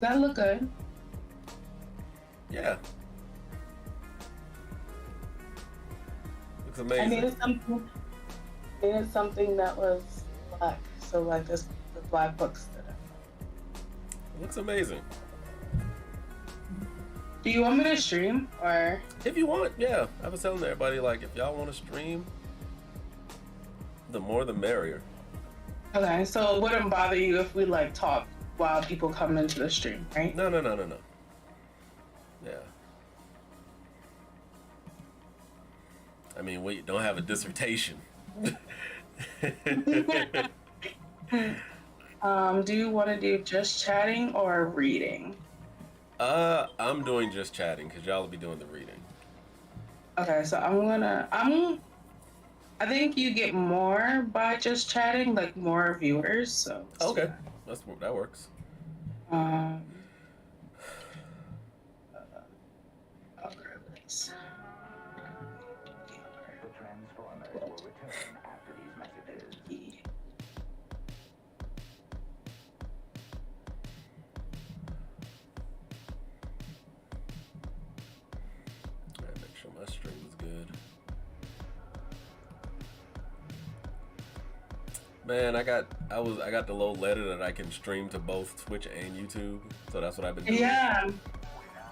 That look good. Yeah. Looks I amazing. needed something that was black. So like this, the black books that It looks amazing. Do you want me to stream or? If you want, yeah. I was telling everybody, like, if y'all want to stream, the more the merrier. Okay, so it wouldn't bother you if we like talk while people come into the stream, right? No, no, no, no, no. Yeah. I mean, we don't have a dissertation. Do you want to do just chatting or reading? I'm doing just chatting because y'all will be doing the reading. Okay, so I think you get more by just chatting, like more viewers. So let's do Okay, that works. that. I'll grab this. The Transformers will return after these messages. Gotta make sure my stream is good. Man, I got the little letter that I can stream to both Twitch and YouTube, so that's what I've been doing. Yeah,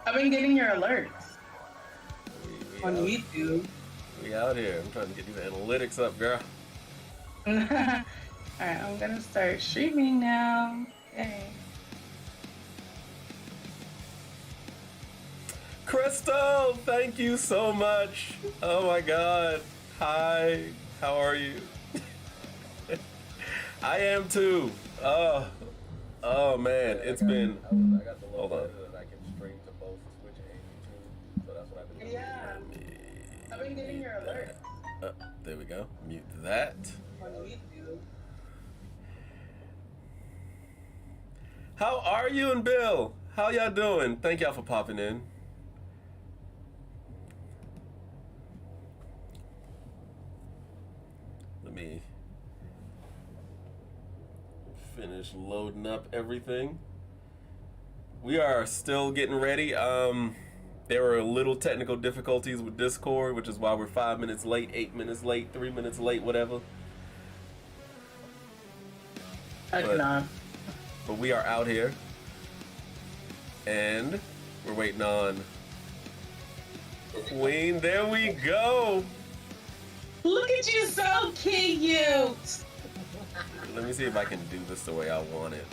I've been getting your alerts We on out, YouTube. we out here. I'm trying to get these analytics up, girl. Alright, I'm gonna start streaming now. Yay. Crystal, thank you so much. Oh my God. Hi, how are you? I am too. Oh man, it's been. I got the little letter that I can stream to both Twitch and YouTube, so that's what I've been doing. Yeah, I've been getting your alerts There we go. Mute that. on YouTube. How are you and Bill? How y'all doing? Thank y'all for popping in. Let me finish loading up everything. We are still getting ready. There were little technical difficulties with Discord, which is why we're 5 minutes late, 8 minutes late, 3 minutes late, whatever. But we are out here, and we're waiting on Queen. There we go. Look at you, so cute. Let me see if I can do this the way I want it.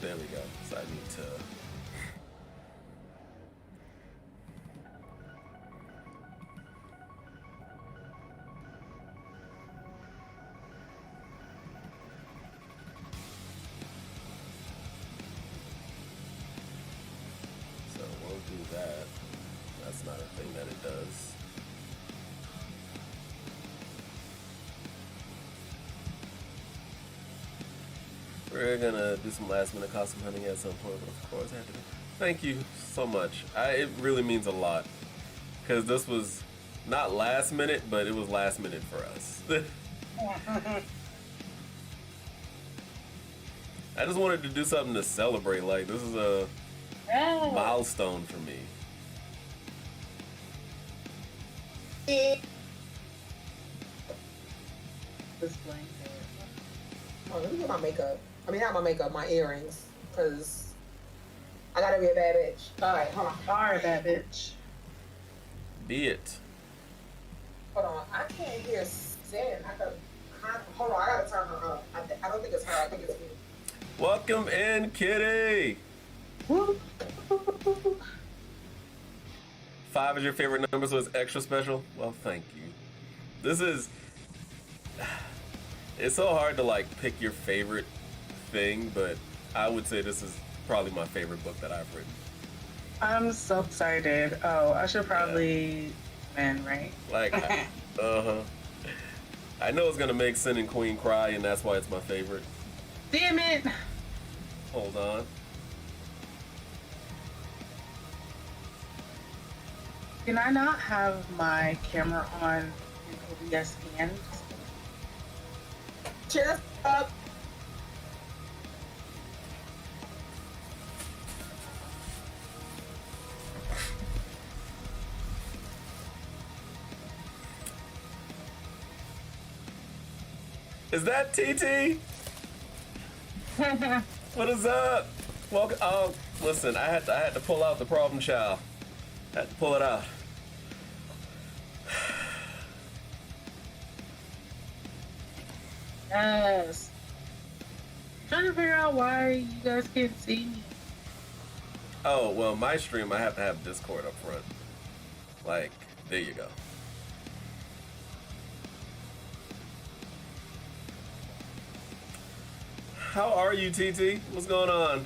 There we go. So I need to. So we'll do that. That's not a thing that it does. We're gonna do some last minute costume hunting at some point, but of course I have to. Thank you so much. It really means a lot, because this was not last minute, but it was last minute for us. I just wanted to do something to celebrate. Like, this is a milestone for me. Oh, let me get my makeup. I mean, not my makeup, my earrings, because I gotta be a bad bitch. All right, hold on. Are that bitch? Be it. Hold on, I can't hear Sin. Hold on, I gotta turn her up. I don't think it's her. I think it's me. Welcome in, Kitty. 5 is your favorite number, so it's extra special. Well, thank you. This is. It's so hard to like pick your favorite thing, but I would say this is probably my favorite book that I've written. I'm so excited. Oh, I should probably win, right? Like, I know it's gonna make Sin and Queen cry, and that's why it's my favorite. Damn it! Hold on. Can I not have my camera on in OBS and? Cheers up. Is that TT? What is up? Welcome. Oh, listen, I had to pull out the problem child. I had to pull it out. Yes. Trying to figure out why you guys can't see me. Oh, well, my stream, I have to have Discord up front. Like, there you go. How are you, TT? What's going on?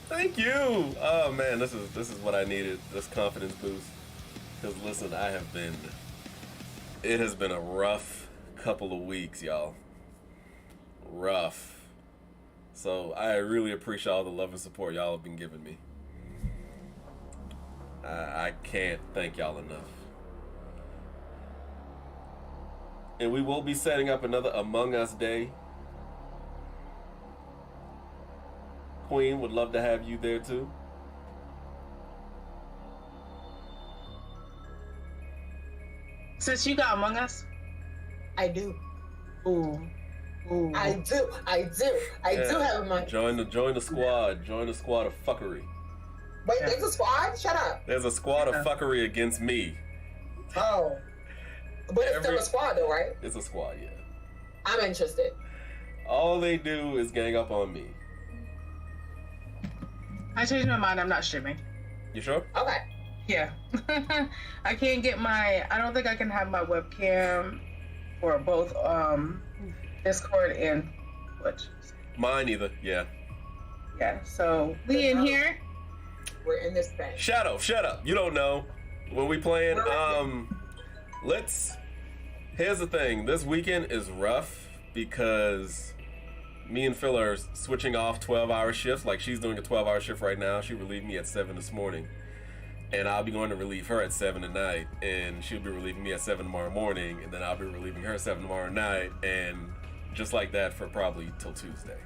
Thank you. Oh man, this is what I needed. This confidence boost. Because listen, it has been a rough couple of weeks, y'all. Rough. So I really appreciate all the love and support y'all have been giving me. I can't thank y'all enough. And we will be setting up another Among Us Day. Queen, would love to have you there too. Since you got Among Us? I do. Ooh. Ooh. I do have a money. Join the squad. Join the squad of fuckery. Wait, there's a squad? Shut up. There's a squad of fuckery against me. Oh. But it's still a squad though, right? It's a squad, yeah. I'm interested. All they do is gang up on me. I changed my mind. I'm not streaming. You sure? Okay. Yeah. I can't get I don't think I can have my webcam for both Discord and Twitch. Mine either, yeah. Yeah, so we in here. We're in this thing. Shadow, shut up. You don't know. When we playing, here's the thing. This weekend is rough because me and Phil are switching off 12-hour shifts. Like, she's doing a 12-hour shift right now. She relieved me at 7 this morning. And I'll be going to relieve her at 7 tonight. And she'll be relieving me at 7 tomorrow morning. And then I'll be relieving her at 7 tomorrow night. And just like that for probably till Tuesday.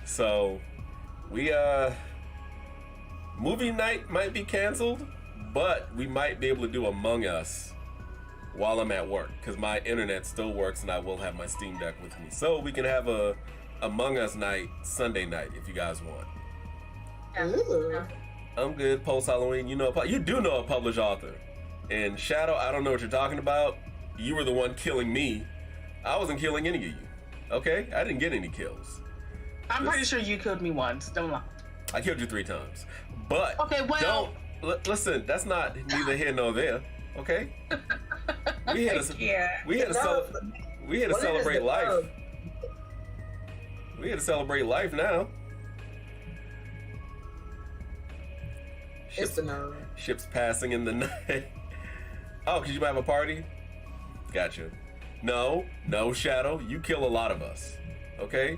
So, movie night might be canceled. But we might be able to do Among Us while I'm at work. Because my internet still works and I will have my Steam Deck with me. So, we can have a Among Us night Sunday night if you guys want. Ooh. I'm good. Post Halloween, you do know a published author. And Shadow, I don't know what you're talking about. You were the one killing me. I wasn't killing any of you. Okay? I didn't get any kills. I'm pretty sure you killed me once. Don't lie. I killed you 3 times. But okay, well, listen. That's not neither here nor there. Okay? We had to celebrate life. We had to celebrate life now. It's the nerve. Ships passing in the night. Oh, because you might have a party? Gotcha. No, Shadow. You kill a lot of us. Okay?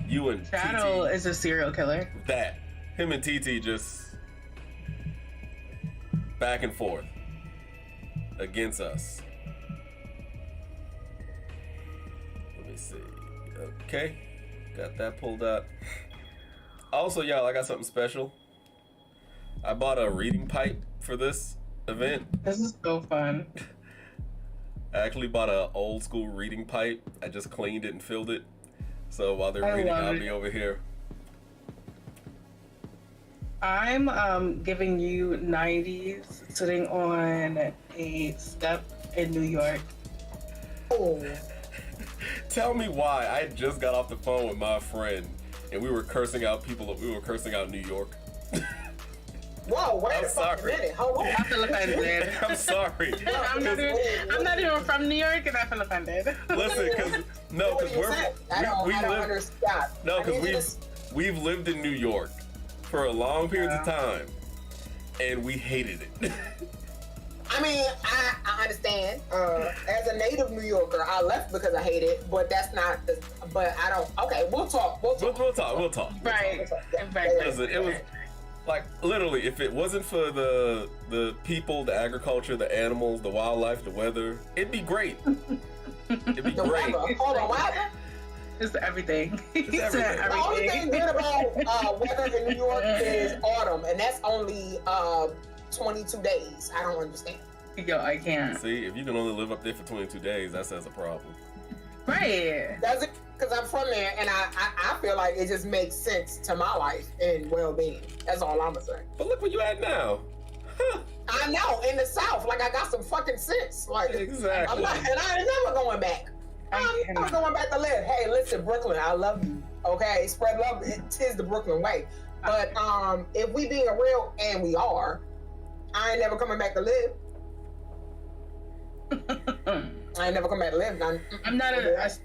You and Shadow TT, is a serial killer. Him and TT just back and forth against us. Let me see. Okay. Got that pulled up. Also, y'all, I got something special. I bought a reading pipe for this event. This is so fun. I actually bought an old school reading pipe. I just cleaned it and filled it. So while they're reading, I'll be over here. I'm giving you 90s sitting on a step in New York. Oh. Tell me why. I just got off the phone with my friend and we were cursing out New York. Whoa, wait a fucking minute. Hold on. I feel offended. I'm sorry. I'm not even from New York and I feel offended. Listen, because we've lived in New York for a long period of time and we hated it. I mean, I understand. As a native New Yorker, I left because I hate it, but that's not but I don't. Okay, we'll talk. We'll talk. Right. Listen, it was like literally, if it wasn't for the people, the agriculture, the animals, the wildlife, the weather, it'd be great. It'd be great. Hold on, what happened? It's everything. It's everything. The only thing good about weather in New York is autumn, and that's only 22 days. I don't understand. Yo, I can't. See, if you can only live up there for 22 days, that says a problem. Right. Does it? Because I'm from there, and I feel like it just makes sense to my life and well-being. That's all I'm gonna say. But look where you at now. Huh. I know, in the South, like I got some fucking sense. Like Exactly. I'm not, and I ain't never going back. I'm never going back to live. Hey, listen, Brooklyn, I love you. Okay, spread love. It is the Brooklyn way. But if we being real, and we are, I ain't never coming back to live. I ain't never come back to live. I'm not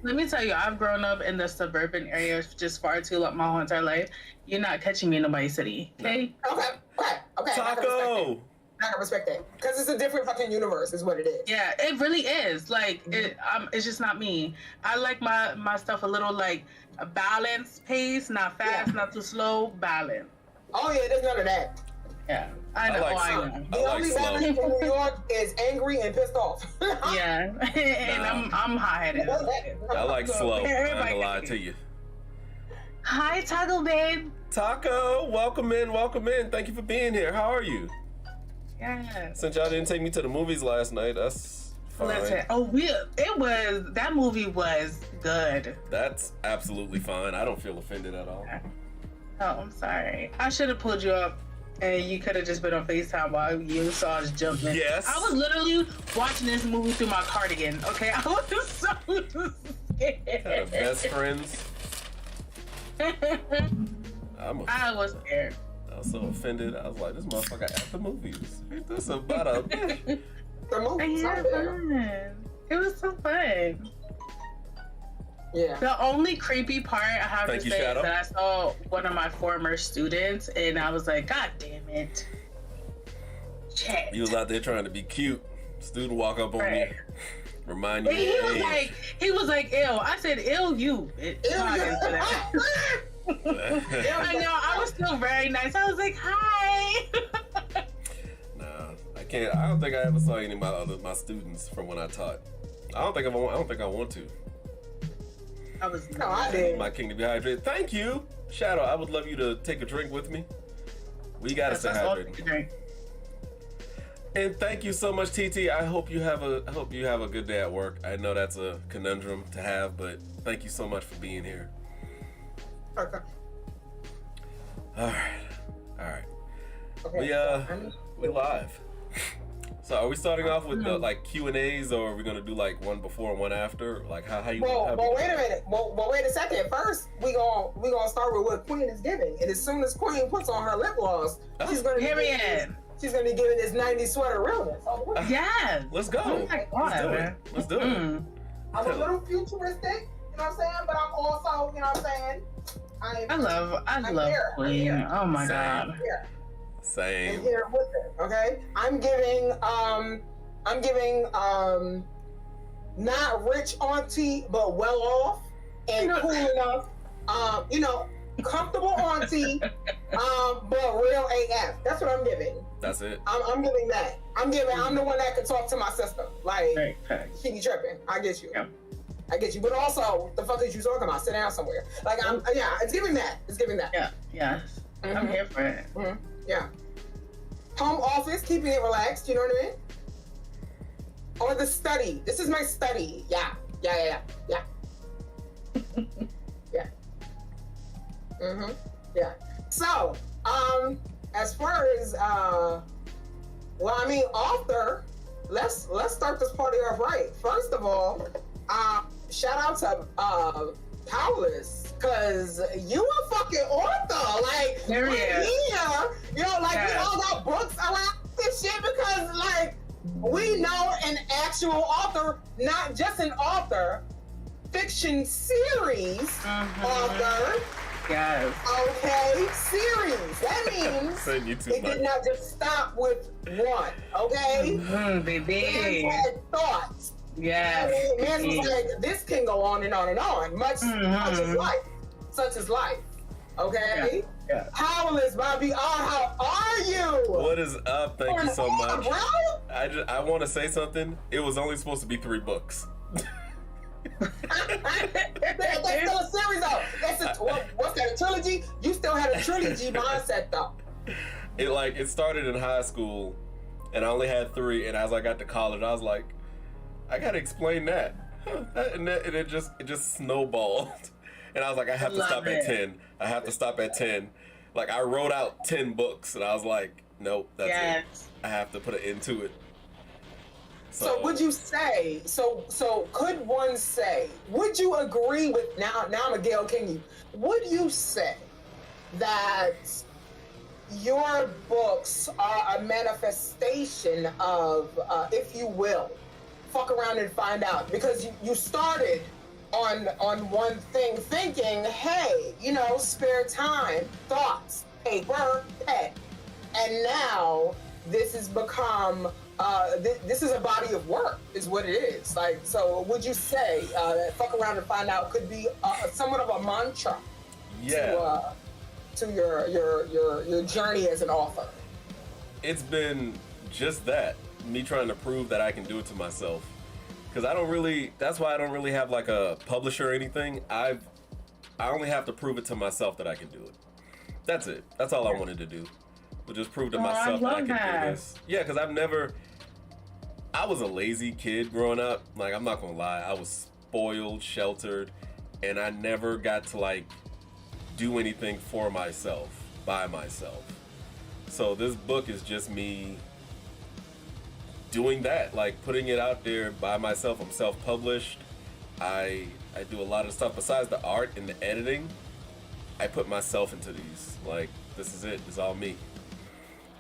let me tell you, I've grown up in the suburban area just far too long, my whole entire life. You're not catching me in nobody's city, okay? Okay. Taco. I can respect that. Because it's a different fucking universe, is what it is. Yeah, it really is. Like, it's just not me. I like my stuff a little, like, a balanced pace, not fast, not too slow, balanced. Oh, yeah, there's none of that. Yeah, I know. I know. The only balance in New York is angry and pissed off. Yeah, and I'm hot-headed. I like slow. I'm not gonna lie to you. Hi, Taco babe. Taco, welcome in. Thank you for being here. How are you? Yeah. Since y'all didn't take me to the movies last night, that's fine. Listen, that movie was good. That's absolutely fine. I don't feel offended at all. Oh, I'm sorry. I should have pulled you up and you could have just been on FaceTime while you saw us jumping. Yes. I was literally watching this movie through my cardigan, okay? I was so scared. Kind of best friends. I was scared. I was so offended. I was like, this motherfucker at the movies. Ain't this about a bitch? The movie's not there. It was so fun. Yeah. The only creepy part I have Thank to you, say Shadow. is that I saw one of my former students and I was like, God damn it. Shit. You was out there trying to be cute. Student walk up on you, remind you. And he was like, ill. I said, ill you. I know, I was still very nice. I was like, hi. Nah, I can't. I don't think I ever saw any of my students from when I taught. I don't think I want to. I did. My king to be hydrated. Thank you, Shadow. I would love you to take a drink with me. We gotta stay hydrated. And thank you so much, TT. I hope you have a good day at work. I know that's a conundrum to have, but thank you so much for being here. Okay. All right. Okay. We live. So are we starting off with the like Q&As, or are we gonna do like one before and one after? Like how you? Well, wait a minute. Well, wait a second. First, we gonna start with what Queen is giving, and as soon as Queen puts on her lip gloss, she's gonna be giving this 90s sweater realness. Oh, yes. Let's go. Oh my God, Let's do it. I'm a little futuristic, you know what I'm saying? But I'm also, you know what I'm saying? I love Queen. Oh my Same. God. Same. And here with it, okay? I'm giving not rich auntie, but well off and cool enough. Comfortable auntie, but real AF. That's what I'm giving. That's it. I'm giving that. I'm the one that can talk to my sister. Like, she be tripping. I get you. Yeah. I get you. But also, what the fuck is you talking about? Sit down somewhere. Like, it's giving that. It's giving that. Yeah. Yes. Mm-hmm. I'm here for it. Mm-hmm. Yeah. Home office, keeping it relaxed. You know what I mean? Or the study. This is my study. Yeah. Yeah. Mm-hmm. Yeah. So, as far as author, let's start this party off right. First of all, shout out to Powerless, cause you a fucking author. Like, There he is. we all got books around this shit because like we know an actual author, not just an author, fiction series author. Yes. Okay, series. That means it did not just stop with one. Okay, Baby. man had thoughts. Yes. Man was like, this can go on and on and on. Much as life. Such as life. Okay? Yeah. Powerless, Bobby R, how are you? What is up? Thank you so much. Bro? I want to say something. It was only supposed to be 3 books. That's still a series though. What's that, a trilogy? You still had a trilogy mindset though. It started in high school and I only had 3, and as I got to college I was like, I gotta explain that. and it just snowballed. And I was like, I have to stop at 10. I have to stop at 10. Like, I wrote out 10 books, and I was like, nope, that's it. I have to put an end to it. So would you say, so could one say, would you agree with, now I'm a Gail King, would you say that your books are a manifestation of, if you will, fuck around and find out? Because you started on one thing thinking, hey, you know, spare time, thoughts, paper, pen. And now this has become, this is a body of work, is what it is. Like, so would you say that fuck around and find out could be somewhat of a mantra to your journey as an author? It's been just that, me trying to prove that I can do it to myself. Because that's why I don't really have like a publisher or anything. I only have to prove it to myself that I can do it. That's it. That's all I wanted to do. To just prove to myself that I can do this. Yeah, because I was a lazy kid growing up. Like, I'm not gonna lie, I was spoiled, sheltered, and I never got to like do anything for myself, by myself. So this book is just me doing that, like putting it out there by myself. I'm self-published. I do a lot of stuff besides the art and the editing. I put myself into these. Like, this is it. It's all me.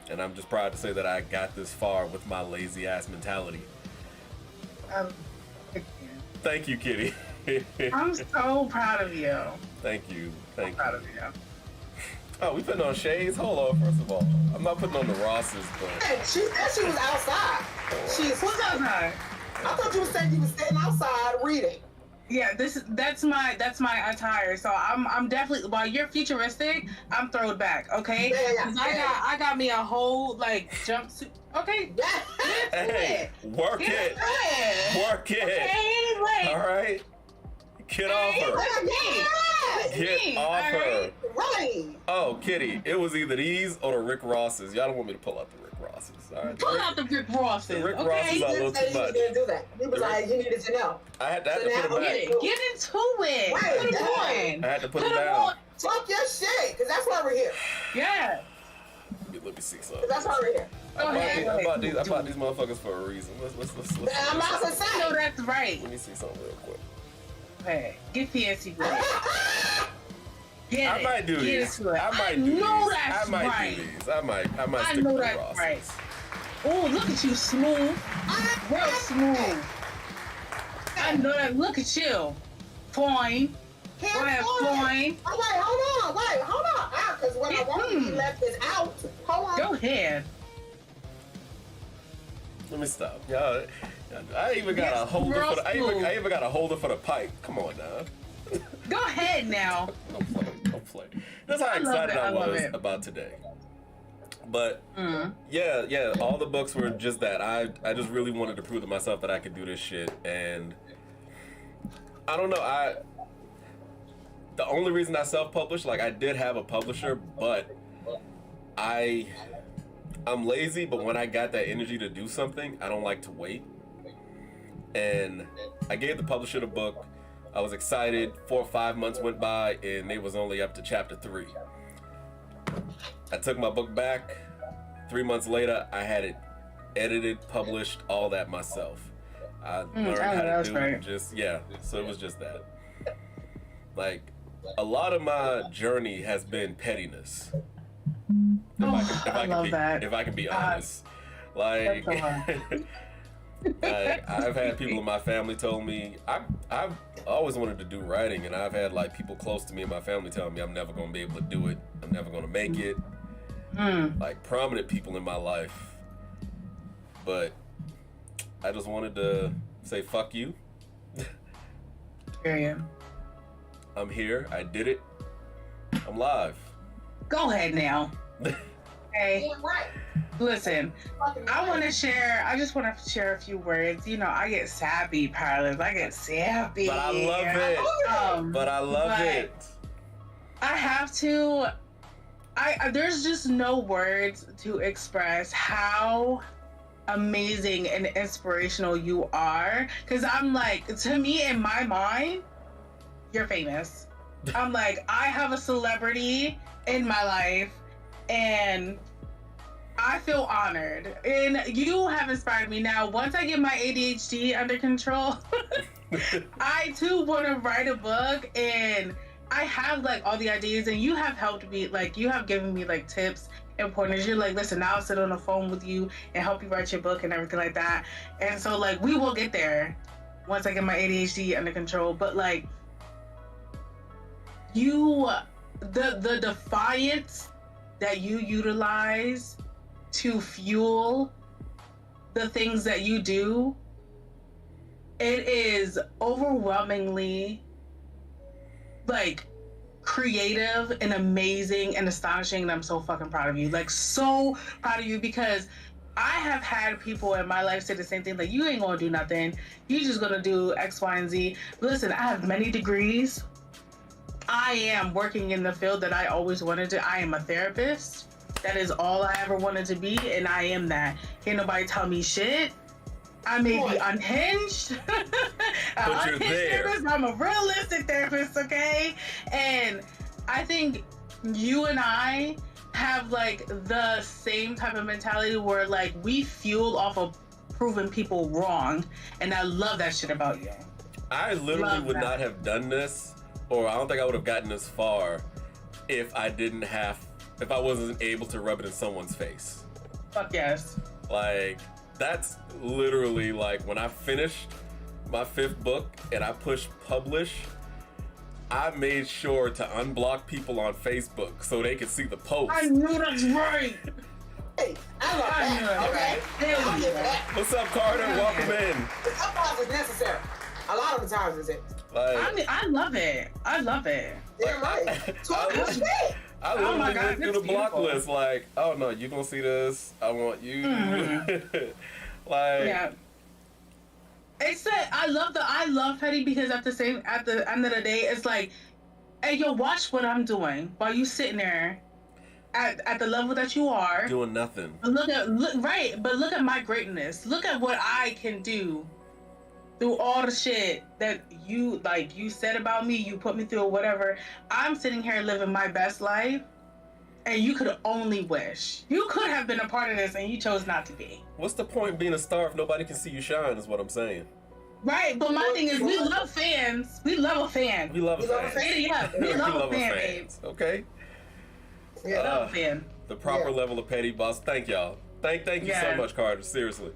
And I'm just proud to say that I got this far with my lazy ass mentality. Thank you, Kitty. I'm so proud of you. Thank you. I'm proud of you. Oh, we putting on shades? Hold on, first of all. I'm not putting on the Rosses, but... Hey, she said she was outside. What's outside? I thought you said you was sitting outside reading. Yeah, that's my attire. So I'm definitely, while you're futuristic, I'm throwed back, okay? Yeah. I got me a whole like jumpsuit. Okay. Hey, work it. Work it. Okay, all right. Get off her. Get off her. Right. Oh, Kitty, it was either these or the Rick Rosses. Y'all don't want me to pull out the Rick Rosses. All right. Pull out the Rick Rosses. The Rick okay? Rosses are a little too much. He didn't do that. He was like, you needed to know. I had to put them back. Get into it. Right, put them on. I had to put them down. Talk your shit, because that's why we're here. Yeah. Let me see something. That's why we're here. I bought these motherfuckers for a reason. Let's I'm not gonna say. No, that's right. Let me see something real quick. Hey, get fancy with it. I might do these. I might do these. I might do these. I might stick with the Rosses. Right. Oh, look at you, smooth. Real smooth. I know that. Look at you. Fine. Go ahead, fine. Oh, wait, hold on. Because what I want to be left is out. Hold on. Go ahead. Let me stop. Y'all, I even got a holder for the, I even got a holder for the pipe. Come on now. Go ahead now. Don't play. That's how excited I was about today. But yeah, all the books were just that. I just really wanted to prove to myself that I could do this shit, and I don't know. The only reason I self-published, like, I did have a publisher, but I'm lazy. But when I got that energy to do something, I don't like to wait. And I gave the publisher the book. I was excited. 4 or 5 months went by, and they was only up to chapter 3. I took my book back. 3 months later, I had it edited, published, all that myself. I learned how to do it. So it was just that. Like, a lot of my journey has been pettiness. If I can be honest. Like, I've had people in my family tell me, I've always wanted to do writing, and I've had like people close to me in my family telling me I'm never going to be able to do it. I'm never going to make it. Like, prominent people in my life. But I just wanted to say fuck you. Period. I'm here. I did it. I'm live. Go ahead now. Hey, listen, I just want to share a few words. You know, I get sappy, Pilot. I get sappy. But I love it. I have to, there's just no words to express how amazing and inspirational you are. Because I'm like, to me, in my mind, you're famous. I'm like, I have a celebrity in my life, and I feel honored. And you have inspired me. Now, once I get my ADHD under control, I too want to write a book, and I have like all the ideas, and you have helped me. Like, you have given me like tips and pointers. You're like, listen, now I'll sit on the phone with you and help you write your book and everything like that. And so like, we will get there once I get my ADHD under control. But like, the defiance that you utilize to fuel the things that you do, it is overwhelmingly like creative and amazing and astonishing, and I'm so fucking proud of you. Like, so proud of you, because I have had people in my life say the same thing, like, you ain't gonna do nothing, you just gonna do X, Y, and Z. Listen, I have many degrees. I am working in the field that I always wanted to. I am a therapist. That is all I ever wanted to be, and I am that. Can't nobody tell me shit. I may be unhinged. But you're there. Therapist. I'm a realistic therapist, okay? And I think you and I have like the same type of mentality where like we fuel off of proving people wrong, and I love that shit about you. I literally would not have done this, or I don't think I would have gotten this far if I wasn't able to rub it in someone's face. Fuck yes. Like, that's literally like when I finished my 5th book and I pushed publish, I made sure to unblock people on Facebook so they could see the post. I knew that's right. Hey, I love that. Okay. I'll give it that. What's up, Carter? Welcome in. Sometimes it's necessary. A lot of the times it's it. Like, I mean, I love it. I love it. Yeah, right. Talk your shit. I literally my God, went through the it's block beautiful. list like, oh no, you gonna see this? I want you. Like, Yeah. It's that I love Petty, because at the end of the day, it's like, hey, yo, watch what I'm doing while you sitting there at the level that you are doing nothing. But look at my greatness. Look at what I can do through all the shit that you said about me, you put me through or whatever. I'm sitting here living my best life, and you could only wish. You could have been a part of this, and you chose not to be. What's the point being a star if nobody can see you shine, is what I'm saying. Right, but my thing is, we love fans. We love a fan. We love a fan. Yeah, we love a fan, babe. fans. Okay. Yeah. Love a fan. The proper level of petty boss. Thank y'all. Thank you so much, Carter. Seriously.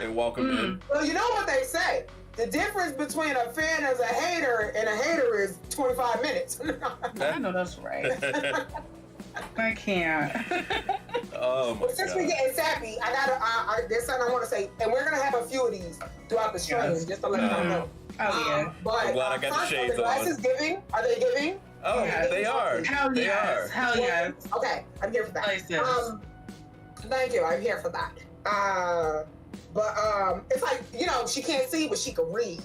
And welcome in. Well, you know what they say. The difference between a fan as a hater and a hater is 25 minutes. I know that's right. I can't. Oh my But since we're getting sappy, there's something I want to say, and we're gonna have a few of these throughout the stream, just to let y'all know. Oh yeah. But I'm glad I got the first, shades are the glasses on. giving? Are they giving? Oh, Yeah. they are. Hell They yes. are. Hell yes. Okay, I'm here for that. Nice, yes. Thank you. I'm here for that. But it's like, you know, she can't see, but she can read.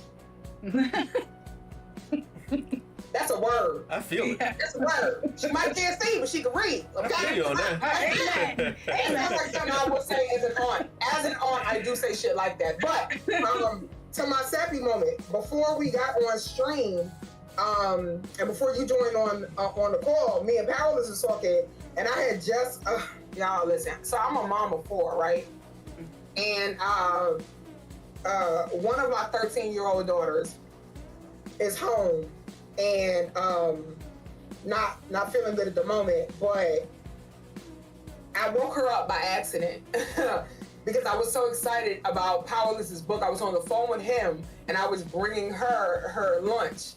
That's a word. I feel it. That's a word. She might can't see, but she can read. Okay. I feel you on that. Amen. And that's like something I would say as an aunt. As an aunt, I do say shit like that. But to my sappy moment, before we got on stream, and before you joined on the call, me and Powerless was talking, and I had just y'all listen. So I'm a mom of 4, right? And one of my 13-year-old daughters is home and not feeling good at the moment, but I woke her up by accident because I was so excited about Powerless's book. I was on the phone with him and I was bringing her lunch,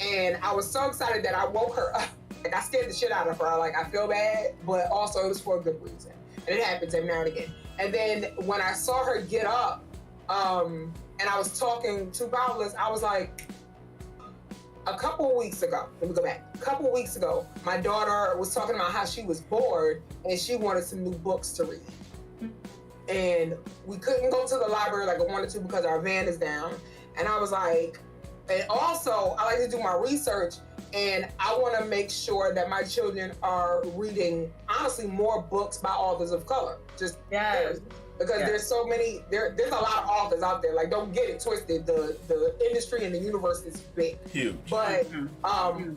and I was so excited that I woke her up. Like, I scared the shit out of her. Like, I feel bad, but also it was for a good reason. And it happens every now and again. And then when I saw her get up, and I was talking to Powerless, I was like, a couple of weeks ago, my daughter was talking about how she was bored and she wanted some new books to read. And we couldn't go to the library like I wanted to because our van is down. And I was like, and also I like to do my research, and I want to make sure that my children are reading, honestly, more books by authors of color. Just Yes. because there's so many. There's a lot of authors out there. Like, don't get it twisted. The industry and the universe is big, huge. But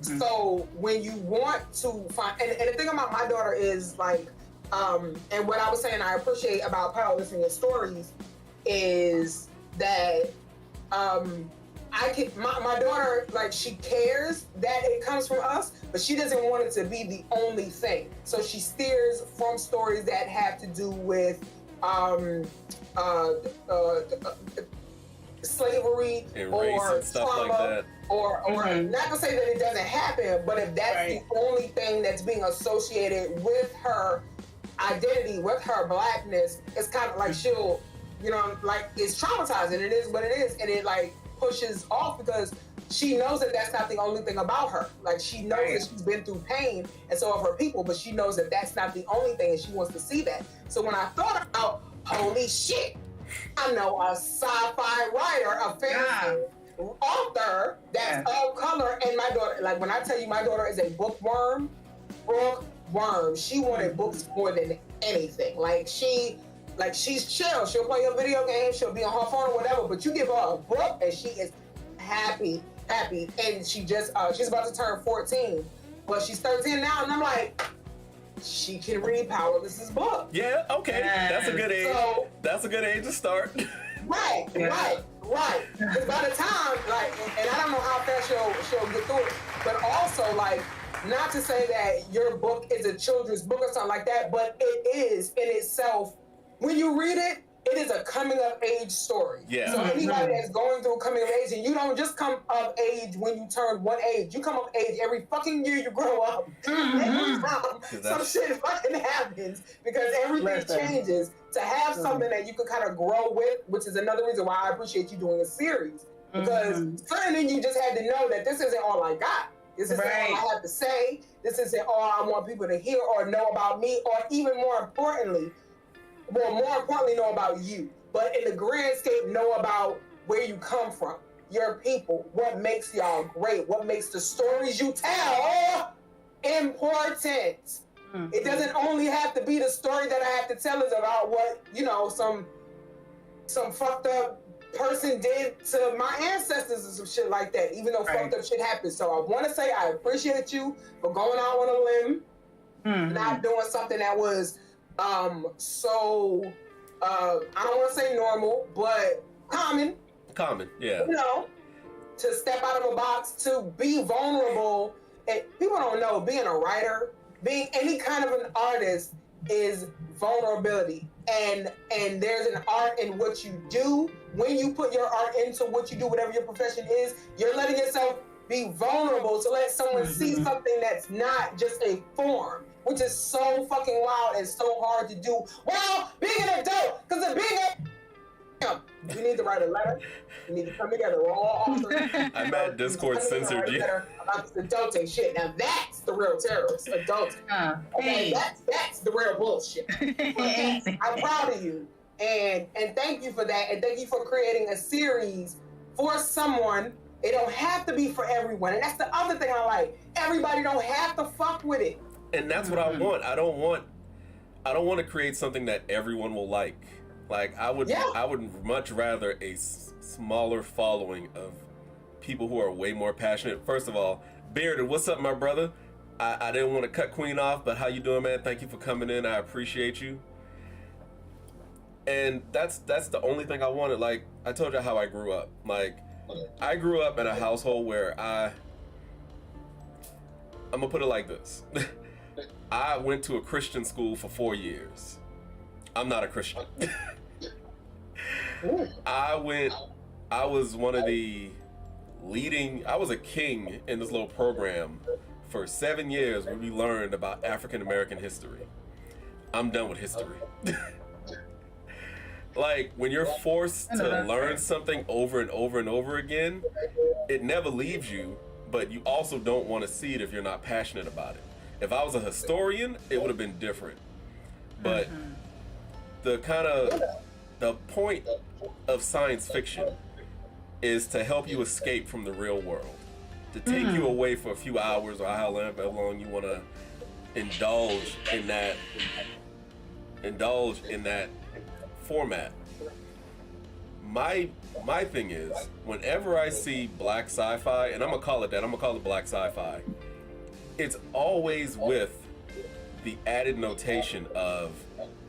so when you want to find, and the thing about my daughter is like, and what I was saying I appreciate about Power listening to stories is that my daughter, like, she cares that it comes from us, but she doesn't want it to be the only thing. So she steers from stories that have to do with slavery and or and stuff trauma, like that. or not to say that it doesn't happen, but if that's the only thing that's being associated with her identity, with her blackness, it's kind of like she'll, you know, like, it's traumatizing. It is what it is, and it like pushes off because she knows that that's not the only thing about her. Like, she knows that she's been through pain, and so have her people, but she knows that that's not the only thing, and she wants to see that. So when I thought about, holy shit, I know a sci-fi writer, a fantasy author that's of color, and my daughter, like, when I tell you my daughter is a bookworm, she wanted books more than anything. Like, she's chill. She'll play a video game. She'll be on her phone or whatever. But you give her a book, and she is happy. And she just she's about to turn 14, but she's 13 now. And I'm like, she can read Powerless's book. Yeah, okay, that's a good age. So, that's a good age to start. Right. Because by the time, like, and I don't know how fast she'll get through it, but also, like, not to say that your book is a children's book or something like that, but it is in itself. When you read it, it is a coming of age story. Yeah. So anybody that's going through coming of age, and you don't just come of age when you turn one age, you come of age every fucking year you grow up. Every time some shit fucking happens because everything changes. To have something that you can kind of grow with, which is another reason why I appreciate you doing a series. Because certainly you just had to know that this isn't all I got. This isn't all I have to say. This isn't all I want people to hear or know about me, or even more importantly, know about you. But in the grand scape, know about where you come from, your people, what makes y'all great, what makes the stories you tell important. It doesn't only have to be the story that I have to tell is about what, you know, some fucked up person did to my ancestors or some shit like that, even though fucked up shit happens. So I want to say I appreciate you for going out on a limb, not doing something that was I don't want to say normal, but common, yeah. You know, to step out of a box, to be vulnerable. And people don't know, being a writer, being any kind of an artist is vulnerability. And there's an art in what you do. When you put your art into what you do, whatever your profession is, you're letting yourself be vulnerable to let someone see something that's not just a form, which is so fucking wild and so hard to do while being an adult. Because of being we need to write a letter. We need to come together. We're all authors. I'm mad Discord censored you. About this adulting shit. Now that's the real terrorist. Adulting. Okay, that's the real bullshit. I'm proud of you. And thank you for that. And thank you for creating a series for someone. It don't have to be for everyone. And that's the other thing I like. Everybody don't have to fuck with it. And that's what I want. I don't want to create something that everyone will like. Like, I would much rather a smaller following of people who are way more passionate. First of all, Bearded, what's up, my brother? I didn't want to cut Queen off, but how you doing, man? Thank you for coming in. I appreciate you. And that's the only thing I wanted. Like, I told you how I grew up. Like, I grew up in a household where I'm gonna put it like this. I went to a Christian school for 4 years. I'm not a Christian. I was one of the leading, I was a king in this little program for 7 years where we learned about African American history. I'm done with history. Like, when you're forced to learn something over and over and over again, it never leaves you, but you also don't want to see it if you're not passionate about it. If I was a historian, it would have been different. But the point of science fiction is to help you escape from the real world, to take you away for a few hours or however long you want to indulge in that format. My thing is, whenever I see black sci-fi, and I'm gonna call it that, I'm gonna call it black sci-fi, it's always with the added notation of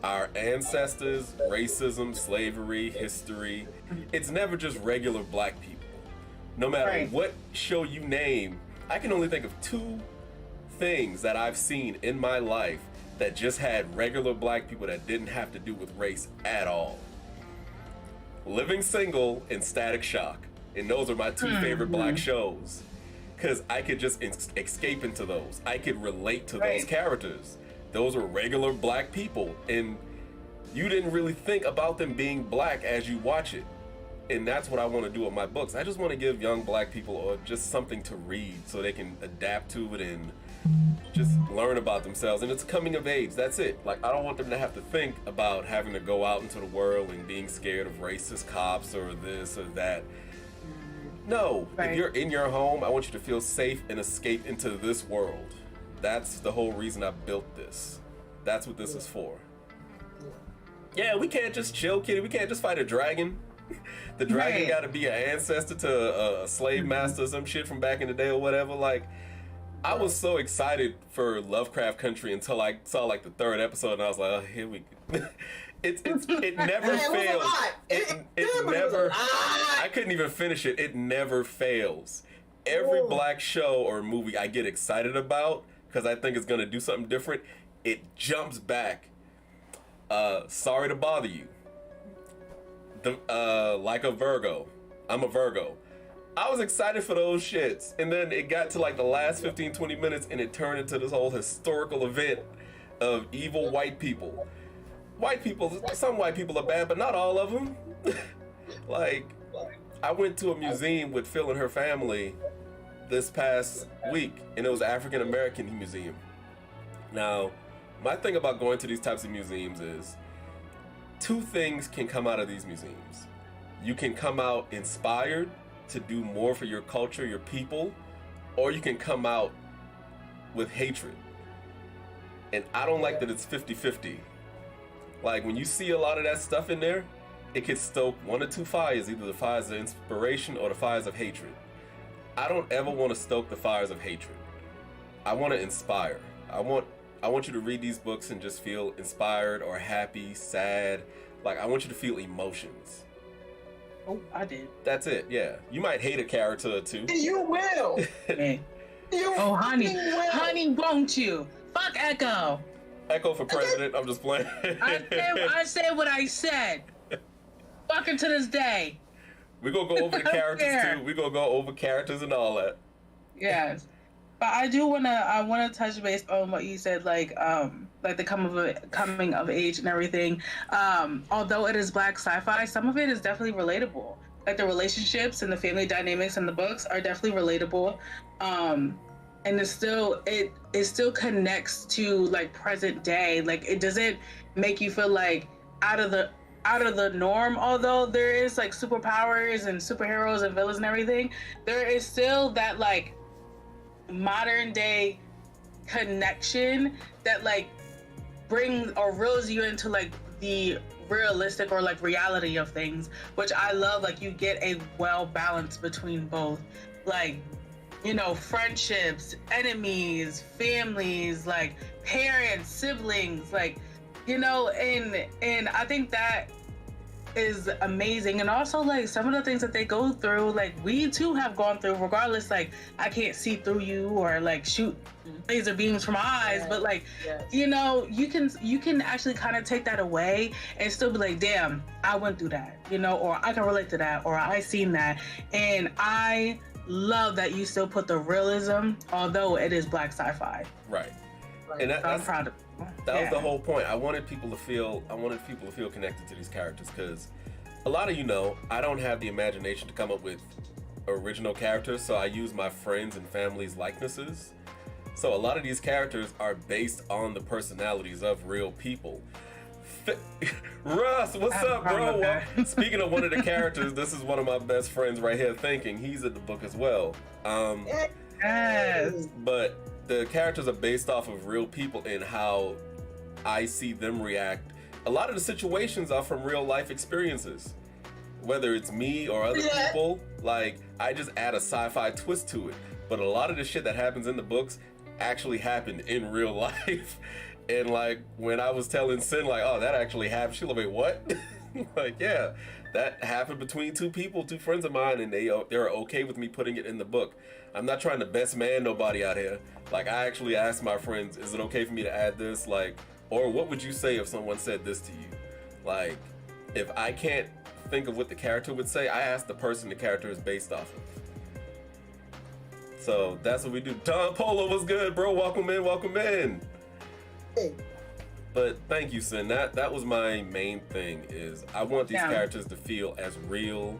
our ancestors, racism, slavery, history. It's never just regular black people. No matter what show you name, I can only think of 2 things that I've seen in my life that just had regular black people that didn't have to do with race at all. Living Single and Static Shock. And those are my 2 favorite black shows. Because I could just escape into those. I could relate to those characters. Those were regular black people. And you didn't really think about them being black as you watch it. And that's what I want to do with my books. I just want to give young black people just something to read so they can adapt to it and just learn about themselves. And it's coming of age. That's it. Like, I don't want them to have to think about having to go out into the world and being scared of racist cops or this or that. No, if you're in your home, I want you to feel safe and escape into this world. That's the whole reason I built this. That's what this is for. Yeah, we can't just chill, kitty. We can't just fight a dragon. The dragon got to be an ancestor to a slave master or some shit from back in the day or whatever. Like, I was so excited for Lovecraft Country until I saw like the 3rd episode, and I was like, oh, here we go. It never fails. It never. I couldn't even finish it. It never fails. Every black show or movie I get excited about because I think it's gonna do something different, it jumps back. Sorry to bother you. Like a Virgo. I'm a Virgo. I was excited for those shits. And then it got to like the last 15, 20 minutes and it turned into this whole historical event of evil white people. Some white people are bad, but not all of them. Like, I went to a museum with Phil and her family this past week, and it was an African American museum. Now, my thing about going to these types of museums is 2 things can come out of these museums. You can come out inspired to do more for your culture, your people, or you can come out with hatred. And I don't like that it's 50-50. Like, when you see a lot of that stuff in there, it can stoke 1 or 2 fires, either the fires of inspiration or the fires of hatred. I don't ever want to stoke the fires of hatred. I want to inspire. I want you to read these books and just feel inspired or happy, sad. Like, I want you to feel emotions. Oh, I did. That's it, yeah. You might hate a character or 2. You will. Oh, honey, won't you? Fuck Echo. Echo for president. I'm just playing. I said what I said. Fucking to this day. We're gonna go over the characters too. We're gonna go over characters and all that. Yes. But I wanna touch base on what you said, like the coming of age and everything. Although it is black sci-fi, some of it is definitely relatable. Like the relationships and the family dynamics in the books are definitely relatable. And it still connects to like present day. Like, it doesn't make you feel like out of the norm. Although there is like superpowers and superheroes and villains and everything, there is still that like modern day connection that like brings or reels you into like the realistic or like reality of things, which I love. Like, you get a well balance between both, like, you know, friendships, enemies, families, like parents, siblings, like, you know, and I think that is amazing. And also, like, some of the things that they go through, like, we too have gone through, regardless. Like, I can't see through you or like shoot laser beams from my eyes, but like, you know, you can actually kind of take that away and still be like, damn, I went through that, you know, or I can relate to that, or I seen that. And I love that you still put the realism, although it is black sci-fi. Right. And I'm proud of that was the whole point. I wanted people to feel connected to these characters, because a lot of I don't have the imagination to come up with original characters, so I use my friends and family's likenesses. So a lot of these characters are based on the personalities of real people. Russ, what's up, bro? Well, speaking of one of the characters, this is one of my best friends right here, Thinking. He's in the book as well. Yes. But the characters are based off of real people and how I see them react a lot of the situations are from real life experiences. Whether it's me or other people, like, I just add a sci-fi twist to it. But a lot of the shit that happens in the books actually happened in real life. And like, when I was telling Sin, like, oh, that actually happened, she's like, wait, what? Like, yeah, that happened between two people, two friends of mine, and they're okay with me putting it in the book. I'm not trying to best man nobody out here. Like, I actually asked my friends, is it okay for me to add this? Like, or what would you say if someone said this to you? Like, if I can't think of what the character would say, I ask the person the character is based off of. So that's what we do. Don Polo was good, bro. Welcome in, welcome in. Hey. But thank you, Sin. That was my main thing, is I want these characters to feel as real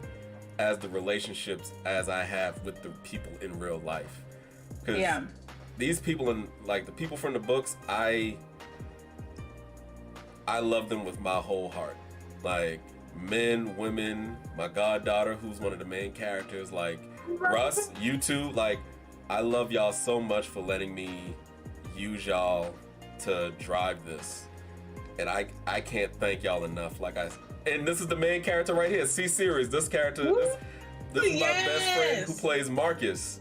as the relationships as I have with the people in real life. Because these people, in like the people from the books, I love them with my whole heart. Like, men, women, my goddaughter, who's one of the main characters, like Russ, you two, like, I love y'all so much for letting me use y'all to drive this. And I can't thank y'all enough. And this is the main character right here, C-Series. This character, this is my best friend who plays Marcus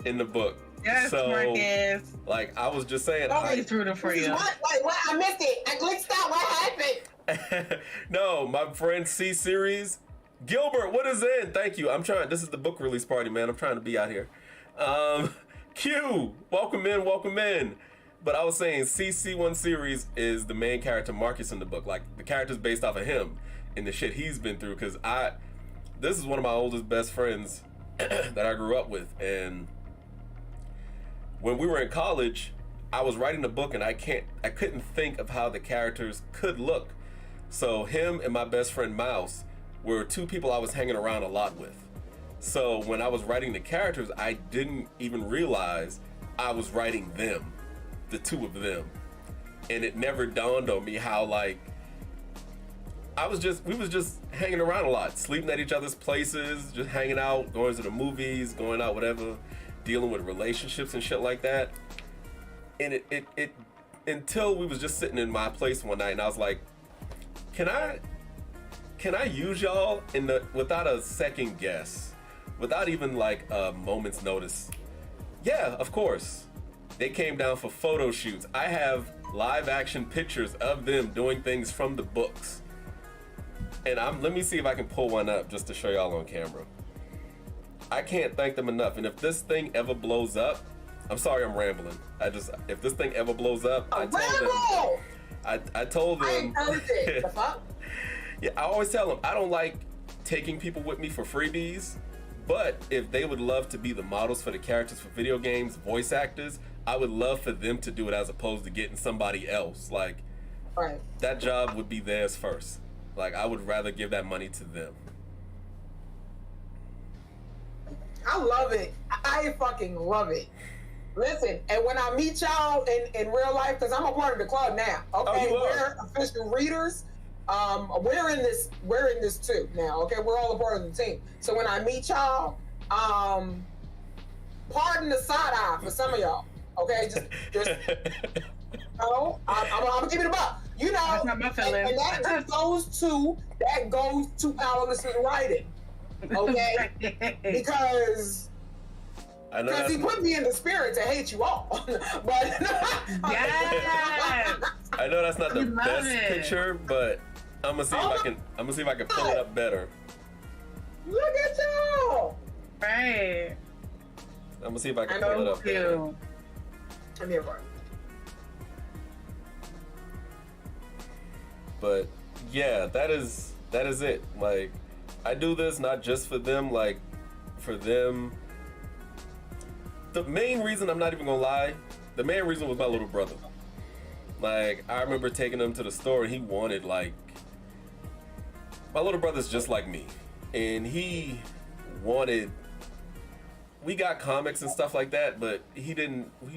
in the book. Yes, so, Marcus. Like, I was just saying, I threw it for you. What? I missed it. I glitched out. What happened? No, my friend C-Series. Gilbert, what is in? Thank you. I'm trying. This is the book release party, man. I'm trying to be out here. Q, welcome in, welcome in. But I was saying, CC1 Series is the main character, Marcus, in the book. Like, the character's based off of him and the shit he's been through. Because this is one of my oldest best friends that I grew up with. And when we were in college, I was writing the book and I couldn't think of how the characters could look. So him and my best friend Mouse were two people I was hanging around a lot with. So when I was writing the characters, I didn't even realize I was writing them, the two of them. And it never dawned on me how, like, we was just hanging around a lot, sleeping at each other's places, just hanging out, going to the movies, going out, whatever, dealing with relationships and shit like that. And it until we was just sitting in my place one night and I was like, can I use y'all without a second guess, without even like a moment's notice? Yeah, of course. They came down for photo shoots. I have live action pictures of them doing things from the books. And let me see if I can pull one up just to show y'all on camera. I can't thank them enough. And if this thing ever blows up, I'm sorry I'm rambling. If this thing ever blows up, I told them. I encouraged it. The fuck? Yeah, I always tell them, I don't like taking people with me for freebies, but if they would love to be the models for the characters for video games, voice actors, I would love for them to do it as opposed to getting somebody else. Like, right. That job would be theirs first. Like, I would rather give that money to them. I love it. I fucking love it. Listen, and when I meet y'all in real life, because I'm a part of the club now, okay? We're official readers. We're in this too now, okay? We're all a part of the team. So when I meet y'all, pardon the side eye for some of y'all, okay? Just I'm keeping it up. You know, that's not my feeling. And that goes to powerless writing, okay? Because he put me in the spirit to hate you all. But yes. I know that's not the best picture, but I'm gonna see if I can pull it up better. Look at y'all. Right. I'm gonna see if I can pull it up better. I'm here for it. But yeah, that is it. Like, I do this not just for them, like for them. The main reason, I'm not even gonna lie, the main reason was my little brother. Like, I remember taking him to the store and he wanted, like, my little brother's just like me. And we got comics and stuff like that, but he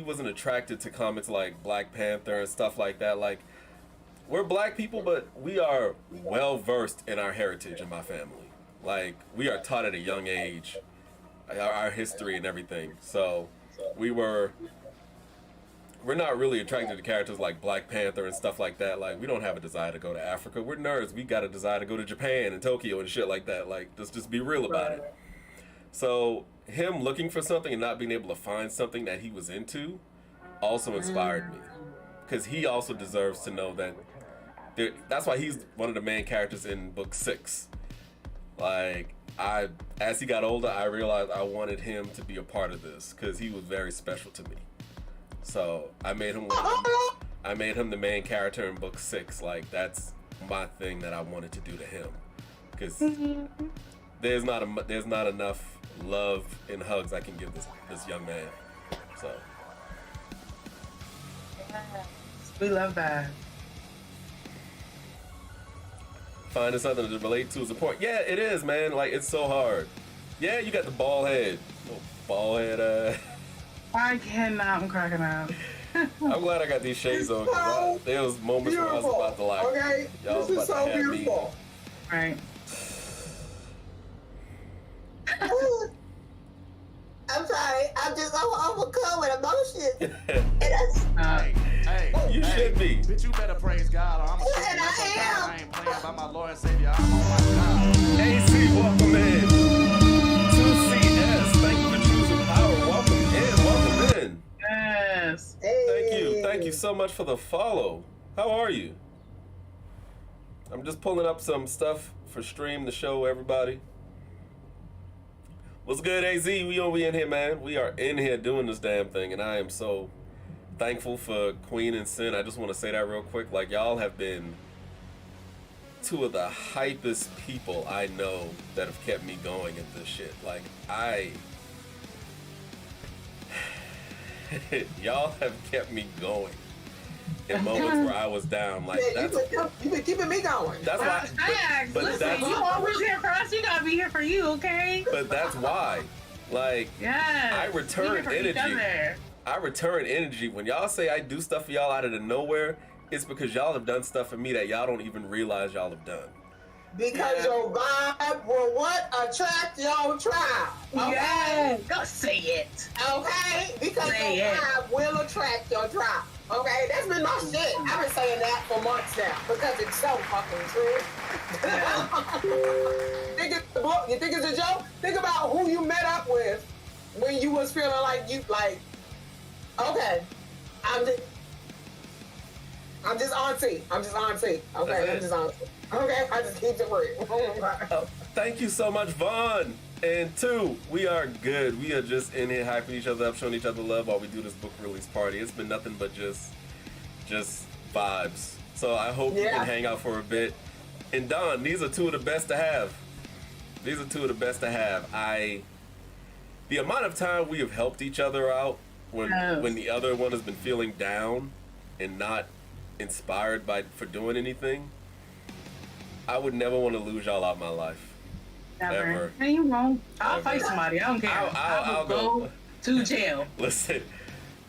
wasn't attracted to comics like Black Panther and stuff like that. Like, we're black people, but we are well versed in our heritage in my family. Like, we are taught at a young age our history and everything. So we were we're not really attracted to characters like Black Panther and stuff like that. Like, we don't have a desire to go to Africa. We're nerds. We got a desire to go to Japan and Tokyo and shit like that. Like, let's just be real about it. So, him looking for something and not being able to find something that he was into also inspired me. Because he also deserves to know that that's why he's one of the main characters in book 6. Like, as he got older, I realized I wanted him to be a part of this because he was very special to me. So I made him the main character in book 6. Like, that's my thing that I wanted to do to him, because there's not enough love and hugs I can give this young man. So we love that. Finding something to relate to is important. Yeah, it is, man. Like, it's so hard. Yeah, you got the bald head. Little bald head. I cannot. I'm cracking up. I'm glad I got these shades on. There was moments where I was about to like, okay, y'all this is so beautiful. Right. I'm sorry. I'm just overcome with emotion. Hey, you should be. Bitch, you better praise God, or I'm a And I am. I ain't playing by my Lord and Savior. I'm on my God. AC, welcome in. 2CS, thank you for choosing power. Welcome in. Yes. Hey. Thank you so much for the follow. How are you? I'm just pulling up some stuff for stream to show everybody. What's good, AZ? We in here, man. We are in here doing this damn thing, and I am so thankful for Queen and Sin. I just want to say that real quick. Like, y'all have been two of the hypest people I know that have kept me going at this shit. Like, y'all have kept me going in moments where I was down. Like, Yeah, you've been keeping me going. that's why. But Listen, that's, you always here for us. You gotta be here for you, okay? but that's why. Like, Yes. I Be return here for each energy. other. I return energy. When y'all say I do stuff for y'all out of the nowhere, it's because y'all have done stuff for me that y'all don't even realize y'all have done. Because your vibe will what? Attract your tribe. Okay? Yes. Go say it. Okay? Because Say your it. vibe will attract your tribe. Okay? That's been my shit. I've been saying that for months now because it's so fucking true. You think it's a joke? Think about who you met up with when you was feeling like okay, I'm just auntie. Okay, I'm just auntie. Okay, I just keep it real. Thank you so much, Vaughn. And 2, we are good. We are just in here hyping each other up, showing each other love while we do this book release party. It's been nothing but just vibes. So I hope you can hang out for a bit. And Don, these are 2 of the best to have. The amount of time we have helped each other out when the other one has been feeling down and not inspired for doing anything, I would never want to lose y'all out of my life. Never. Ever. And you won't. I'll Ever. fight somebody. I don't care. I'll go to jail. Listen,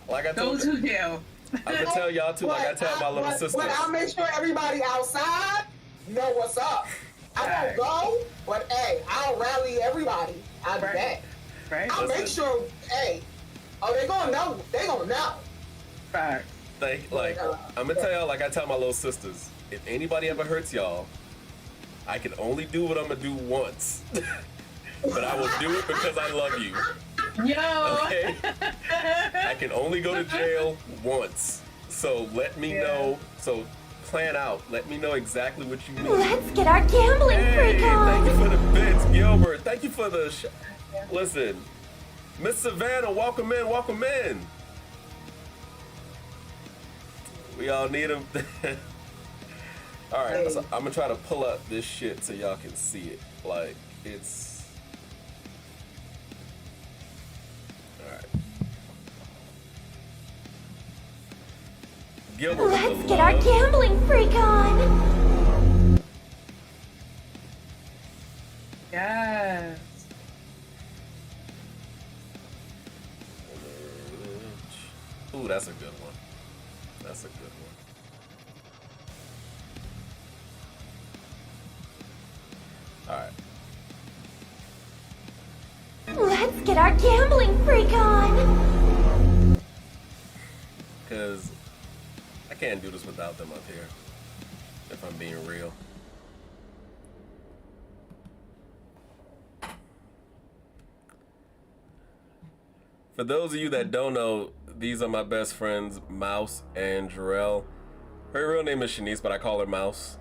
like I Go told to jail. I'm gonna tell y'all too, like I tell my little sister. But I'll make sure everybody outside know what's up. I won't go, but hey, I'll rally everybody. I'll do that. Right? I'll make sure, hey, they gonna know. They gonna know. Right. I'm gonna tell y'all, like I tell my little sisters, if anybody ever hurts y'all, I can only do what I'm gonna do once. But I will do it because I love you. Yo. Okay? I can only go to jail once. So let me know. So plan out. Let me know exactly what you need. Let's get our gambling freak on. Thank you for the bits, Gilbert. Thank you for the listen. Miss Savannah, welcome in, welcome in. We all need them. All right, so I'm gonna try to pull up this shit so y'all can see it. Like, it's... All right. Gilbert, Let's get our gambling freak on. Yes. Ooh, that's a good one. That's a good one. All right. Let's get our gambling freak on. because I can't do this without them up here, if I'm being real. For those of you that don't know, these are my best friends, Mouse and Jarrell. Her real name is Shanice, but I call her Mouse.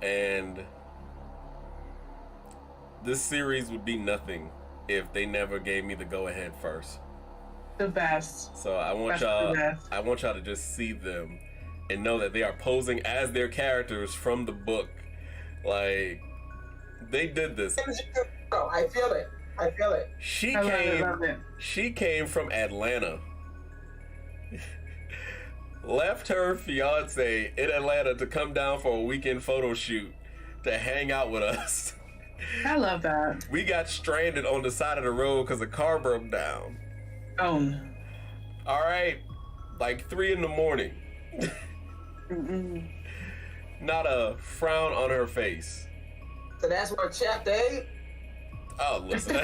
And this series would be nothing if they never gave me the go-ahead first. The best. So I want y'all to just see them and know that they are posing as their characters from the book. Like, they did this. I feel it. I feel it. She came from Atlanta. Left her fiance in Atlanta to come down for a weekend photo shoot to hang out with us. I love that. We got stranded on the side of the road because the car broke down. Oh no. All right, like 3 a.m. Not a frown on her face. So that's where chapter 8. Oh, listen.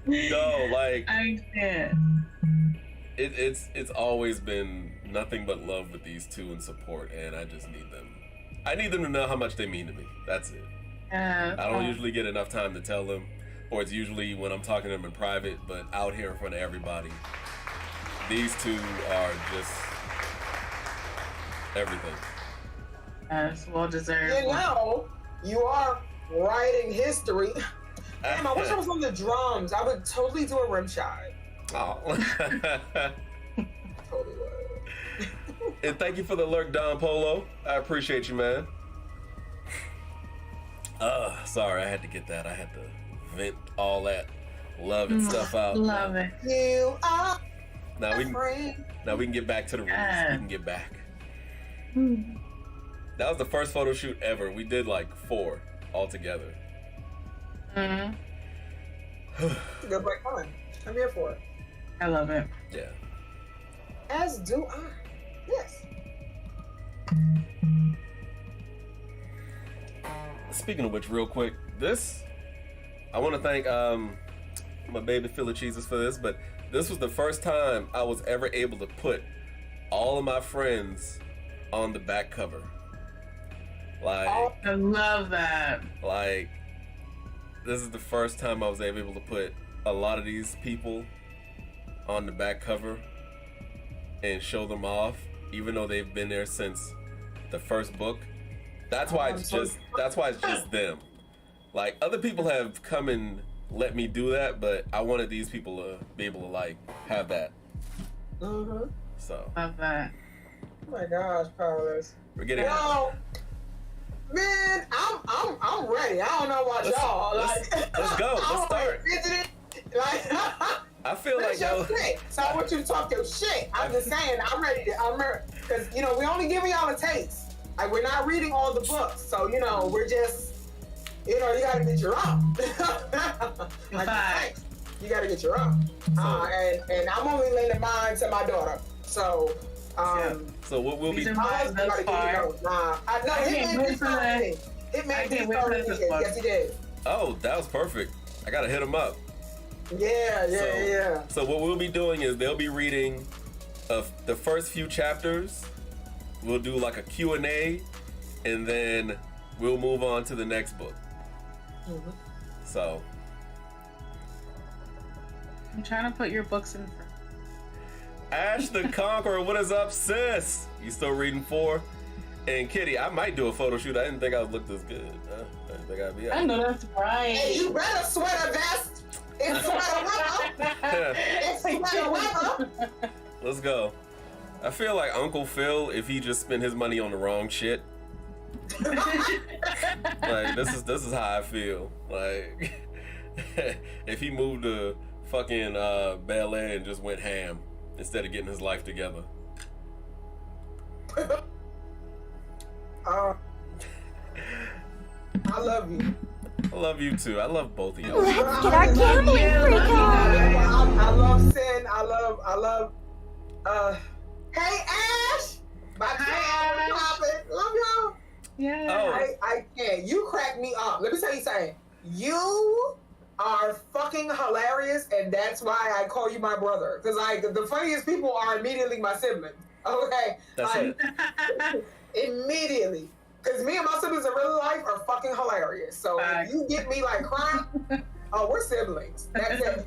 No, like I can't. It's always been nothing but love with these two and support, and I just need them. I need them to know how much they mean to me. That's it. I don't usually get enough time to tell them, or it's usually when I'm talking to them in private, but out here in front of everybody, these two are just everything. Yes, well deserved. You know, you are writing history. Damn, I wish I was on the drums. I would totally do a rim shot. Oh. Totally would. And thank you for the lurk, Don Polo. I appreciate you, man. Sorry, I had to get that. I had to vent all that love and stuff out. Love it. You are Now we friend. can get back to the rules. We can get back. That was the first photo shoot ever. We did like 4 altogether. Mm-hmm. Good break on. I'm here for it. I love it. Yeah. As do I. Yes. Speaking of which, real quick, I want to thank my baby Philly Cheeses for this, but this was the first time I was ever able to put all of my friends on the back cover. Like, I love that. Like, this is the first time I was able to put a lot of these people on the back cover and show them off, even though they've been there since the first book. That's why it's just them. Like, other people have come and let me do that, but I wanted these people to be able to like have that. Mm-hmm. So. Love that. Oh my gosh, Paulus. We're getting. Well, man, I'm ready. I don't know about y'all. Let's go. Let's start. Like, I feel like your shit. So I want you to talk your shit. I'm just saying, I'm ready, because we only giving y'all a taste. Like, we're not reading all the books, so we're just, you gotta get your own. Like, you gotta get your own. And I'm only lending mine to my daughter. So, so what will be? These are mine thus far. Yes, he did. Oh, that was perfect. I gotta hit him up. Yeah. So what we'll be doing is they'll be reading the first few chapters. We'll do like a Q&A, and then we'll move on to the next book. Mm-hmm. So. I'm trying to put your books in front. Ash the Conqueror, what is up, sis? You still reading 4? And Kitty, I might do a photo shoot. I didn't think I would look this good. I didn't think I'd be out. I know that's right. Hey, you better sweat a vest. It's sweater weather. It's sweater weather. Let's go. I feel like Uncle Phil if he just spent his money on the wrong shit. Like this is how I feel. Like if he moved to fucking Bel Air and just went ham instead of getting his life together. I love you. I love you too. I love both of y'all. Let's get our gambling freak on! I love Sin. I love hey Ash! Hi, Ash. Love y'all. Yeah. Oh. I can't. You crack me up. Let me tell you something. You are fucking hilarious, and that's why I call you my brother. Because like the funniest people are immediately my siblings. Okay, That's like it. immediately. Because me and my siblings in real life are fucking hilarious. So if you get me like crying, oh, we're siblings. That's it.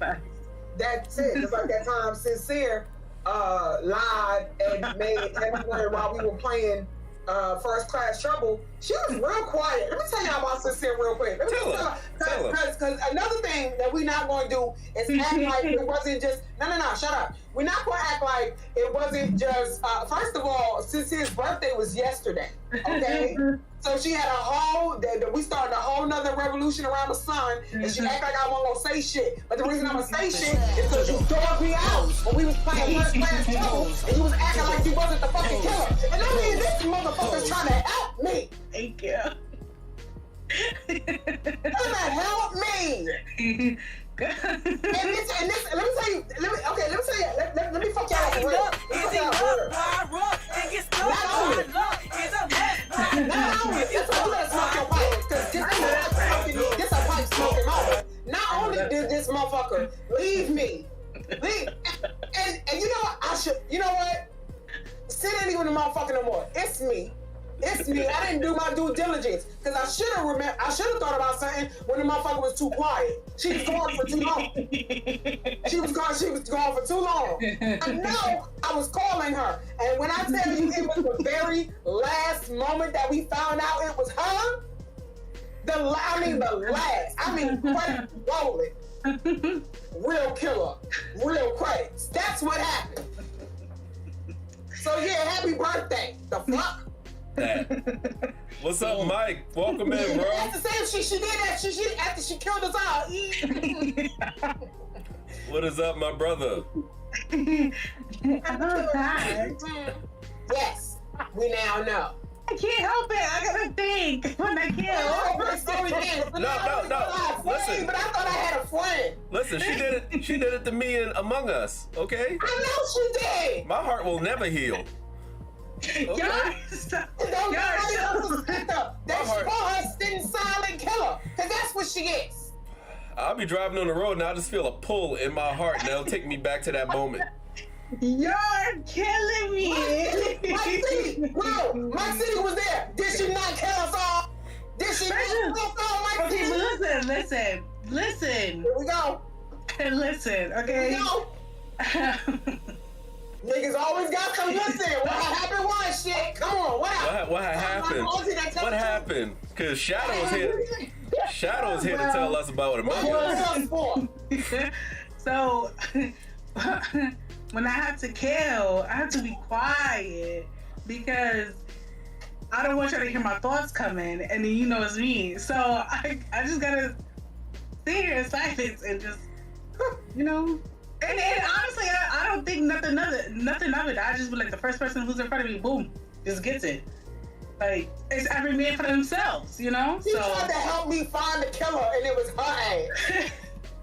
That's it. Just like that time Sincere lied and made everyone while we were playing First Class Trouble. She was real quiet. Let me tell y'all about Sincere real quick. Tell her. Because another thing that we're not going to do is act like it wasn't just, no, shut up. We're not going to act like it wasn't just, first of all, Sincere's birthday was yesterday, okay? So she had a whole, we started a whole nother revolution around the sun, and she act like I wasn't gonna say shit. But the reason I'm gonna say shit is because you dogged me out when we was playing First Class Trouble, and you was acting like you wasn't the fucking killer. And I mean, this motherfucker's trying to help me. Thank you. Trying to help me. and this, let me tell you, let me fuck y'all up for real. Not only, that's why you better smoke your pipe, because this a pipe smoking moment. Not only did this motherfucker leave me, and you know what, you know what? Sit ain't even the motherfucker no more. It's me. I didn't do my due diligence because I should have thought about something when the motherfucker was too quiet. She was gone for too long. She was gone for too long. I know I was calling her, and when I tell you it was the very last moment that we found out it was her, the last. I mean, credit rolling. Real killer. Real credits. That's what happened. So yeah, happy birthday. The fuck? That. What's up, Mike? Welcome in, bro. That's the same. She did that. She after she killed us all. What is up, my brother? Yes, we now know. I can't help it. I gotta think when I kill. No. Listen. But I thought I had a friend. Listen, she did it to me and Among Us, okay? I know she did. My heart will never heal. Okay. Don't nobody else was picked up. They should call her sitting silent killer, because that's what she is. I'll be driving on the road and I'll just feel a pull in my heart and that'll take me back to that moment. You're killing me. Mike City, bro, Mike City was there. Did she not kill us all? Did she not kill us all, Mike City? Okay, listen. Here we go. Listen, okay? Here we go. Niggas always got some listen. What happened was shit. Come on, what happened? What happened? Because Shadow's here. Shadow's here to tell us about Among Us. So, when I have to kill, I have to be quiet because I don't want y'all to hear my thoughts coming, and then you know it's me. So I just gotta sit here in silence and just, you know. And honestly, I don't think nothing of it. I just be like the first person who's in front of me, boom, just gets it. Like it's every man for themselves, you know. She tried to help me find the killer, and it was her ass.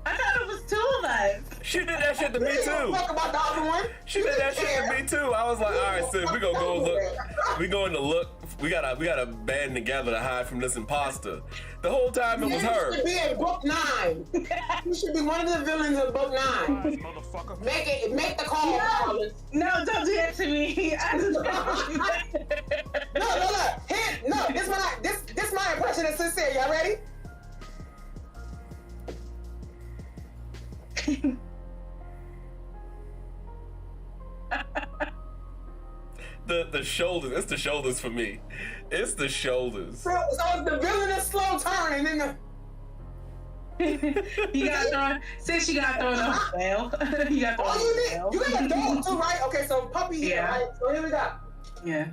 I thought it was two of us. She did that shit to me too. Talk about the other one. She did that shit to me too. I was like, all right, sis, we gonna go look. We going to look. We gotta band together to hide from this imposter. The whole time it was her. You should be in book 9. You should be one of the villains in book 9. Make the call. No, don't do that to me. No. This my impression of Sincere. Y'all ready? The shoulders. It's the shoulders for me. It's the shoulders. So it's the villainous slow turn, and then you got thrown. Since you got thrown off, well, you got thrown. Oh, you got a dog too, right? Okay, so puppy here, Yeah. right? So here we go. Yeah.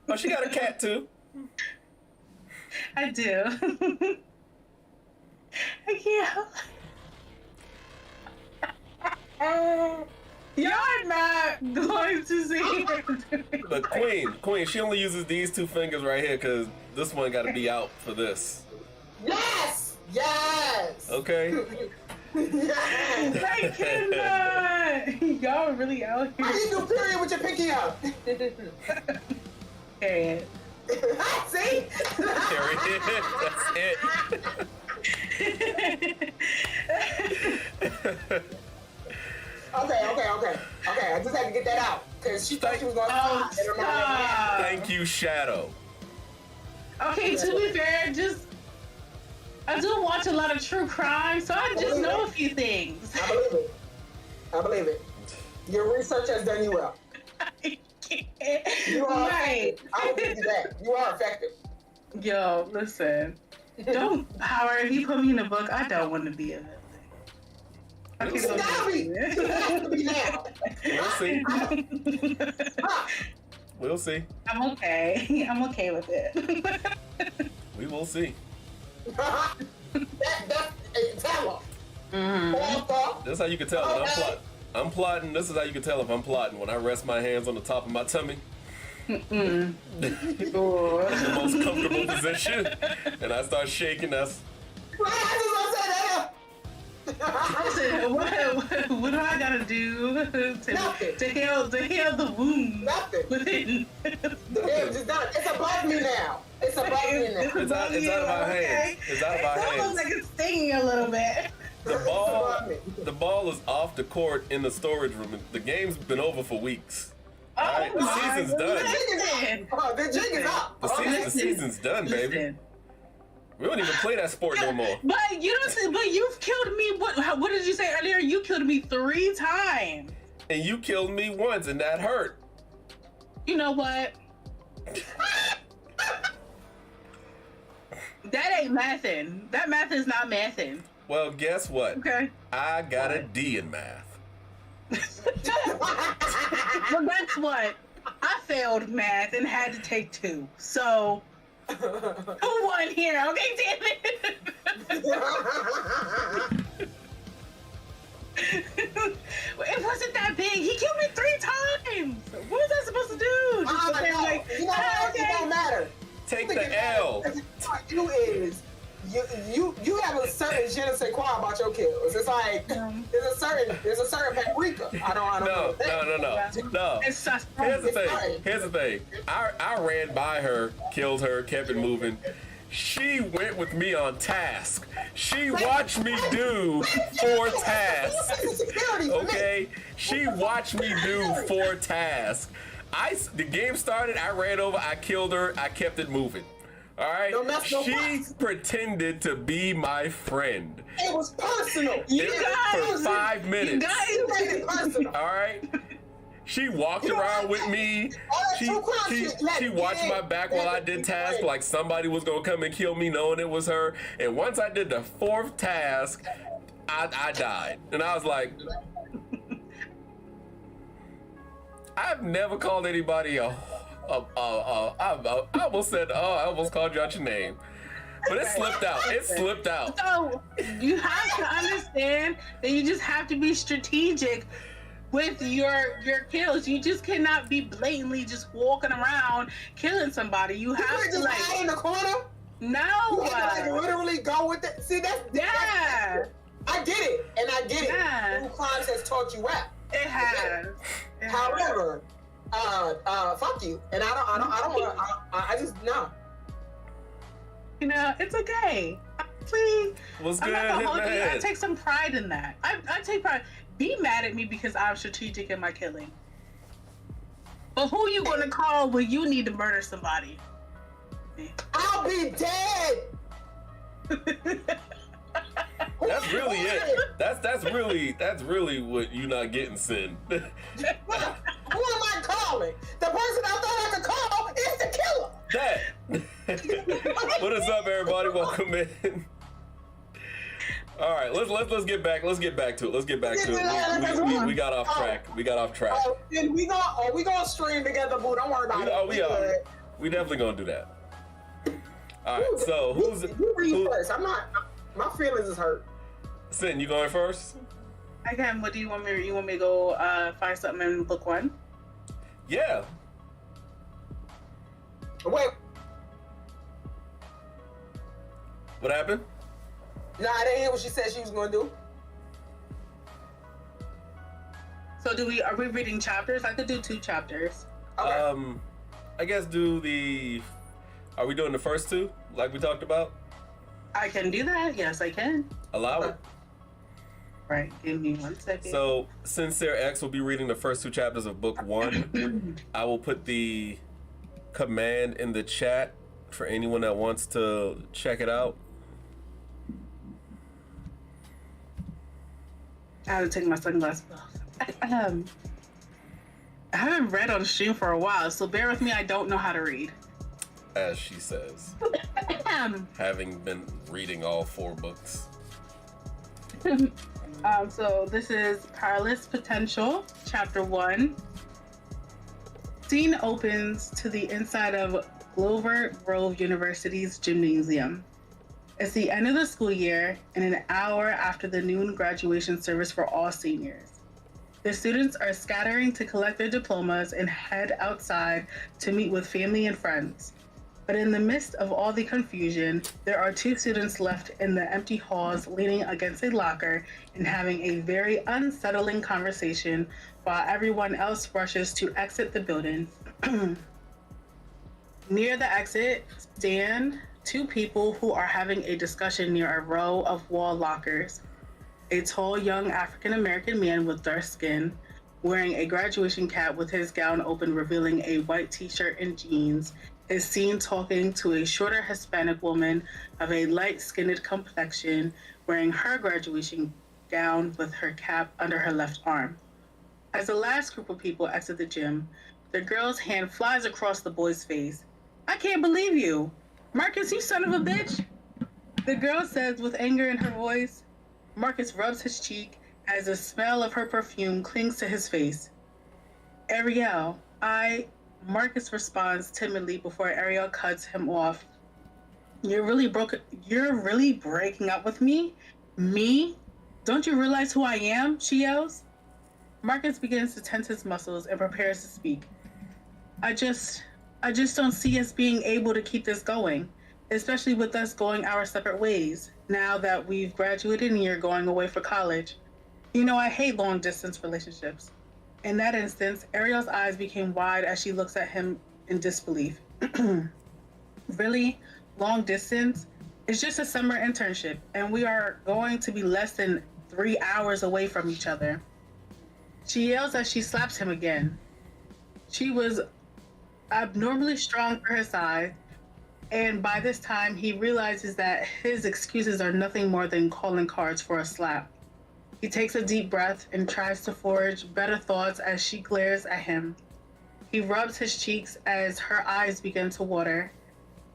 Oh, she got a cat too. I do. I can't help. You're not going to see her. The queen, she only uses these 2 fingers right here because this one got to be out for this. Yes. Okay. Yes. I cannot. Y'all are really out How here. you do period with your pinky out? Period. See? Period. That's it. Okay. I just had to get that out because she thought she was going to stop. Thank you, Shadow. Okay, to be fair, I do watch a lot of true crime, so I just know a few things. I believe it. Your research has done you well. I can't. You are Right. effective. I will give you that. You are effective. Yo, listen. Don't, Howard, if you put me in a book, I don't want to be in it. Okay, It has to be now. We'll see. We'll see. I'm okay. I'm okay with it. We will see. Tell her. This is how you can tell when I'm plotting. This is how you can tell if I'm plotting. When I rest my hands on the top of my tummy. The most comfortable position. And I start shaking. That's Listen, what do I gotta do to heal the wound within? It's done. It's above me now. It's above me now. it's out of our hands. It's out of our It's almost hands. like it's stinging a little bit. The ball is off the court in the storage room. The game's been over for weeks. All right, the season's done. Listen. The jig is up. The season's done, baby. Listen. We don't even play that sport no more. But you've killed me. What did you say earlier? You killed me 3 times. And you killed me once, and that hurt. You know what? That ain't mathing. That math is not mathing. Well, guess what? Okay. I got a D in math. Well, guess what? I failed math and had to take 2. So, who won here? Okay, damn it. It wasn't that big. He killed me 3 times. What was I supposed to do? Just sit there like, You know what? It don't matter. Take the L. You is you have a certain je ne sais quoi about your kills. It's like there's a certain paprika. I don't know. No. It's sus. Here's the thing. I ran by her, killed her, kept it moving. She went with me on task. She watched me do 4 tasks. Okay? She watched me do 4 tasks. The game started, I ran over, I killed her, I kept it moving. All right? She pretended to be my friend. It was personal. For 5 minutes. You guys made it personal. All right? She walked around with me. She watched my back while I did tasks like somebody was going to come and kill me knowing it was her. And once I did the 4th task, I died. And I was like, I've never called anybody I almost called you out your name. But it slipped out. So you have to understand that you just have to be strategic with your kills. You just cannot be blatantly just walking around killing somebody. You have to just hide in the corner. No. You have to literally go with it. See, that's I get it, and I get it. True Crimes has taught you well. It has. However, fuck you, and I don't want to. I just no. You know, it's okay. Please. What's I'm good, not gonna hold you. I Hitman? take some pride in that. I take pride. Be mad at me because I'm strategic in my killing. But who you gonna call when you need to murder somebody? I'll be dead. That's really it. That's really what you not getting, Sin. Who am I calling? The person I thought I could call is the killer. What is up, everybody? Welcome in. All right, let's get back to it. We got off track. And we gonna stream together, boo. Don't worry about it. We are. We definitely gonna do that. All right. So who's first? I'm not. My feelings is hurt. Sin, you going first? I can. What do you want me? You want me to go find something in book 1? Yeah. Wait. What happened? No, I didn't hear what she said she was gonna do. So are we reading chapters? I could do 2 chapters. Okay. I guess are we doing the first 2 like we talked about? I can do that. Yes, I can. Allow it. Right, give me 1 second. So, Sincere X will be reading the first 2 chapters of book 1. I will put the command in the chat for anyone that wants to check it out. I had to take my sunglasses off. I haven't read on stream for a while, so bear with me. I don't know how to read. As she says, having been reading all 4 books. So this is Powerless Potential, Chapter 1. Scene opens to the inside of Glover Grove University's gymnasium. It's the end of the school year and an hour after the noon graduation service for all seniors. The students are scattering to collect their diplomas and head outside to meet with family and friends. But in the midst of all the confusion, there are 2 students left in the empty halls leaning against a locker and having a very unsettling conversation while everyone else rushes to exit the building. Near the exit stand 2 people who are having a discussion near a row of wall lockers. A tall young African American man with dark skin, wearing a graduation cap with his gown open revealing a white t-shirt and jeans, is seen talking to a shorter Hispanic woman of a light-skinned complexion wearing her graduation gown with her cap under her left arm. As the last group of people exit the gym, the girl's hand flies across the boy's face. "I can't believe you! Marcus, you son of a bitch!" The girl says with anger in her voice. Marcus rubs his cheek as the smell of her perfume clings to his face. "Ariel, Marcus responds timidly before Ariel cuts him off. You're really breaking up with me? Me? Don't you realize who I am?" she yells. Marcus begins to tense his muscles and prepares to speak. I just don't see us being able to keep this going, especially with us going our separate ways, now that we've graduated and you're going away for college. You know, I hate long distance relationships. In that instance, Ariel's eyes became wide as she looks at him in disbelief. Really? Long distance? It's just a summer internship, and we are going to be less than 3 hours away from each other. She yells as she slaps him again. She was abnormally strong for her size, and by this time he realizes that his excuses are nothing more than calling cards for a slap. He takes a deep breath and tries to forge better thoughts as she glares at him. He rubs his cheeks as her eyes begin to water.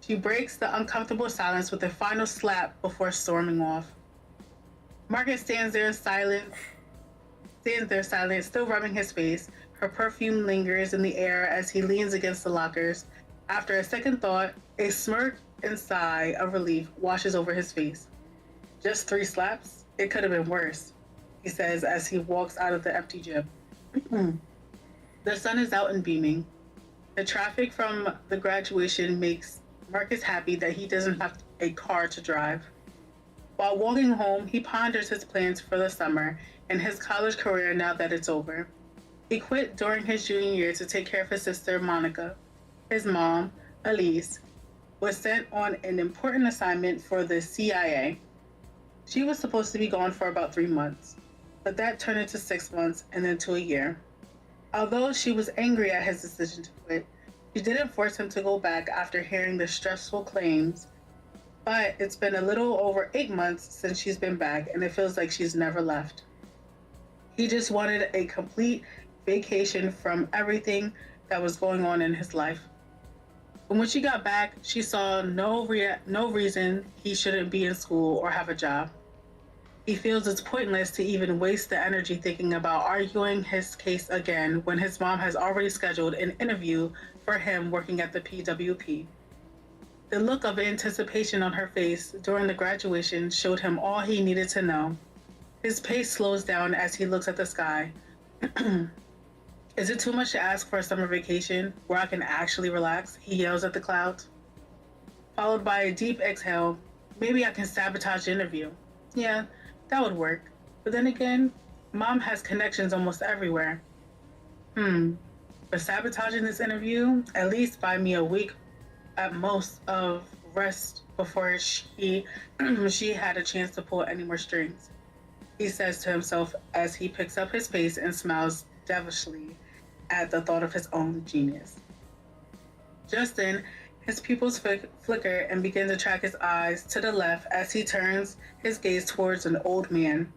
She breaks the uncomfortable silence with a final slap before storming off. Marcus stands there silent, still rubbing his face. Her perfume lingers in the air as he leans against the lockers. After a second thought, a smirk and sigh of relief washes over his face. "Just 3 slaps? It could have been worse," he says as he walks out of the empty gym. The sun is out and beaming. The traffic from the graduation makes Marcus happy that he doesn't have a car to drive. While walking home, he ponders his plans for the summer and his college career now that it's over. He quit during his junior year to take care of his sister, Monica. His mom, Elise, was sent on an important assignment for the CIA. She was supposed to be gone for about 3 months, but that turned into 6 months and then to a year. Although she was angry at his decision to quit, she didn't force him to go back after hearing the stressful claims. But it's been a little over 8 months since she's been back, and it feels like she's never left. He just wanted a complete vacation from everything that was going on in his life. But when she got back, she saw no reason he shouldn't be in school or have a job. He feels it's pointless to even waste the energy thinking about arguing his case again when his mom has already scheduled an interview for him working at the PWP. The look of anticipation on her face during the graduation showed him all he needed to know. His pace slows down as he looks at the sky. Is it too much to ask for a summer vacation where I can actually relax? He yells at the clouds. Followed by a deep exhale. Maybe I can sabotage the interview. Yeah, that would work. But then again, Mom has connections almost everywhere. For sabotaging this interview, at least buy me a week at most of rest before she had a chance to pull any more strings. he says to himself as he picks up his pace and smiles devilishly at the thought of his own genius. Just then, his pupils flicker and begin to track his eyes to the left as he turns his gaze towards an old man.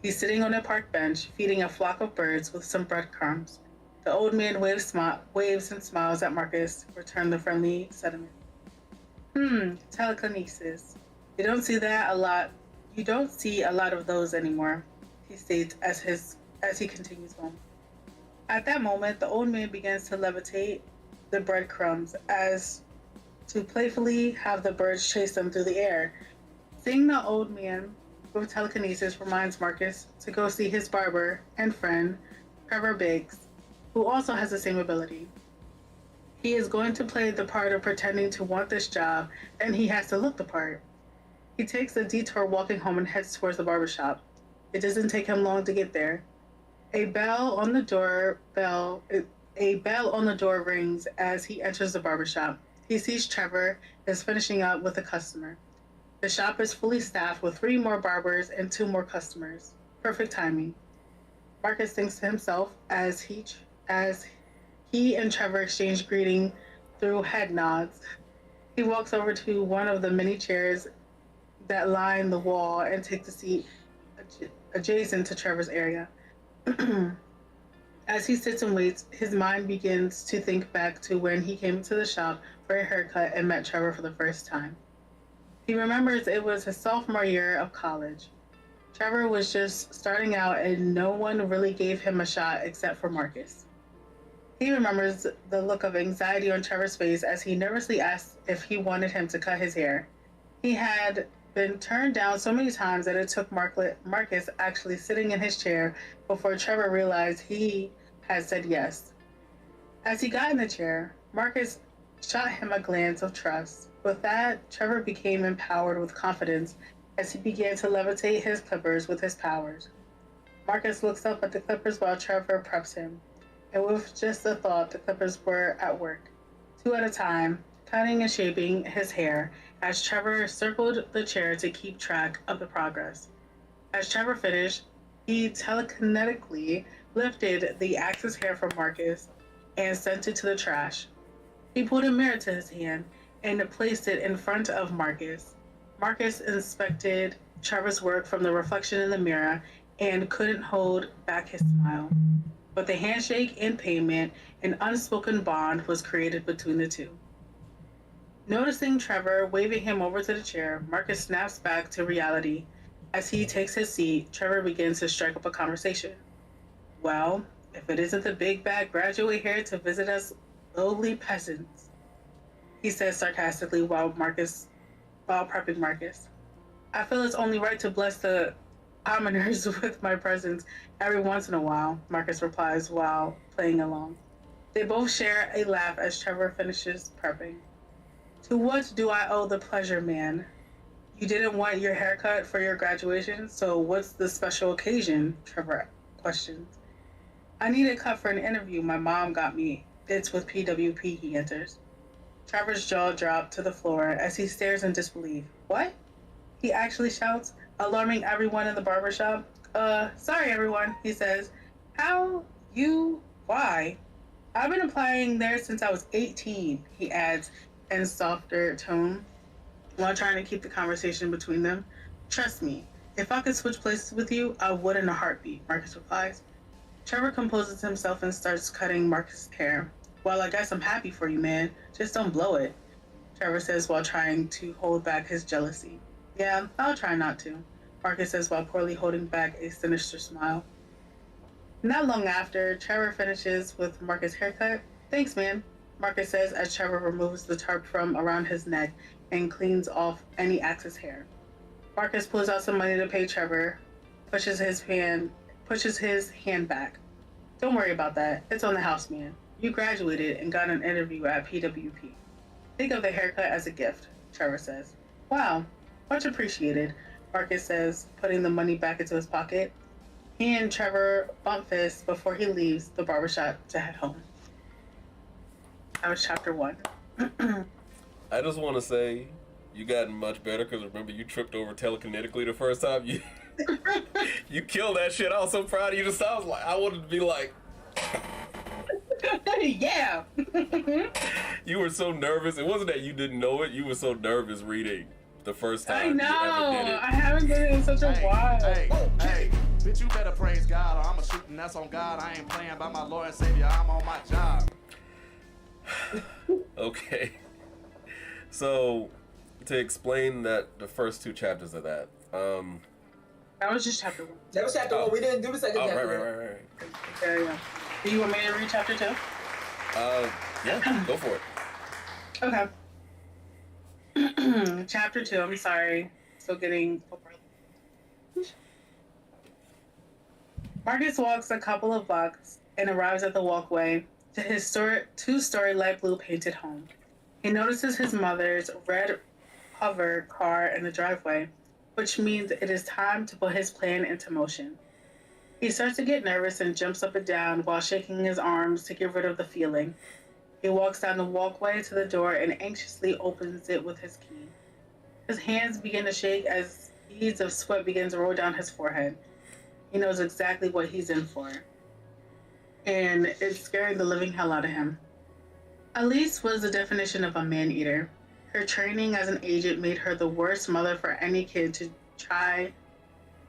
He's sitting on a park bench, feeding a flock of birds with some breadcrumbs. The old man waves and smiles at Marcus, return the friendly sentiment. Telekinesis. You don't see that a lot. You don't see a lot of those anymore, he states as he continues home. At that moment, the old man begins to levitate the breadcrumbs as to playfully have the birds chase them through the air. Seeing the old man with telekinesis reminds Marcus to go see his barber and friend, Trevor Biggs, who also has the same ability. He is going to play the part of pretending to want this job, and he has to look the part. He takes a detour walking home and heads towards the barbershop. It doesn't take him long to get there. A bell on the door rings as he enters the barbershop. He sees Trevor is finishing up with a customer. The shop is fully staffed with 3 more barbers and 2 more customers. Perfect timing. Marcus thinks to himself as he and Trevor exchange greeting through head nods. He walks over to one of the many chairs that line the wall and takes a seat adjacent to Trevor's area. As he sits and waits, his mind begins to think back to when he came to the shop for a haircut and met Trevor for the first time. He remembers it was his sophomore year of college. Trevor was just starting out and no one really gave him a shot except for Marcus. He remembers the look of anxiety on Trevor's face as he nervously asked if he wanted him to cut his hair. He had been turned down so many times that it took Marcus actually sitting in his chair before Trevor realized he had said yes. As he got in the chair, Marcus shot him a glance of trust. With that, Trevor became empowered with confidence as he began to levitate his clippers with his powers. Marcus looks up at the clippers while Trevor preps him, and with just a thought, the clippers were at work, 2 at a time, cutting and shaping his hair as Trevor circled the chair to keep track of the progress. As Trevor finished, he telekinetically lifted the excess hair from Marcus and sent it to the trash. He pulled a mirror to his hand and placed it in front of Marcus. Marcus inspected Trevor's work from the reflection in the mirror and couldn't hold back his smile. With a handshake and payment, an unspoken bond was created between the two. Noticing Trevor waving him over to the chair, Marcus snaps back to reality. As he takes his seat, Trevor begins to strike up a conversation. Well, if it isn't the big bad graduate here to visit us lowly peasants, he says sarcastically while prepping Marcus. I feel it's only right to bless the commoners with my presence every once in a while, Marcus replies while playing along. They both share a laugh as Trevor finishes prepping. To what do I owe the pleasure, man? You didn't want your haircut for your graduation, so what's the special occasion? Trevor questions. I need a cut for an interview my mom got me. It's with PWP, he answers. Trevor's jaw dropped to the floor as he stares in disbelief. What? He actually shouts, alarming everyone in the barbershop. Sorry everyone, he says. How? You? Why? I've been applying there since I was 18, he adds in softer tone, while trying to keep the conversation between them. Trust me, if I could switch places with you, I would in a heartbeat, Marcus replies. Trevor composes himself and starts cutting Marcus' hair. Well, I guess I'm happy for you, man. Just don't blow it, Trevor says while trying to hold back his jealousy. Yeah, I'll try not to, Marcus says while poorly holding back a sinister smile. Not long after, Trevor finishes with Marcus' haircut. Thanks, man, Marcus says as Trevor removes the tarp from around his neck and cleans off any excess hair. Marcus pulls out some money to pay Trevor, pushes his hand back. Don't worry about that. It's on the house, man. You graduated and got an interview at PWP. Think of the haircut as a gift, Trevor says. Wow, much appreciated, Marcus says, putting the money back into his pocket. He and Trevor bump fists before he leaves the barbershop to head home. That was chapter 1. I just want to say you gotten much better because remember you tripped over telekinetically the first time. You killed that shit. I was so proud of you. Just I was like, I wanted to be like, Yeah. you were so nervous. It wasn't that you didn't know it. You were so nervous reading the first I time know. you ever did it. I haven't done it in such a while. Hey, bitch, you better praise God or I'ma shoot and that's on God. I ain't playing by my Lord and Savior. I'm on my job. Okay. So, to explain that, the first two chapters of that, That was just chapter 1. That was chapter 1. We didn't do the second oh, chapter. right. Yeah. Do you want me to read chapter 2? Yeah, go for it. Okay. Chapter 2, I'm sorry. Still getting over. Marcus walks a couple of blocks and arrives at the walkway to his two-story light blue painted home. He notices his mother's red hover car in the driveway, which means it is time to put his plan into motion. He starts to get nervous and jumps up and down while shaking his arms to get rid of the feeling. He walks down the walkway to the door and anxiously opens it with his key. His hands begin to shake as beads of sweat begin to roll down his forehead. He knows exactly what he's in for. And it's scaring the living hell out of him. Elise was the definition of a man-eater. Her training as an agent made her the worst mother for any kid trying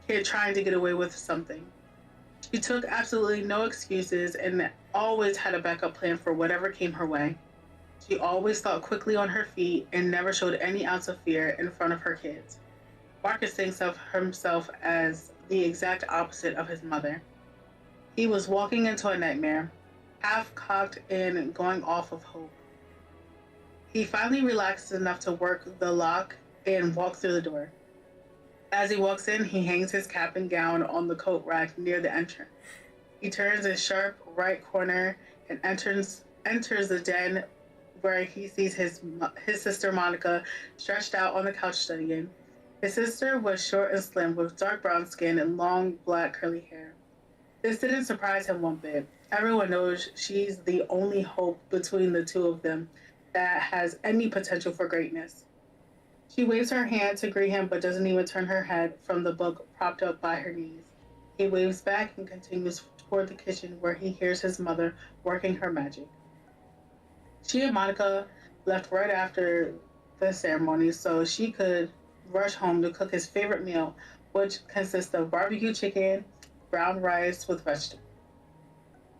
to get away with something. She took absolutely no excuses and always had a backup plan for whatever came her way. She always thought quickly on her feet and never showed any ounce of fear in front of her kids. Marcus thinks of himself as the exact opposite of his mother. He was walking into a nightmare, half cocked and going off of hope. He finally relaxes enough to work the lock and walk through the door. As he walks in, he hangs his cap and gown on the coat rack near the entrance. He turns a sharp right corner and enters the den where he sees his sister Monica stretched out on the couch studying. His sister was short and slim with dark brown skin and long black curly hair. This didn't surprise him one bit. Everyone knows she's the only hope between the two of them that has any potential for greatness. She waves her hand to greet him but doesn't even turn her head from the book propped up by her knees. He waves back and continues toward the kitchen where he hears his mother working her magic. She and Monica left right after the ceremony so she could rush home to cook his favorite meal, which consists of barbecue chicken, brown rice with vegetables.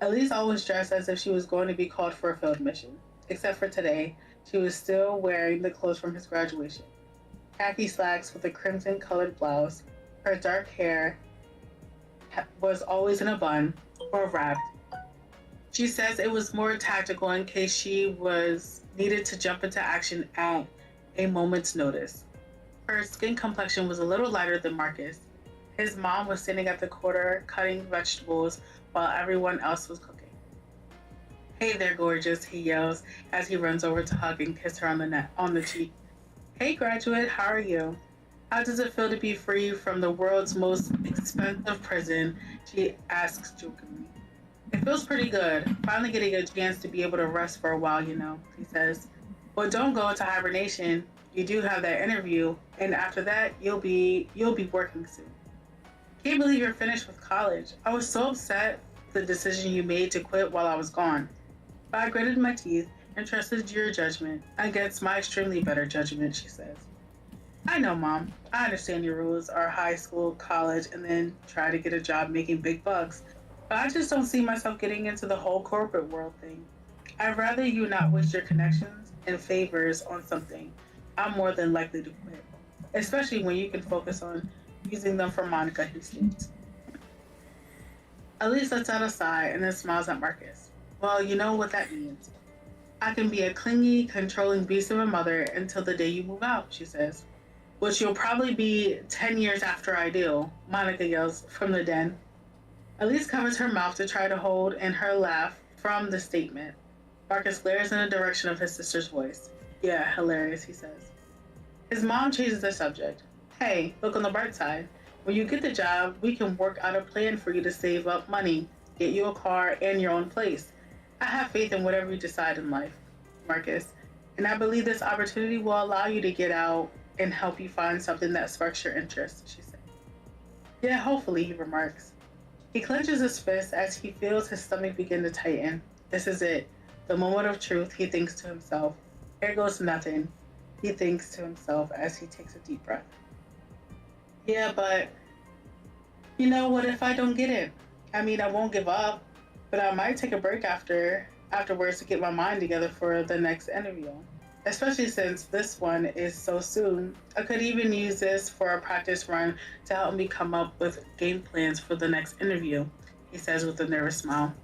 Elise always dressed as if she was going to be called for a field mission, except for today. She was still wearing the clothes from his graduation. Khaki slacks with a crimson-colored blouse. Her dark hair was always in a bun or wrapped. She says it was more tactical in case she was needed to jump into action at a moment's notice. Her skin complexion was a little lighter than Marcus. His mom was sitting at the corner cutting vegetables while everyone else was cooking. "Hey there, gorgeous," he yells as he runs over to hug and kiss her on the cheek. "Hey, graduate, how are you? How does it feel to be free from the world's most expensive prison?" she asks jokingly. "It feels pretty good, finally getting a chance to be able to rest for a while, you know," he says. "But don't go into hibernation. You do have that interview, and after that, you'll be working soon." "Can't believe you're finished with college. I was so upset with the decision you made to quit while I was gone. But I gritted my teeth and trusted your judgment against my extremely better judgment," she says. "I know, Mom. I understand your rules are high school, college, and then try to get a job making big bucks. But I just don't see myself getting into the whole corporate world thing. I'd rather you not waste your connections and favors on something I'm more than likely to quit, especially when you can focus on using them for Monica," he states. Elise lets out a sigh and then smiles at Marcus. "Well, you know what that means. I can be a clingy, controlling beast of a mother until the day you move out," she says. "Which you'll probably be 10 years after I do," Monica yells from the den. Elise covers her mouth to try to hold in her laugh from the statement. Marcus glares in the direction of his sister's voice. "Yeah, hilarious," he says. His mom changes the subject. "Hey, look on the bright side. When you get the job, we can work out a plan for you to save up money, get you a car and your own place. I have faith in whatever you decide in life, Marcus, and I believe this opportunity will allow you to get out and help you find something that sparks your interest," she said. Yeah, hopefully, he remarks. He clenches his fist as he feels his stomach begin to tighten. This is it. The moment of truth, he thinks to himself. Here goes nothing, he thinks to himself as he takes a deep breath. Yeah, but you know what if I don't get it? I mean, I won't give up, but I might take a break afterwards to get my mind together for the next interview. Especially since this one is so soon. I could even use this for a practice run to help me come up with game plans for the next interview, he says with a nervous smile.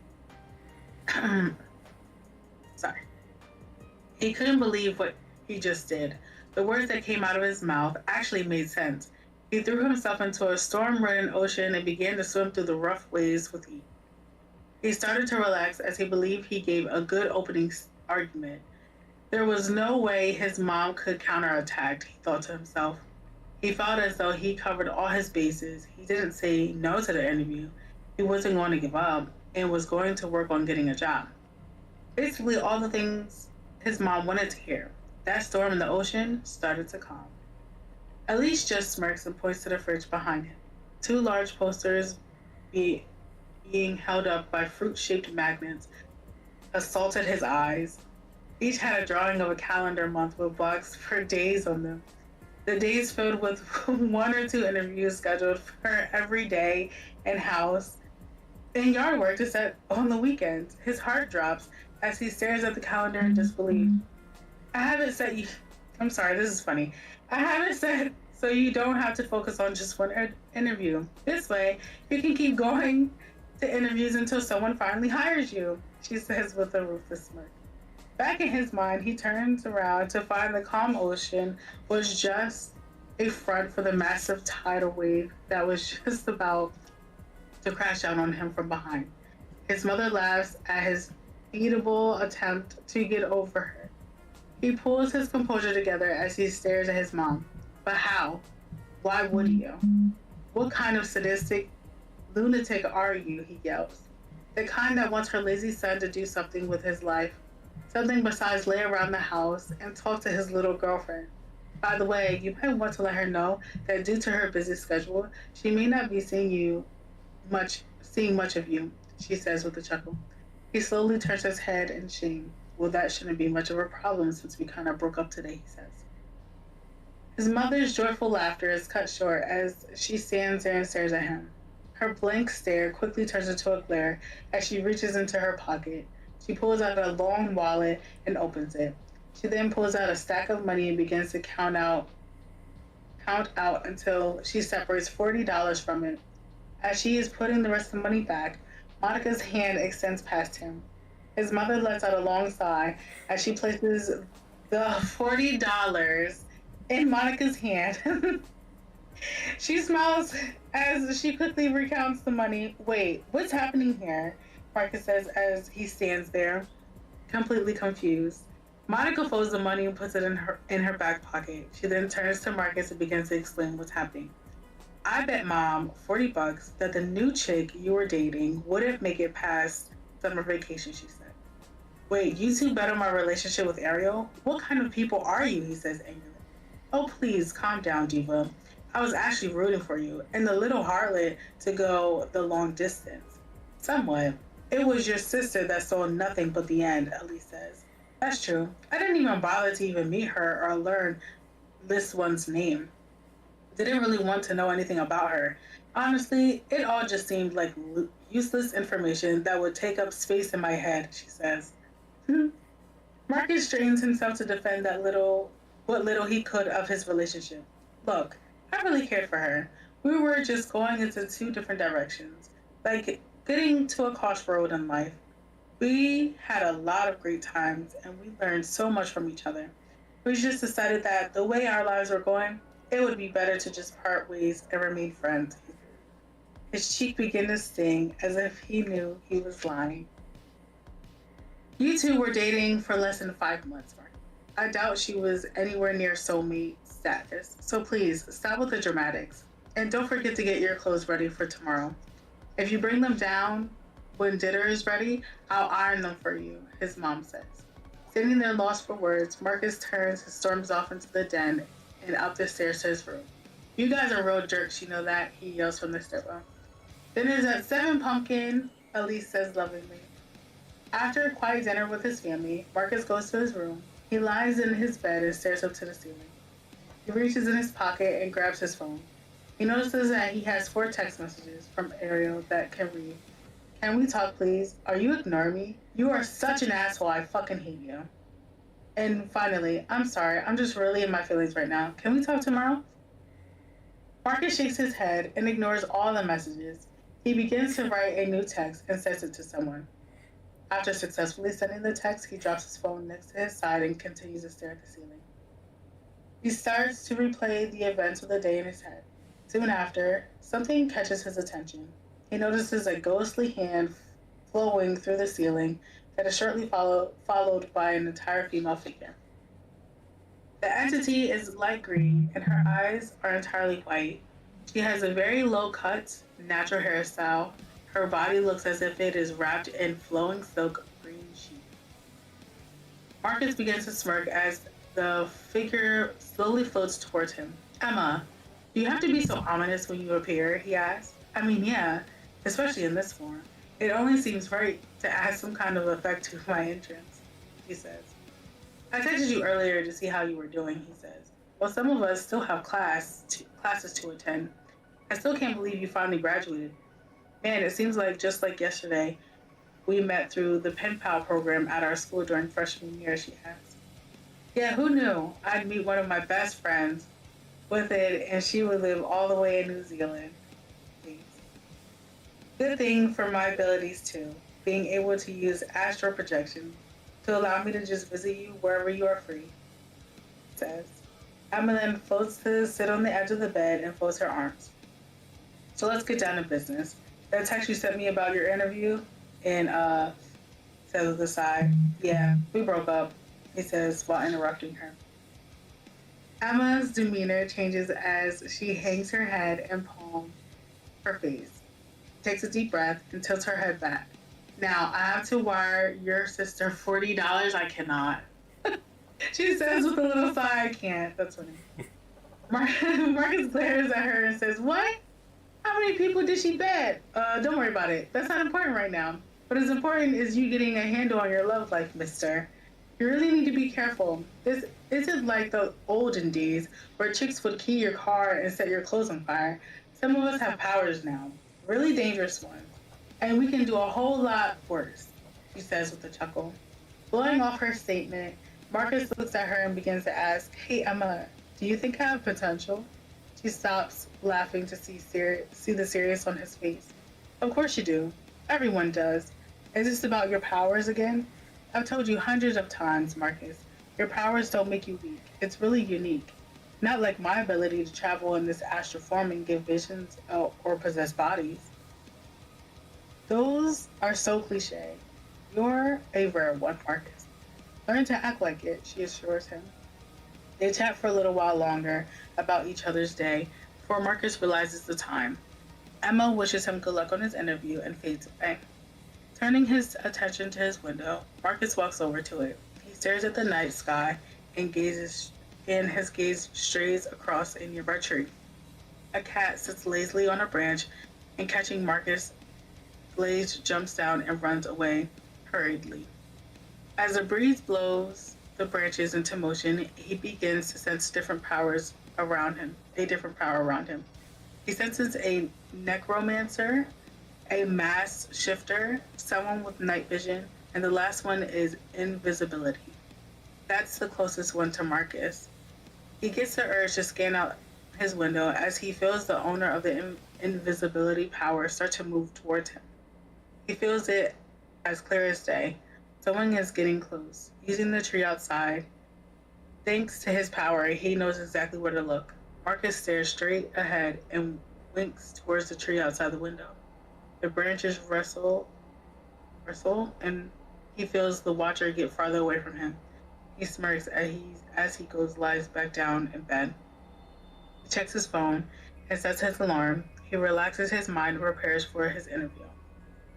Sorry. He couldn't believe what he just did. The words that came out of his mouth actually made sense. He threw himself into a storm-ridden ocean and began to swim through the rough waves with ease. He started to relax as he believed he gave a good opening argument. There was no way his mom could counterattack, he thought to himself. He felt as though he covered all his bases. He didn't say no to the interview. He wasn't going to give up and was going to work on getting a job. Basically, all the things his mom wanted to hear. That storm in the ocean started to calm. Elise just smirks and points to the fridge behind him. Two large posters being held up by fruit-shaped magnets assaulted his eyes. Each had a drawing of a calendar month with blocks for days on them. The days filled with one or two interviews scheduled for every day and house and yard work to set on the weekends. His heart drops as he stares at the calendar in disbelief. I haven't set you. I'm sorry, this is funny. I haven't set so you don't have to focus on just one interview. This way, you can keep going to interviews until someone finally hires you, she says with a ruthless smirk. Back in his mind, he turns around to find the calm ocean was just a front for the massive tidal wave that was just about to crash down on him from behind. His mother laughs at his feeble attempt to get over her. He pulls his composure together as he stares at his mom. But how? Why would you? What kind of sadistic lunatic are you? He yells. The kind that wants her lazy son to do something with his life. Something besides lay around the house and talk to his little girlfriend. By the way, you might want to let her know that due to her busy schedule, she may not be seeing much of you, she says with a chuckle. He slowly turns his head in shame. Well, that shouldn't be much of a problem since we kind of broke up today, he says. His mother's joyful laughter is cut short as she stands there and stares at him. Her blank stare quickly turns into a glare as she reaches into her pocket. She pulls out a long wallet and opens it. She then pulls out a stack of money and begins to count out until she separates $40 from it. As she is putting the rest of the money back, Monica's hand extends past him. His mother lets out a long sigh as she places the $40 in Monica's hand. She smiles as she quickly recounts the money. Wait, what's happening here? Marcus says as he stands there, completely confused. Monica folds the money and puts it in her back pocket. She then turns to Marcus and begins to explain what's happening. I bet Mom $40 that the new chick you were dating wouldn't make it past summer vacation, she said. Wait, you two bet on my relationship with Ariel? What kind of people are you? He says angrily. Oh, please, calm down, Diva. I was actually rooting for you and the little harlot to go the long distance. Somewhat. It was your sister that saw nothing but the end, Elise says. That's true. I didn't even bother to even meet her or learn this one's name. Didn't really want to know anything about her. Honestly, it all just seemed like useless information that would take up space in my head, she says. Marcus strains himself to defend what little he could of his relationship. Look, I really cared for her. We were just going into two different directions, like getting to a crossroad in life. We had a lot of great times and we learned so much from each other. We just decided that the way our lives were going, it would be better to just part ways and remain friends. His cheek began to sting as if he knew he was lying. You two were dating for less than 5 months, Mark. I doubt she was anywhere near soulmate status. So please, stop with the dramatics. And don't forget to get your clothes ready for tomorrow. If you bring them down when dinner is ready, I'll iron them for you, his mom says. Standing there lost for words, Marcus turns and storms off into the den and up the stairs to his room. You guys are real jerks, you know that, he yells from the stairwell. Then there's that 7 pumpkin, Elise says lovingly. After a quiet dinner with his family, Marcus goes to his room. He lies in his bed and stares up to the ceiling. He reaches in his pocket and grabs his phone. He notices that he has 4 text messages from Ariel that can read. Can we talk, please? Are you ignoring me? You are such an asshole. I fucking hate you. And finally, I'm sorry. I'm just really in my feelings right now. Can we talk tomorrow? Marcus shakes his head and ignores all the messages. He begins to write a new text and sends it to someone. After successfully sending the text, he drops his phone next to his side and continues to stare at the ceiling. He starts to replay the events of the day in his head. Soon after, something catches his attention. He notices a ghostly hand flowing through the ceiling that is shortly followed by an entire female figure. The entity is light green and her eyes are entirely white. She has a very low-cut, natural hairstyle. Her body looks as if it is wrapped in flowing silk green sheet. Marcus begins to smirk as the figure slowly floats towards him. Emma, do you have to be so ominous when you appear? He asks. I mean, yeah, especially in this form. It only seems right to add some kind of effect to my entrance, he says. I texted you earlier to see how you were doing, he says. Well, some of us still have classes to attend. I still can't believe you finally graduated. Man, it seems like just like yesterday, we met through the pen pal program at our school during freshman year, she asks. Yeah, who knew I'd meet one of my best friends with it and she would live all the way in New Zealand. Please. Good thing for my abilities too, being able to use astral projection to allow me to just visit you wherever you are free, says. Emma then floats to sit on the edge of the bed and folds her arms. So let's get down to business. That text you sent me about your interview and says with a sigh, yeah, we broke up, he says while interrupting her. Emma's demeanor changes as she hangs her head and palms her face, takes a deep breath, and tilts her head back. Now, I have to wire your sister $40. I cannot. She says with a little sigh, I can't. That's funny. Marcus glares at her and says, what? How many people did she bet? Don't worry about it. That's not important right now. What is important is you getting a handle on your love life, mister. You really need to be careful. This isn't like the olden days where chicks would key your car and set your clothes on fire. Some of us have powers now. Really dangerous ones. And we can do a whole lot worse, she says with a chuckle. Blowing off her statement, Marcus looks at her and begins to ask, hey, Emma, do you think I have potential? She stops, laughing to see the serious on his face. Of course you do. Everyone does. Is this about your powers again? I've told you hundreds of times, Marcus. Your powers don't make you weak. It's really unique. Not like my ability to travel in this astral form and give visions or possess bodies. Those are so cliche. You're a rare one, Marcus. Learn to act like it, she assures him. They chat for a little while longer about each other's day before Marcus realizes the time. Emma wishes him good luck on his interview and fades away. Turning his attention to his window, Marcus walks over to it. He stares at the night sky and his gaze strays across a nearby tree. A cat sits lazily on a branch and catching Marcus, Blaze jumps down and runs away hurriedly. As the breeze blows the branches into motion, he begins to sense different powers around him. He senses a necromancer, a mass shifter, someone with night vision, and the last one is invisibility. That's the closest one to Marcus. He gets the urge to scan out his window as he feels the owner of the invisibility power start to move towards him. He feels it as clear as day. Someone is getting close, using the tree outside. Thanks to his power, he knows exactly where to look. Marcus stares straight ahead and winks towards the tree outside the window. The branches rustle, and he feels the watcher get farther away from him. He smirks as he lies back down in bed. He checks his phone and sets his alarm. He relaxes his mind and prepares for his interview.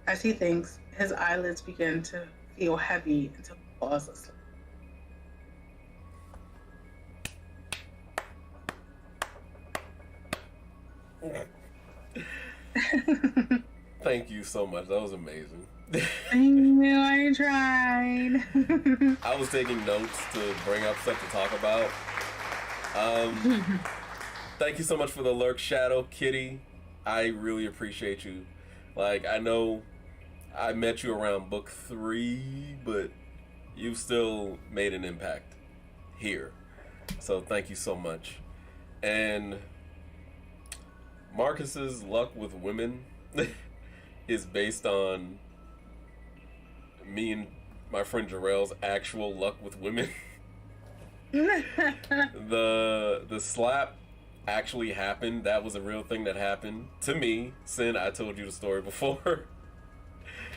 As he thinks, his eyelids begin to feel heavy until he falls asleep. Thank you so much. That was amazing. I tried. I was taking notes to bring up stuff to talk about. Thank you so much for the lurk, Shadow Kitty. I really appreciate you. Like, I know I met you around book 3, but you still made an impact here. So thank you so much. And Marcus's luck with women is based on me and my friend Jarrell's actual luck with women. The slap actually happened. That was a real thing that happened to me. Sin, I told you the story before.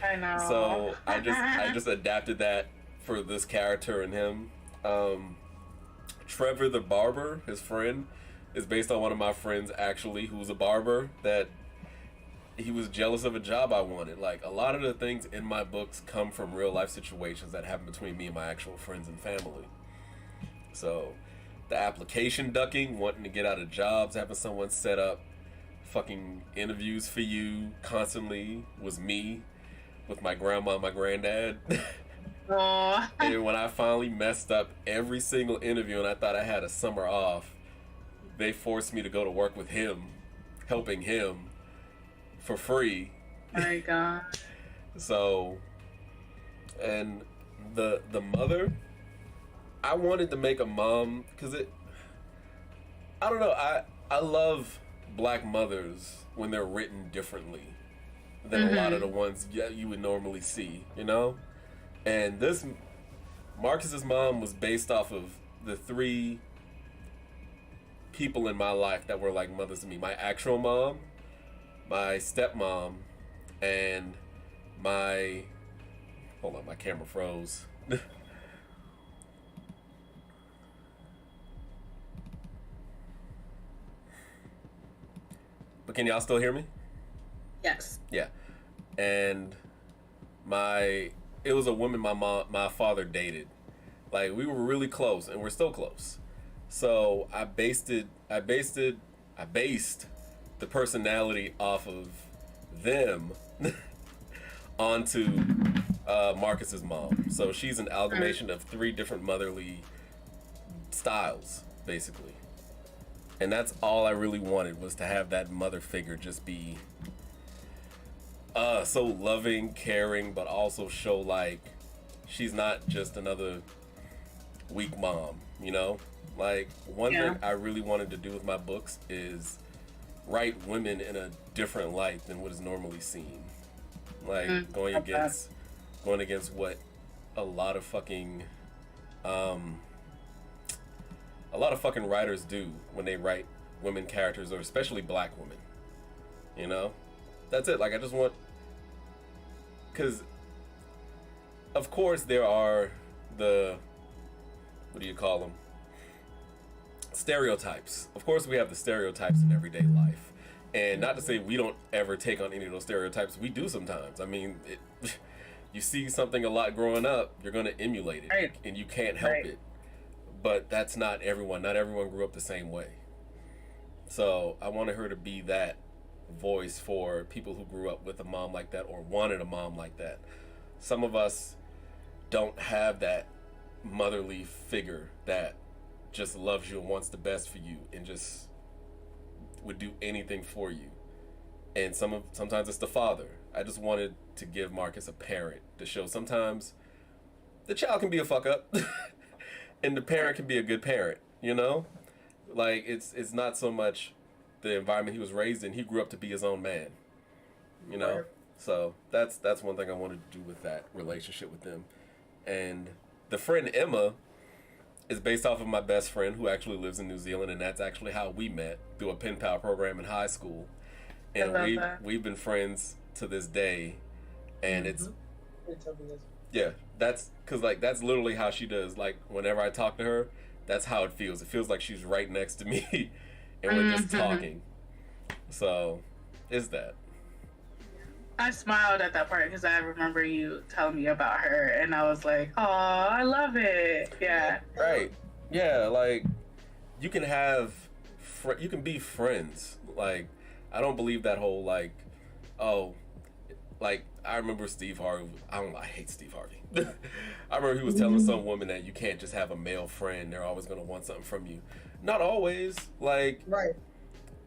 I know. So I just adapted that for this character and him. Trevor the barber, his friend, is based on one of my friends actually, who was a barber, that he was jealous of a job I wanted. Like, a lot of the things in my books come from real life situations that happen between me and my actual friends and family. So the application ducking, wanting to get out of jobs, having someone set up fucking interviews for you constantly was me with my grandma and my granddad. Aww. And when I finally messed up every single interview and I thought I had a summer off, they forced me to go to work with him, helping him for free. Oh my God. So, and the mother, I wanted to make a mom because I don't know, I love black mothers when they're written differently than a lot of the ones you would normally see, you know? And this, Marcus's mom was based off of the 3 people in my life that were like mothers to me. My actual mom, my stepmom, and my... Hold on, my camera froze. But can y'all still hear me? Yes. Yeah. And it was a woman my father dated. Like, we were really close and we're still close. So I based the personality off of them onto Marcus's mom. So she's an amalgamation of 3 different motherly styles, basically. And that's all I really wanted, was to have that mother figure just be so loving, caring, but also show like she's not just another weak mom, you know? Like, one thing I really wanted to do with my books is write women in a different light than what is normally seen. Like, going against what a lot of fucking writers do when they write women characters, or especially black women. You know? That's it. Like, I just want... Because, of course, there are the... What do you call them? Stereotypes. Of course, we have the stereotypes in everyday life. And not to say we don't ever take on any of those stereotypes. We do sometimes. I mean, you see something a lot growing up, you're going to emulate it. Right. And you can't help it. But that's not everyone. Not everyone grew up the same way. So I wanted her to be that voice for people who grew up with a mom like that or wanted a mom like that. Some of us don't have that motherly figure that just loves you and wants the best for you and just would do anything for you. And sometimes it's the father. I just wanted to give Marcus a parent to show sometimes the child can be a fuck up and the parent can be a good parent, you know? Like, it's not so much the environment he was raised in. He grew up to be his own man, you know? Right. So that's one thing I wanted to do with that relationship with them. And the friend Emma is based off of my best friend who actually lives in New Zealand, and that's actually how we met, through a pen pal program in high school. And we've been friends to this day. And it's... Yeah, that's... Because, like, that's literally how she does. Like, whenever I talk to her, that's how it feels. It feels like she's right next to me, and we're just talking. So, is that. I smiled at that part because I remember you telling me about her, and I was like, "Oh, I love it." Yeah. Right. Yeah. Like, you can have, you can be friends. Like, I don't believe that whole like, oh, like I remember Steve Harvey. I hate Steve Harvey. I remember he was telling some woman that you can't just have a male friend. They're always gonna want something from you. Not always. Like, Right.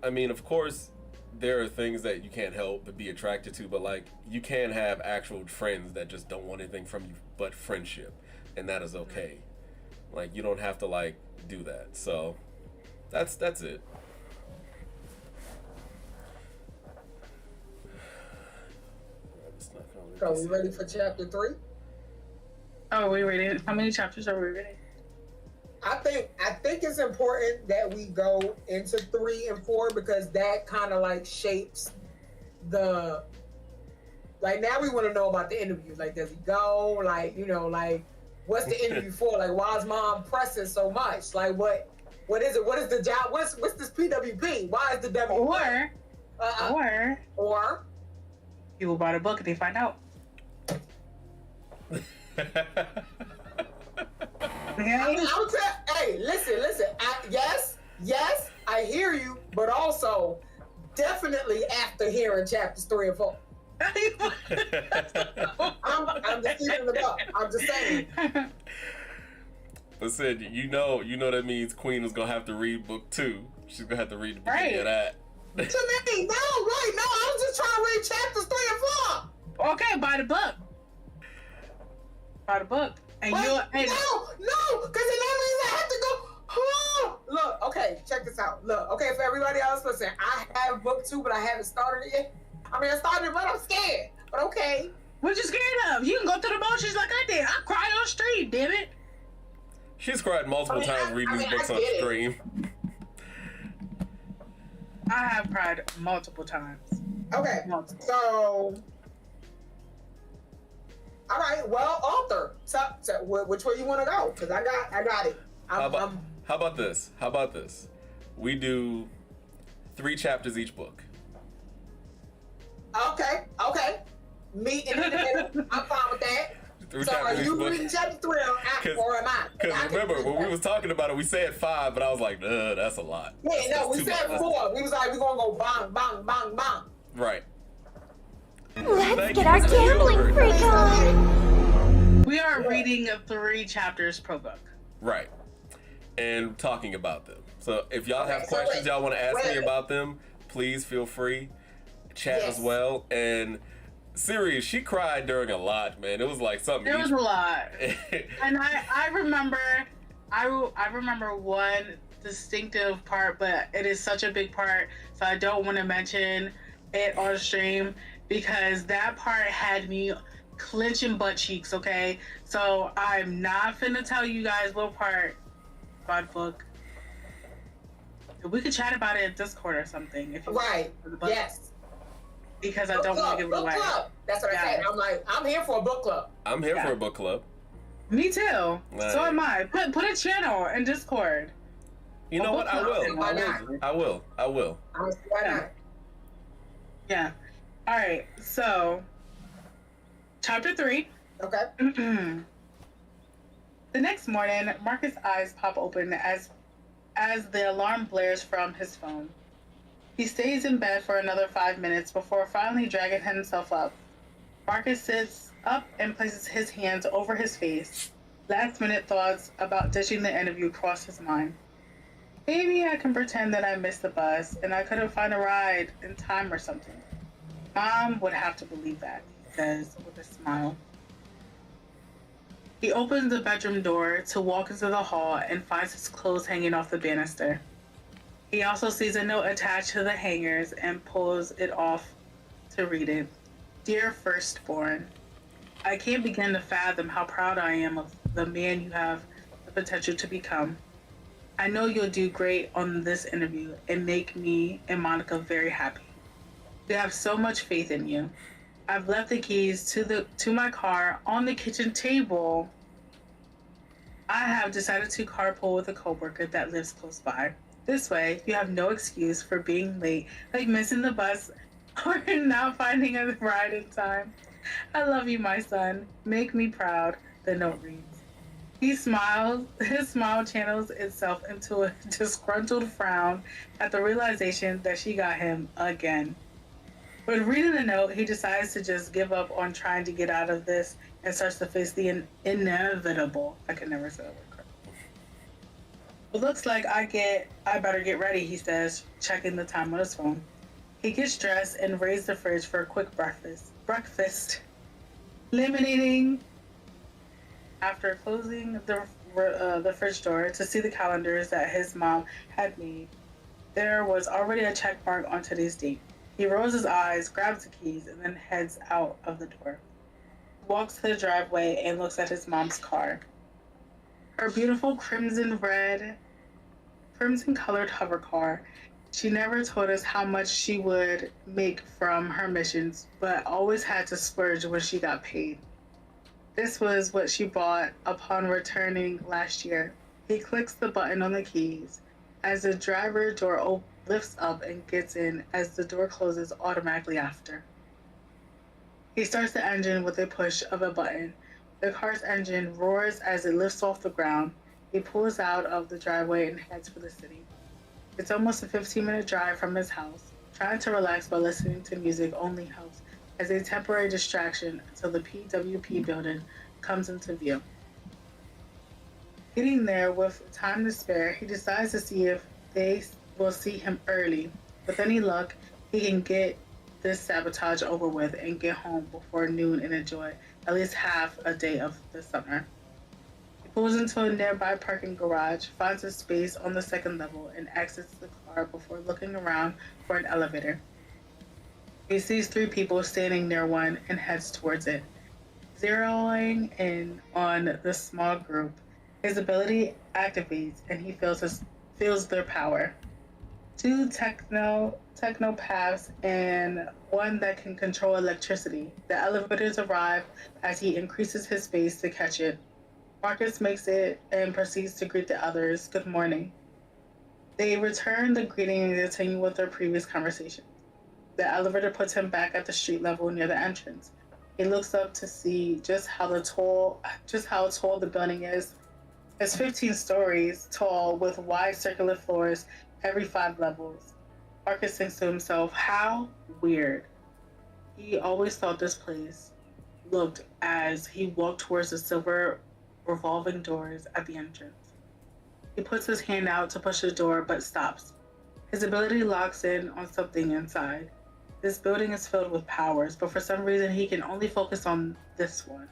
I mean, of course, there are things that you can't help but be attracted to, but like you can have actual friends that just don't want anything from you but friendship, and that is okay. Like you don't have to like do that. So that's it. So we ready for chapter 3? Oh, we reading? How many chapters are we reading? I think it's important that we go into 3 and 4 because that kind of like shapes the, like, now we want to know about the interview. Like, does he go? Like, you know, like, what's the interview for? Like, why is mom pressing so much? Like, what is it? What is the job? What's this PWP? Why is the W? Or you will buy the book and they find out. Hey, listen. Yes, I hear you, but also definitely after hearing chapters 3 and 4. I'm just keeping the book. I'm just saying. But Sid, you know that means Queen is gonna have to read book 2. She's gonna have to read the beginning of that. What you mean? No, I was just trying to read chapters 3 and 4. Okay, buy the book. Buy the book. And Wait, you'll no, because that means I have to go. Oh, look, okay, check this out. Look, okay, for everybody else, listen, I have book 2, but I haven't started it yet. I mean, I started it, but I'm scared. But okay. What you scared of? You can go through the motions like I did. I cried on stream, damn it. She's cried multiple times reading these books on stream. I have cried multiple times. Okay, so, all right, well, author, so which way you want to go? Because I got it. How about this? We do 3 chapters each book. Okay. Meet in the middle. I'm fine with that. 3 So chapters are each you book. reading chapter 3 or am I? Because remember, when we was talking about it, we said 5, but I was like, that's a lot. Yeah, That's we too said much. 4. We was like, we're going to go bang, bang, bang, bang. Right. Let's get our gambling freak on! We are reading 3 chapters per book. Right. And talking about them. So if y'all have Okay, so questions y'all want to ask me wait. about them, please feel free. Chat Yes. as well. And Siri, she cried during a lot, man. It was like something. There was a lot. And I remember one distinctive part, but it is such a big part, so I don't want to mention it on stream because that part had me clenching butt cheeks, okay? So I'm not finna tell you guys what part about the book. We could chat about it in Discord or something. If you Right. want the book. Yes. Because I Book don't want club. to give it Book away. club. That's what I said. I'm like, I'm here for a book club. I'm here for a book club. Me too. Right. So am I. Put a channel in Discord. You know what? I Why not? will. Why not? Yeah. All right. So, chapter 3. Okay. The next morning, Marcus' eyes pop open as the alarm blares from his phone. He stays in bed for another 5 minutes before finally dragging himself up. Marcus sits up and places his hands over his face. Last-minute thoughts about ditching the interview cross his mind. Maybe I can pretend that I missed the bus and I couldn't find a ride in time or something. Mom would have to believe that, he says with a smile. He opens the bedroom door to walk into the hall and finds his clothes hanging off the banister. He also sees a note attached to the hangers and pulls it off to read it. Dear Firstborn, I can't begin to fathom how proud I am of the man you have the potential to become. I know you'll do great on this interview and make me and Monica very happy. We have so much faith in you. I've left the keys to my car on the kitchen table. I have decided to carpool with a coworker that lives close by. This way, you have no excuse for being late, like missing the bus or not finding a ride in time. I love you, my son. Make me proud, the note reads. He smiles. His smile channels itself into a disgruntled frown at the realization that she got him again. When reading the note, he decides to just give up on trying to get out of this and starts to face the inevitable. I can never say that word correctly. It looks like I better get ready, he says, checking the time on his phone. He gets dressed and raises the fridge for a quick breakfast, eliminating after closing the fridge door to see the calendars that his mom had made. There was already a check mark on today's date. He rolls his eyes, grabs the keys, and then heads out of the door. He walks to the driveway and looks at his mom's car. Her beautiful crimson colored hover car. She never told us how much she would make from her missions, but always had to splurge when she got paid. This was what she bought upon returning last year. He clicks the button on the keys as the driver door lifts up and gets in as the door closes automatically after. He starts the engine with a push of a button. The car's engine roars as it lifts off the ground. He pulls out of the driveway and heads for the city. It's almost a 15-minute drive from his house. Trying to relax by listening to music only helps as a temporary distraction until the PWP building comes into view. Getting there with time to spare, he decides to see if they will see him early. With any luck, he can get this sabotage over with and get home before noon and enjoy at least half a day of the summer. He pulls into a nearby parking garage, finds a space on the second level, and exits the car before looking around for an elevator. He sees 3 people standing near one and heads towards it. Zeroing in on the small group, his ability activates and he feels their power. 2 technopaths and 1 that can control electricity. The elevators arrive as he increases his space to catch it. Marcus makes it and proceeds to greet the others. Good morning. They return the greeting and continue with their previous conversation. The elevator puts him back at the street level near the entrance. He looks up to see just how tall the building is. It's 15 stories tall with wide circular floors every 5 levels. Marcus thinks to himself, how weird. He always thought this place looked as he walked towards the silver revolving doors at the entrance. He puts his hand out to push the door but stops. His ability locks in on something inside. This building is filled with powers, but for some reason he can only focus on this one.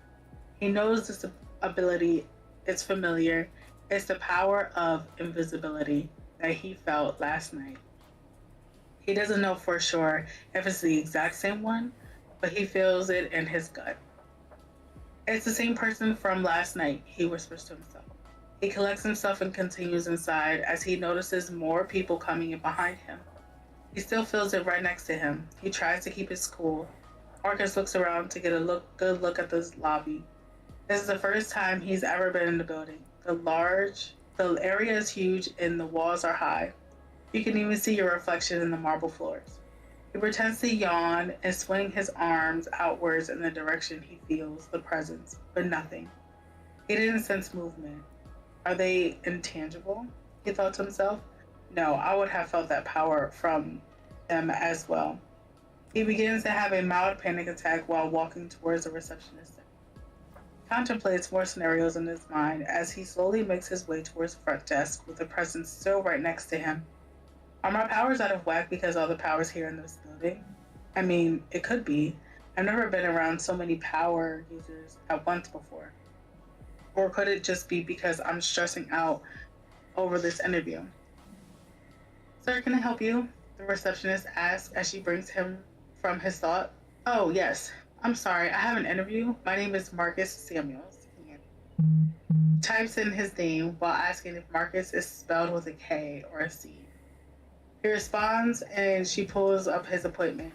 He knows this ability is familiar. It's the power of invisibility that he felt last night. He doesn't know for sure if it's the exact same one, but he feels it in his gut. It's the same person from last night, he whispers to himself. He collects himself and continues inside as he notices more people coming in behind him. He still feels it right next to him. He tries to keep his cool. Marcus looks around to get a good look at this lobby. This is the first time he's ever been in the building. The area is huge and the walls are high. You can even see your reflection in the marble floors. He pretends to yawn and swing his arms outwards in the direction he feels the presence, but nothing. He didn't sense movement. Are they intangible? He thought to himself. No, I would have felt that power from them as well. He begins to have a mild panic attack while walking towards the receptionist. He contemplates more scenarios in his mind as he slowly makes his way towards the front desk with the presence still right next to him. Are my powers out of whack because all the powers here in this building? I mean, it could be. I've never been around so many power users at once before. Or could it just be because I'm stressing out over this interview? Sir, can I help you? The receptionist asks as she brings him from his thought. Oh, yes. I'm sorry, I have an interview. My name is Marcus Samuels. He types in his name while asking if Marcus is spelled with a K or a C. He responds and she pulls up his appointment.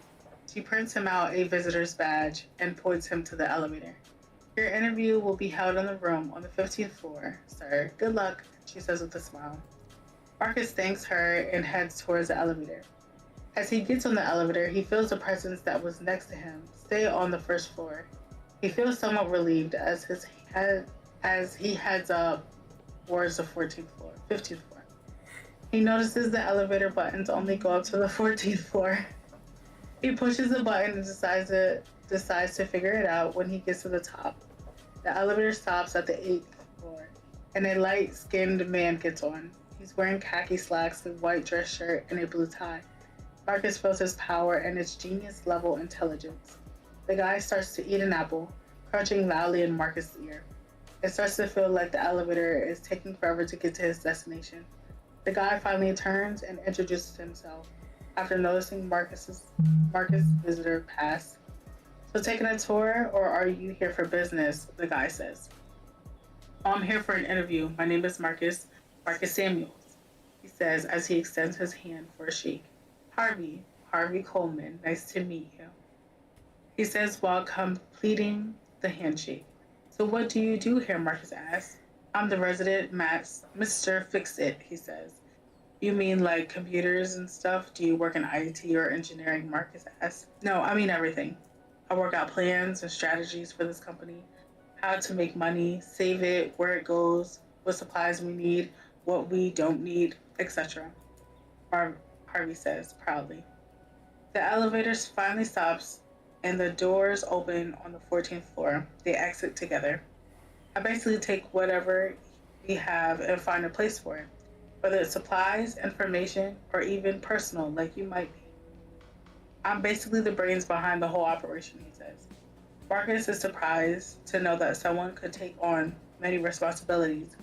She prints him out a visitor's badge and points him to the elevator. Your interview will be held in the room on the 15th floor, sir. Good luck, she says with a smile. Marcus thanks her and heads towards the elevator. As he gets on the elevator, he feels the presence that was next to him stay on the first floor. He feels somewhat relieved as his as he heads up towards the 14th floor, 15th floor. He notices the elevator buttons only go up to the 14th floor. He pushes the button and decides to figure it out when he gets to the top. The elevator stops at the 8th floor, and a light-skinned man gets on. He's wearing khaki slacks, a white dress shirt, and a blue tie. Marcus feels his power and his genius-level intelligence. The guy starts to eat an apple, crunching loudly in Marcus' ear. It starts to feel like the elevator is taking forever to get to his destination. The guy finally turns and introduces himself after noticing Marcus' visitor pass. So taking a tour, or are you here for business? The guy says. Oh, I'm here for an interview. My name is Marcus Samuels, he says as he extends his hand for a shake. Harvey Coleman, nice to meet you, he says while completing the handshake. So what do you do here? Marcus asks. I'm the resident Mr. Fix-It, he says. You mean like computers and stuff? Do you work in IT or engineering? Marcus asks. No, I mean everything. I work out plans and strategies for this company, how to make money, save it, where it goes, what supplies we need, what we don't need, etc. Harvey says proudly. The elevator finally stops and the doors open on the 14th floor. They exit together. I basically take whatever we have and find a place for it, whether it's supplies, information, or even personal, like you might be. I'm basically the brains behind the whole operation, he says. Marcus is surprised to know that someone could take on many responsibilities.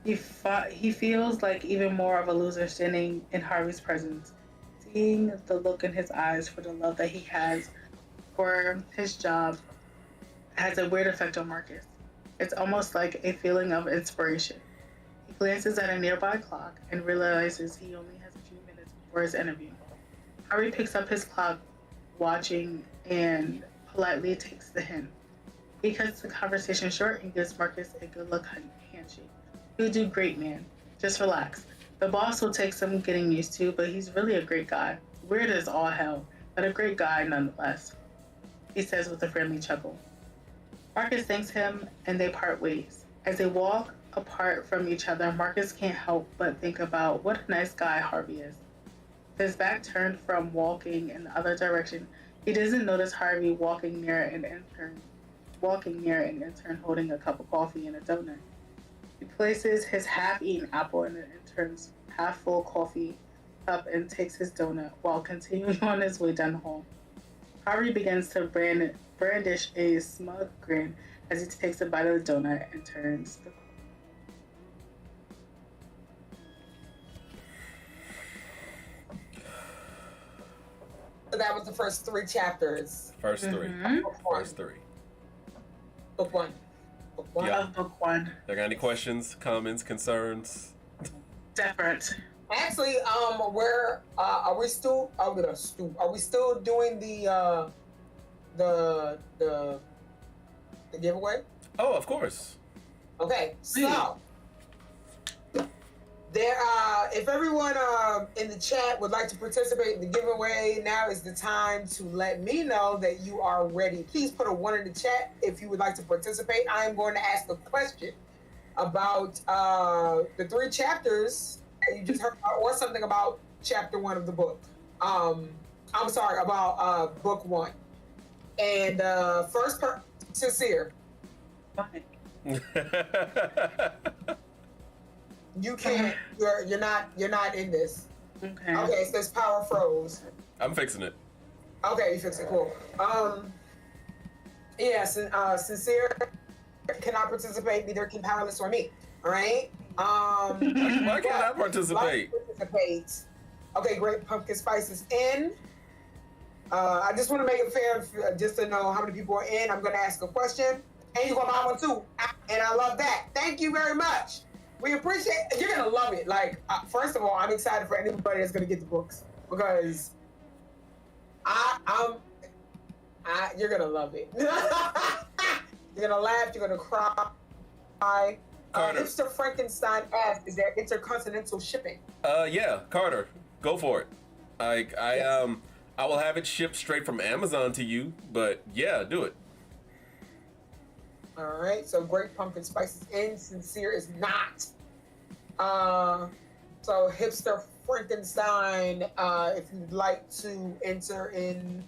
He feels like even more of a loser standing in Harvey's presence, seeing the look in his eyes for the love that he has for his job has a weird effect on Marcus. It's almost like a feeling of inspiration. He glances at a nearby clock and realizes he only has a few minutes before his interview. Harvey picks up his clock, watching, and politely takes the hint. He cuts the conversation short and gives Marcus a good look handshake. You'll do great, man. Just relax. The boss will take some getting used to, but he's really a great guy. Weird as all hell, but a great guy nonetheless, he says with a friendly chuckle. Marcus thanks him and they part ways. As they walk apart from each other, Marcus can't help but think about what a nice guy Harvey is. His back turned from walking in the other direction, he doesn't notice Harvey walking near an intern holding a cup of coffee and a donut. He places his half-eaten apple in the intern's half-full coffee cup and takes his donut while continuing on his way down the hall. Harvey begins to brandish a smug grin as he takes a bite of the donut and turns the corner. So that was the first 3 chapters. First 3. Mm-hmm. First 3. Book one. Yeah. Book one. There got any questions, comments, concerns? Different. Actually, where are we still doing the giveaway? Oh, of course. Okay, so there if everyone in the chat would like to participate in the giveaway, now is the time to let me know that you are ready. Please put a 1 in the chat if you would like to participate. I am going to ask a question about the 3 chapters that you just heard about, or something about chapter 1 of the book. I'm sorry, about book 1. And Sincere. You can't. You're not in this. Okay. Okay. It says power froze. I'm fixing it. Okay, you fix it. Cool. Yes. Sincere cannot participate. Neither can Powerless or me. All right. Why can't I participate? Okay, great. Pumpkin spice is in. I just want to make it fair, just to know how many people are in. I'm going to ask a question, and you're going to buy one too. And I love that. Thank you very much. We appreciate it. You're going to love it. Like, first of all, I'm excited for anybody that's going to get the books, because you're going to love it. You're going to laugh. You're going to cry. Mr. Frankenstein asked, is there intercontinental shipping? Yeah, Carter, go for it. I will have it shipped straight from Amazon to you, but yeah, do it. All right. So Great Pumpkin Spice is in. Sincere is not. So Hipster Frankenstein, if you'd like to enter in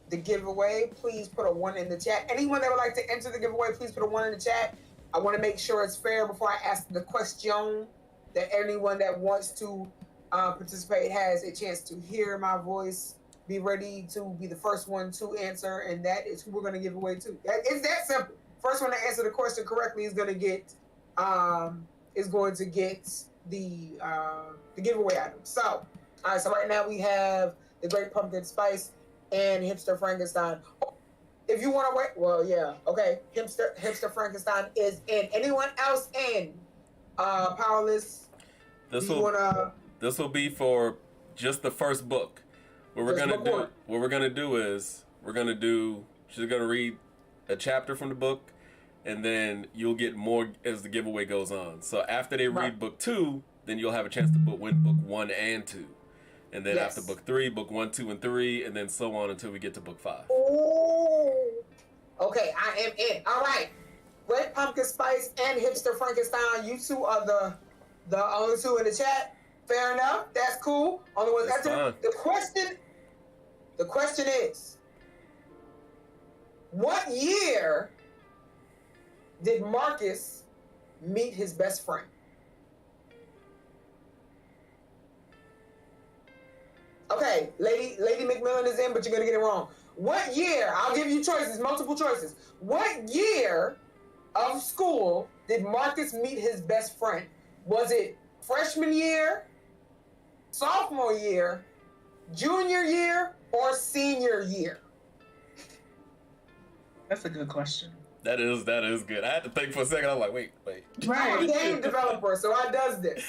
the giveaway, please put a 1 in the chat. Anyone that would like to enter the giveaway, please put a 1 in the chat. I want to make sure it's fair before I ask the question, that anyone that wants to participate has a chance to hear my voice. Be ready to be the first one to answer, and that is who we're going to give away to. It's that simple. First one to answer the question correctly is going to get the giveaway item. So, all right. So right now we have the Great Pumpkin Spice and Hipster Frankenstein. If you want to wait, well, yeah, okay. Hipster Frankenstein is in. Anyone else in? Powerless. This will be for just the first book. What we're gonna do is she's gonna read a chapter from the book, and then you'll get more as the giveaway goes on. So after they read book 2, then you'll have a chance to win book 1 and 2. And then after book 3, book 1, 2, and 3, and then so on until we get to book 5. Ooh. Okay, I am in. All right. Great Pumpkin Spice and Hipster Frankenstein, you two are the only two in the chat. Fair enough. That's cool. Only ones entered. The question is, what year did Marcus meet his best friend? Okay, Lady McMillan is in, but you're gonna get it wrong. What year? I'll give you choices, multiple choices. What year of school did Marcus meet his best friend? Was it freshman year, sophomore year, junior year, or senior year? That's a good question. That is good. I had to think for a second. I'm like, wait. I'm a game developer, so I does this.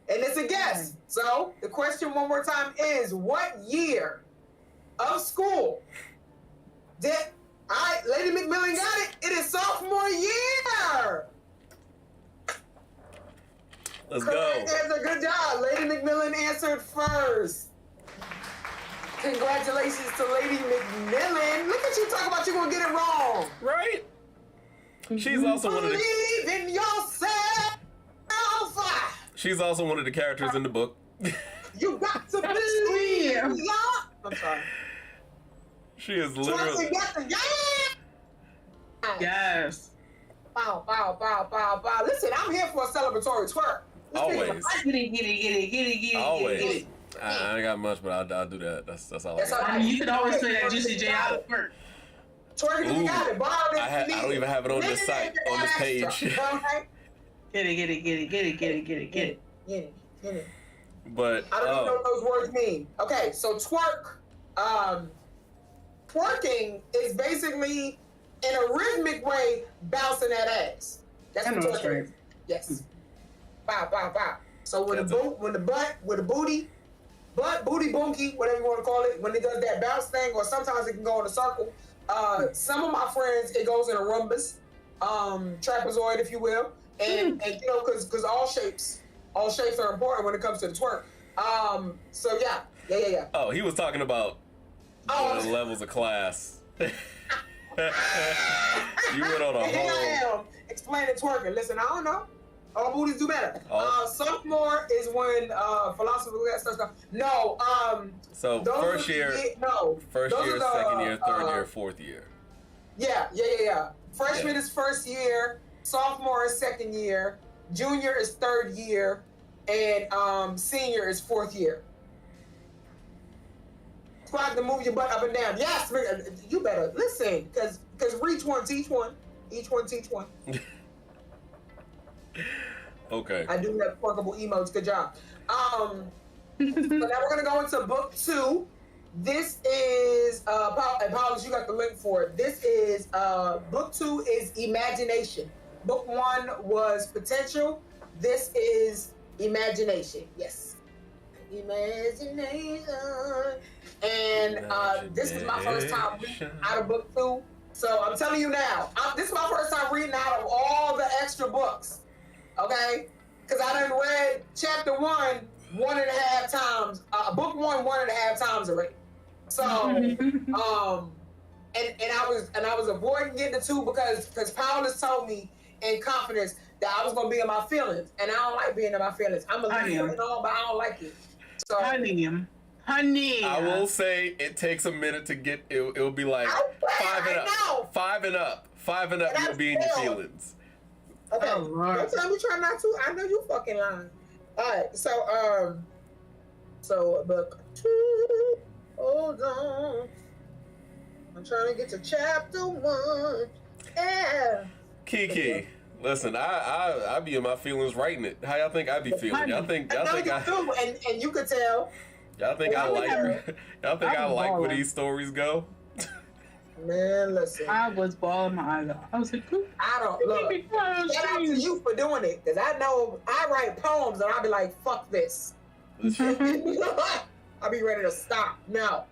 And it's a guess. So the question one more time is, what year of school did Lady McMillan got it? It is sophomore year. Let's Correct go. answer. Good job. Lady McMillan answered first. Congratulations to Lady McMillan. Look at you talking about you gonna get it wrong. Right? She's also Believe in yourself. She's also one of the characters in the book. You got to believe. I'm sorry. She is literally. Yes. Bow. Listen, I'm here for a celebratory twerk. Always. Get it. Always. I ain't got much, but I'll do that. That's all I got. I mean, you can always say that Juicy J out of work. Twerk if you got it. Borrow this. I don't even have it on this site, on this page. Get it. But I don't even know what those words mean. Okay, so twerk. Twerking is basically in a rhythmic way bouncing that ass. That's what twerking is. Yes. Bow. So when the booty, bunky, whatever you want to call it, when it does that bounce thing, or sometimes it can go in a circle. Some of my friends, it goes in a rhombus, trapezoid, if you will, and you know, because all shapes are important when it comes to the twerk. So yeah. Oh, he was talking about the levels of class. You went on a Here I whole. am explaining twerking. Listen, I don't know. All booties do better. Sophomore is when philosophy stuff. No. So first year, second year, third year, fourth year. Yeah. Freshman is first year. Sophomore is second year. Junior is third year, and senior is fourth year. Squad to move your butt up and down. Yes, you better listen, because each one teach one. Okay. I do have workable emotes. Good job. So now we're gonna go into book 2. This is Paulus, you got the link for it. This is book 2 is imagination. Book 1 was potential. This is imagination. Yes. Imagination. And this is my first time reading out of book 2. So I'm telling you now, this is my first time reading out of all the extra books. Okay? Because I done read chapter 1 1.5 times. Book 1 1.5 times already. So and I was avoiding getting the two because Paulus told me in confidence that I was gonna be in my feelings, and I don't like being in my feelings. I'm a leader and all, but I don't like it. So honey. I will say it takes a minute to get. It'll be like 5 and up, 5 and up, 5 and up. You'll be in your feelings. Okay, Oh, Lord. don't tell me try not to. I know you fucking lying. All right, so book 2. Hold on, I'm trying to get to chapter 1. Yeah. Kiki, listen, I be in my feelings writing it. How y'all think I be feeling? Y'all think and you could tell. Y'all think I like where these stories go? Man, listen. I was bawling my eyes out. I was like, I don't look. Shout out to you for doing it, because I know I write poems and I'll be like, fuck this. I'll be ready to stop. No,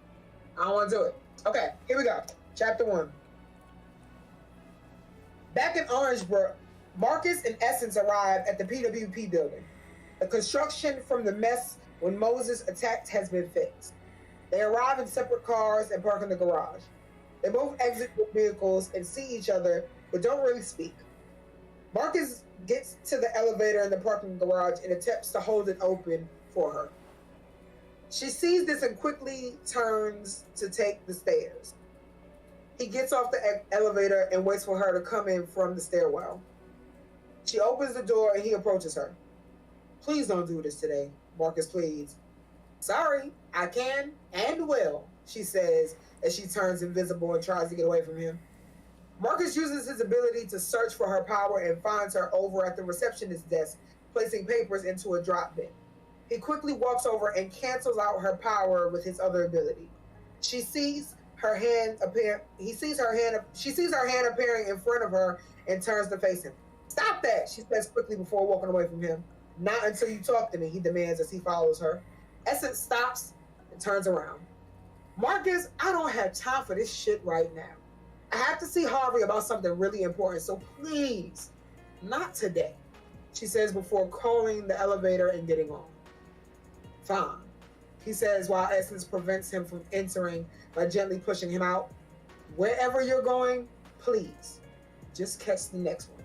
I don't want to do it. Okay, here we go. Chapter 1. Back in Orangebrook, Marcus and Essence arrived at the PWP building. The construction from the mess when Moses attacked has been fixed. They arrive in separate cars and park in the garage. They both exit their vehicles and see each other, but don't really speak. Marcus gets to the elevator in the parking garage and attempts to hold it open for her. She sees this and quickly turns to take the stairs. He gets off the elevator and waits for her to come in from the stairwell. She opens the door and he approaches her. Please don't do this today, Marcus pleads. Sorry, I can and will, she says as she turns invisible and tries to get away from him. Marcus uses his ability to search for her power and finds her over at the receptionist's desk, placing papers into a drop bin. He quickly walks over and cancels out her power with his other ability. She sees her hand appear. She sees her hand appearing in front of her and turns to face him. Stop that, she says quickly before walking away from him. Not until you talk to me, he demands as he follows her. Essence stops and turns around. Marcus, I don't have time for this shit right now. I have to see Harvey about something really important, so please, not today, she says before calling the elevator and getting on. Fine, he says while Essence prevents him from entering by gently pushing him out. Wherever you're going, please, just catch the next one,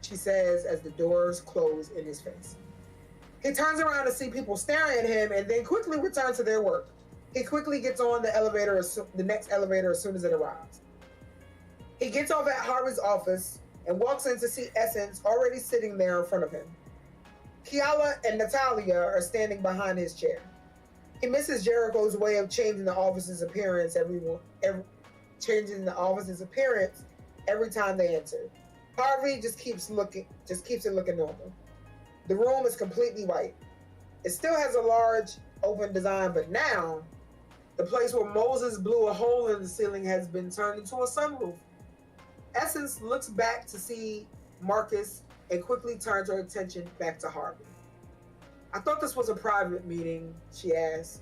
she says as the doors close in his face. He turns around to see people staring at him and then quickly returns to their work. He quickly gets on the next elevator as soon as it arrives. He gets off at Harvey's office and walks in to see Essence already sitting there in front of him. Kiala and Natalia are standing behind his chair. He misses Jericho's way of changing the office's appearance every time they enter. Harvey just keeps it looking normal. The room is completely white. It still has a large open design, but now the place where Moses blew a hole in the ceiling has been turned into a sunroof. Essence looks back to see Marcus and quickly turns her attention back to Harvey. I thought this was a private meeting, she asks.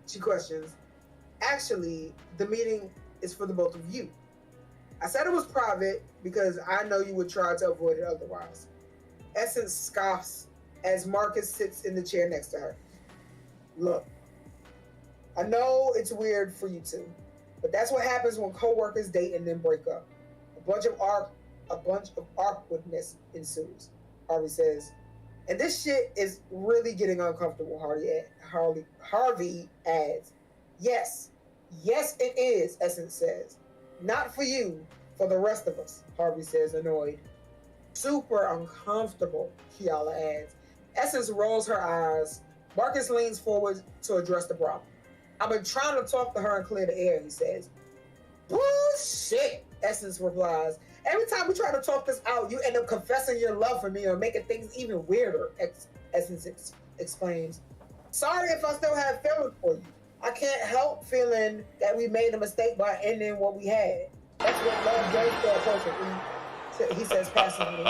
She questions. Actually, the meeting is for the both of you. I said it was private because I know you would try to avoid it otherwise. Essence scoffs as Marcus sits in the chair next to her. Look, I know it's weird for you two, but that's what happens when co-workers date and then break up. A bunch of awkwardness ensues, Harvey says. And this shit is really getting uncomfortable, Harvey adds. Yes, it is, Essence says. Not for you, for the rest of us, Harvey says, annoyed. Super uncomfortable, Kiala adds. Essence rolls her eyes. Marcus leans forward to address the problem. I've been trying to talk to her and clear the air, he says. Bullshit, Essence replies. Every time we try to talk this out, you end up confessing your love for me or making things even weirder, Essence exclaims. Sorry if I still have feelings for you. I can't help feeling that we made a mistake by ending what we had. That's what love does to a person, he says passively.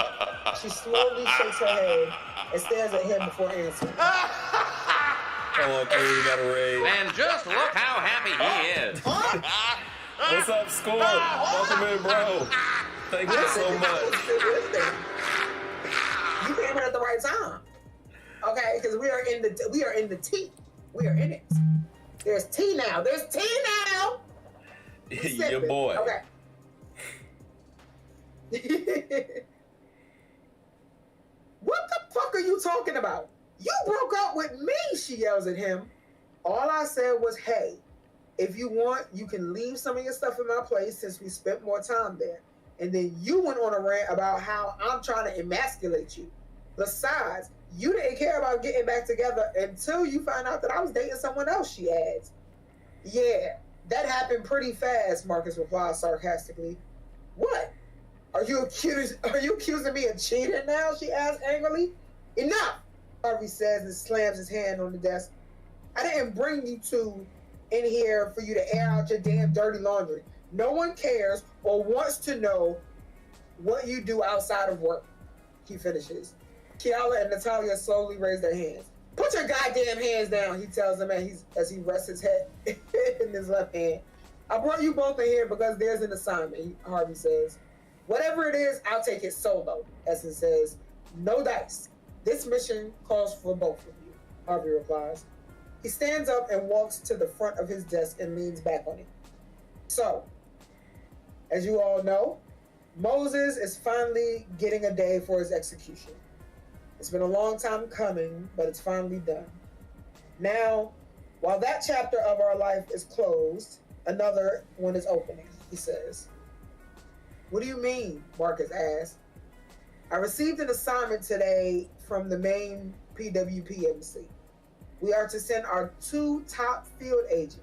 She slowly shakes her head and stares at him before answering. Hello, Cody, got a raid. And just look how happy he is. What's up, Score? Welcome in, bro. Thank you so much. You came here at the right time. Okay, because we are in the tea. We are in it. There's tea now. Your boy. Okay. What the fuck are you talking about? You broke up with me, she yells at him. All I said was, hey, if you want, you can leave some of your stuff in my place since we spent more time there. And then you went on a rant about how I'm trying to emasculate you. Besides, you didn't care about getting back together until you found out that I was dating someone else, she adds. Yeah, that happened pretty fast, Marcus replies sarcastically. What? Are you accusing me of cheating now? She asks angrily. Enough, Harvey says and slams his hand on the desk. I didn't bring you two in here for you to air out your damn dirty laundry. No one cares or wants to know what you do outside of work, he finishes. Kiala and Natalia slowly raise their hands. Put your goddamn hands down, he tells them as he rests his head in his left hand. I brought you both in here because there's an assignment, Harvey says. Whatever it is, I'll take it solo, Essence says. No dice. This mission calls for both of you, Harvey replies. He stands up and walks to the front of his desk and leans back on it. So, as you all know, Moses is finally getting a day for his execution. It's been a long time coming, but it's finally done. Now, while that chapter of our life is closed, another one is opening, he says. What do you mean? Marcus asks. I received an assignment today from the main PWP embassy. We are to send our 2 top field agents.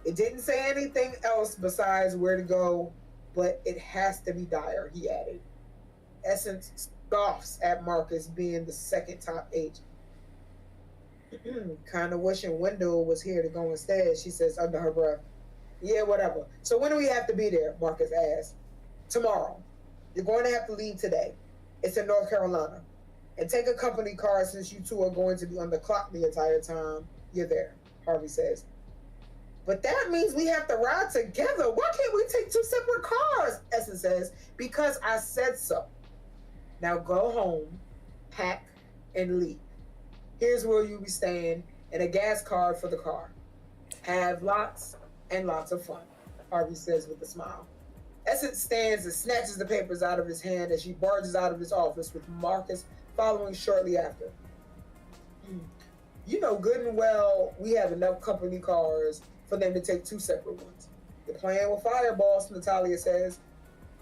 It didn't say anything else besides where to go, but it has to be dire, he added. Essence scoffs at Marcus being the second top agent. Kind of wishing Wendell was here to go instead, she says under her breath. Yeah, whatever. So when do we have to be there? Marcus asks. Tomorrow. You're going to have to leave today. It's in North Carolina. And take a company car since you two are going to be on the clock the entire time you're there, Harvey says. But that means we have to ride together. Why can't we take 2 separate cars? Essence says. Because I said so. Now go home, pack, and leave. Here's where you'll be staying and a gas card for the car. Have lots and lots of fun, Harvey says with a smile. Essence stands and snatches the papers out of his hand as she barges out of his office with Marcus following shortly after. You know good and well we have enough company cars for them to take 2 separate ones. The plan with Fireballs, Natalia says.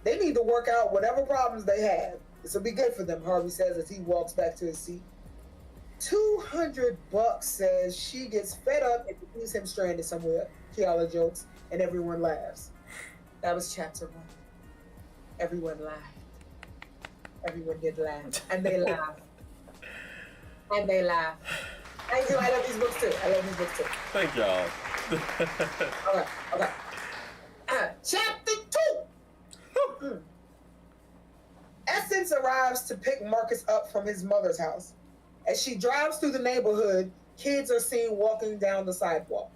They need to work out whatever problems they have. This will be good for them, Harvey says as he walks back to his seat. $200, says she gets fed up and leaves him stranded somewhere, Kiala jokes, and everyone laughs. That was chapter 1. Everyone laughed. Everyone did laugh. And they laughed. And they laughed. Thank you. I love these books too. Thank y'all. Okay. Chapter 2. Essence arrives to pick Marcus up from his mother's house. As she drives through the neighborhood, kids are seen walking down the sidewalk.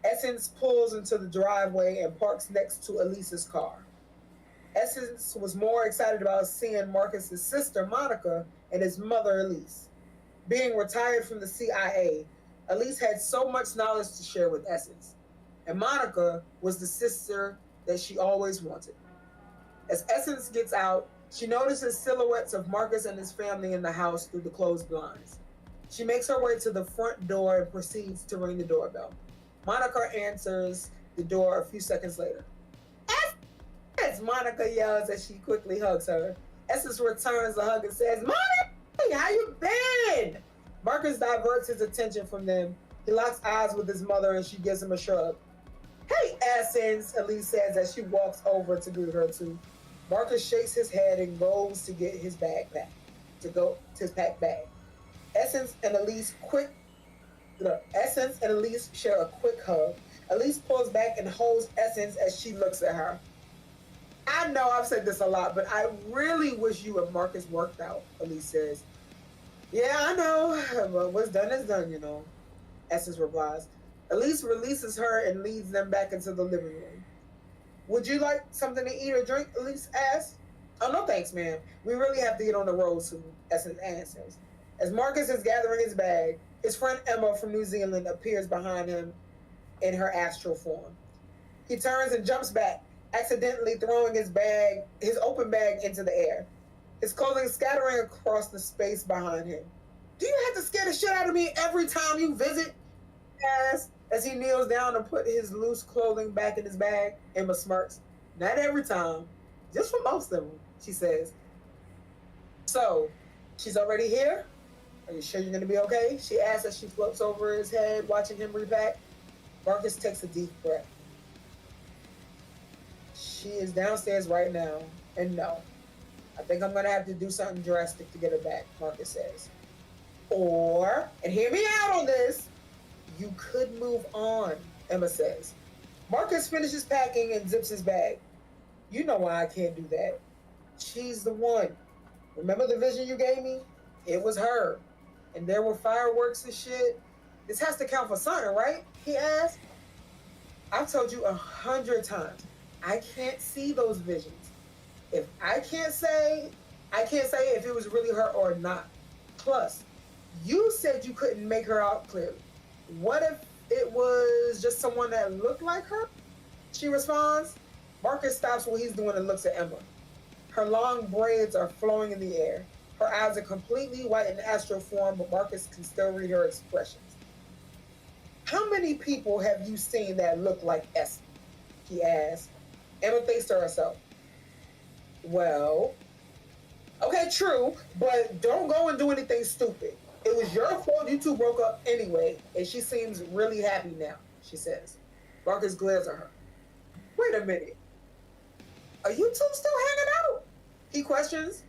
Essence pulls into the driveway and parks next to Elise's car. Essence was more excited about seeing Marcus's sister, Monica, and his mother, Elise. Being retired from the CIA, Elise had so much knowledge to share with Essence, and Monica was the sister that she always wanted. As Essence gets out, she notices silhouettes of Marcus and his family in the house through the closed blinds. She makes her way to the front door and proceeds to ring the doorbell. Monica answers the door a few seconds later. Essence! Monica yells as she quickly hugs her. Essence returns the hug and says, Monica, how you been? Marcus diverts his attention from them. He locks eyes with his mother and she gives him a shrug. Hey, Essence, Elise says as she walks over to greet her too. Marcus shakes his head and goes to get his backpack, his pack bag. Essence and Elise share a quick hug. Elise pulls back and holds Essence as she looks at her. I know I've said this a lot, but I really wish you and Marcus worked out, Elise says. Yeah, I know, but what's done is done, you know, Essence replies. Elise releases her and leads them back into the living room. Would you like something to eat or drink? Elise asks. Oh, no thanks, ma'am. We really have to get on the road soon, Essence answers. As Marcus is gathering his bag, his friend Emma from New Zealand appears behind him in her astral form. He turns and jumps back, accidentally throwing his open bag into the air. His clothing scattering across the space behind him. Do you have to scare the shit out of me every time you visit? As he kneels down to put his loose clothing back in his bag, Emma smirks. Not every time, just for most of them, she says. So, she's already here? Are you sure you're going to be okay? She asks as she floats over his head, watching him repack. Marcus takes a deep breath. She is downstairs right now, and no, I think I'm going to have to do something drastic to get her back, Marcus says. Or, and hear me out on this, you could move on, Emma says. Marcus finishes packing and zips his bag. You know why I can't do that. She's the one. Remember the vision you gave me? It was her. And there were fireworks and shit. This has to count for something, right? He asked. I've told you 100 times. I can't see those visions. If I can't say if it was really her or not. Plus, you said you couldn't make her out clearly. What if it was just someone that looked like her? She responds. Marcus stops what he's doing and looks at Emma. Her long braids are flowing in the air. Her eyes are completely white in astral form, but Marcus can still read her expressions. How many people have you seen that look like Essie? He asks. Emma thinks to herself. Well, okay, true, but don't go and do anything stupid. It was your fault you two broke up anyway, and she seems really happy now, she says. Marcus glares at her. Wait a minute. Are you two still hanging out? He questions.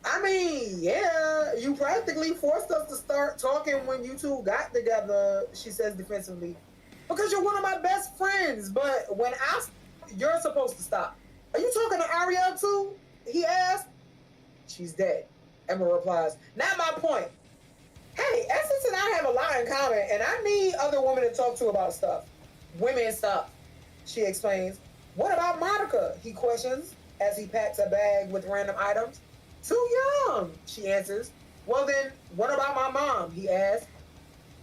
I mean, yeah, you practically forced us to start talking when you two got together, she says defensively. Because you're one of my best friends, but when you're supposed to stop. Are you talking to Ariel too? He asked. She's dead, Emma replies. Not my point. Hey, Essence and I have a lot in common, and I need other women to talk to about stuff. Women stuff, she explains. What about Monica? He questions as he packs a bag with random items. Too young, she answers. Well then, what about my mom? He asks.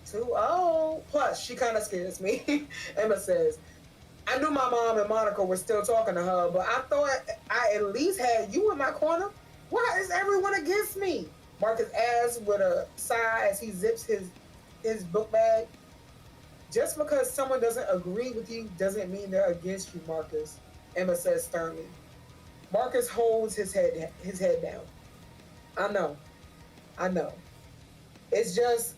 Too old. Plus, she kind of scares me, Emma says. I knew my mom and Monica were still talking to her, but I thought I at least had you in my corner. Why is everyone against me? Marcus asks with a sigh as he zips his book bag. Just because someone doesn't agree with you doesn't mean they're against you, Marcus, Emma says sternly. Marcus holds his head down. I know. It's just,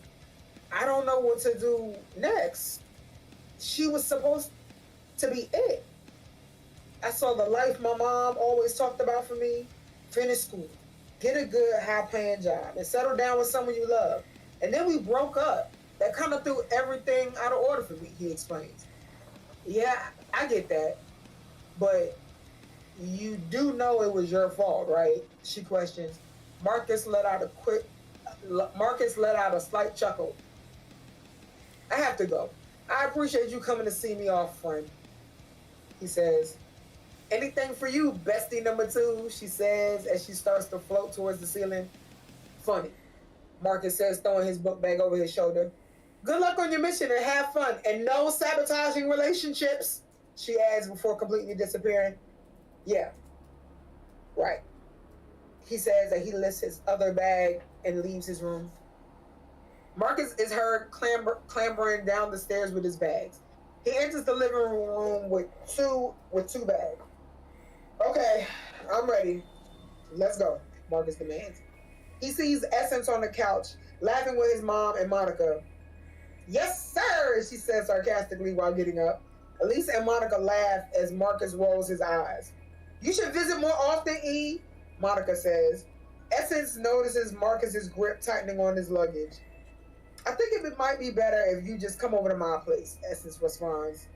I don't know what to do next. She was supposed to be it. I saw the life my mom always talked about for me. Finish school, get a good high-paying job, and settle down with someone you love. And then we broke up. That kind of threw everything out of order for me, he explains. Yeah, I get that. But you do know it was your fault, right? She questions. Marcus let out a slight chuckle. I have to go. I appreciate you coming to see me off, friend. He says. Anything for you, bestie number 2, she says as she starts to float towards the ceiling. Funny, Marcus says, throwing his book bag over his shoulder. Good luck on your mission and have fun, and no sabotaging relationships, she adds before completely disappearing. Yeah, right. He says that he lifts his other bag and leaves his room. Marcus is heard clambering down the stairs with his bags. He enters the living room with two bags. Okay, I'm ready. Let's go, Marcus demands. He sees Essence on the couch, laughing with his mom and Monica. Yes, sir, she says sarcastically while getting up. Elise and Monica laugh as Marcus rolls his eyes. You should visit more often, E, Monica says. Essence notices Marcus's grip tightening on his luggage. I think it might be better if you just come over to my place, Essence responds.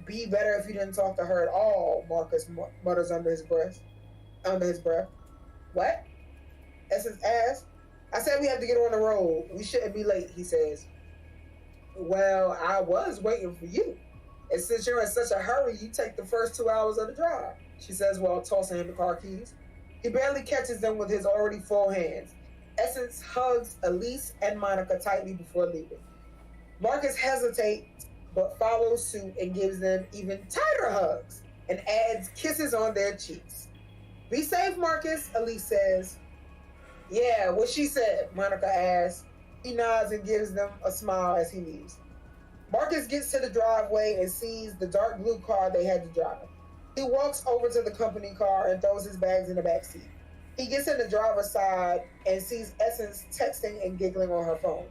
Be better if you didn't talk to her at all, Marcus mutters under his breath. What? Essence asks. I said we have to get on the road. We shouldn't be late, he says. Well, I was waiting for you. And since you're in such a hurry, you take the first 2 hours of the drive, she says while tossing him the car keys. He barely catches them with his already full hands. Essence hugs Elise and Monica tightly before leaving. Marcus hesitates but follows suit and gives them even tighter hugs and adds kisses on their cheeks. Be safe, Marcus, Elise says. Yeah, what she said, Monica asks. He nods and gives them a smile as he leaves. Marcus gets to the driveway and sees the dark blue car they had to drive. He walks over to the company car and throws his bags in the back seat. He gets in the driver's side and sees Essence texting and giggling on her phone.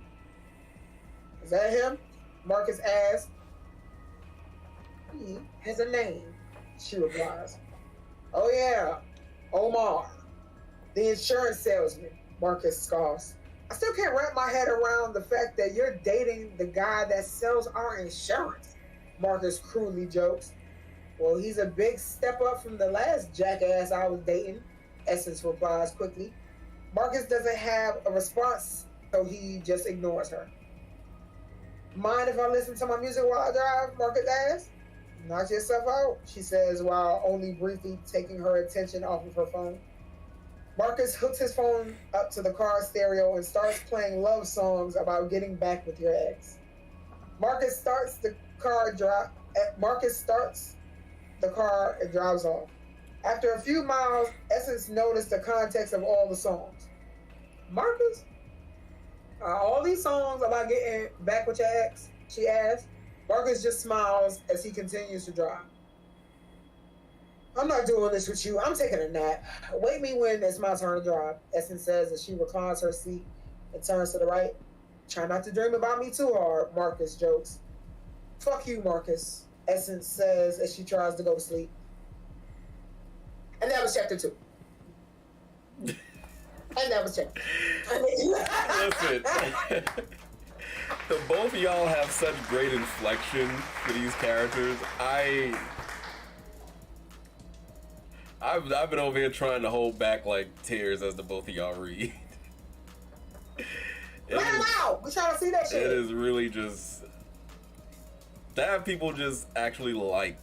Is that him? Marcus asks. He has a name, she replies. Oh yeah, Omar, the insurance salesman, Marcus scoffs. I still can't wrap my head around the fact that you're dating the guy that sells our insurance, Marcus cruelly jokes. Well, he's a big step up from the last jackass I was dating, Essence replies quickly. Marcus doesn't have a response, so he just ignores her. Mind if I listen to my music while I drive? Marcus asks. Knock yourself out, she says while only briefly taking her attention off of her phone. Marcus hooks his phone up to the car stereo and starts playing love songs about getting back with your ex. Marcus starts the car and drives off. After a few miles, Essence noticed the context of all the songs. Marcus? Are all these songs about getting back with your ex? She asks. Marcus just smiles as he continues to drive. I'm not doing this with you. I'm taking a nap. Wake me when it's my turn to drive, Essence says as she reclines her seat and turns to the right. Try not to dream about me too hard, Marcus jokes. Fuck you, Marcus, Essence says as she tries to go to sleep. And that was chapter 2. And that was chapter 2. Listen. The both of y'all have such great inflection for these characters. I've been over here trying to hold back like tears as the both of y'all read. Wow, we trying to see that shit. It is really just to have people just actually like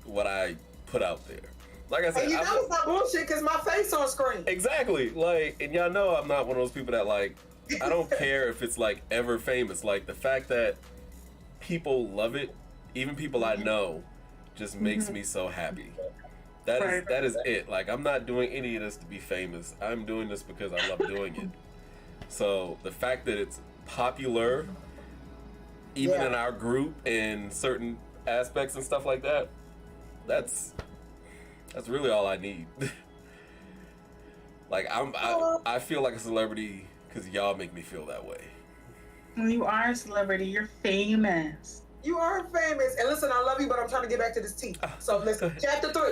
what I put out there. Like I said, and you know it's not bullshit because my face on screen. Exactly. Like, and y'all know I'm not one of those people that like. I don't care if it's like ever famous. Like the fact that people love it, even people I know, just makes me so happy. That is it. Like I'm not doing any of this to be famous. I'm doing this because I love doing it. So the fact that it's popular, even in our group and certain aspects and stuff like that, that's really all I need. Like I feel like a celebrity because y'all make me feel that way. You are a celebrity. You're famous. You are famous. And listen, I love you, but I'm trying to get back to this tea. So listen, chapter 3.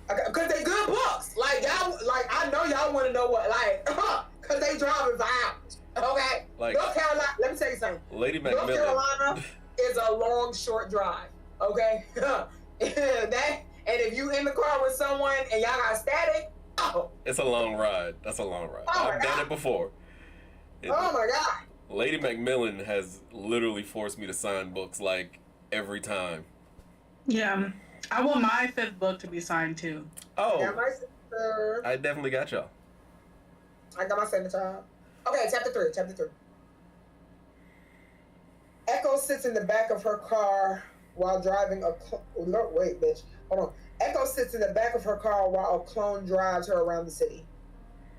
Okay, because they good books. Like y'all, like I know y'all want to know what, like, because they driving for hours. Okay? Like, North Carolina, let me tell you something. Lady Macmillan. North Carolina is a long, short drive. Okay? And if you in the car with someone and y'all got static, it's a long ride. That's a long ride. Oh I've done it before. Oh my God. Lady Macmillan has literally forced me to sign books like every time. Yeah. I want my 5th book to be signed too. Oh. Yeah, my sister. I definitely got y'all. I got my signature. Okay, chapter 3. Echo sits in the back of her car while driving Hold on. Echo sits in the back of her car while a clone drives her around the city.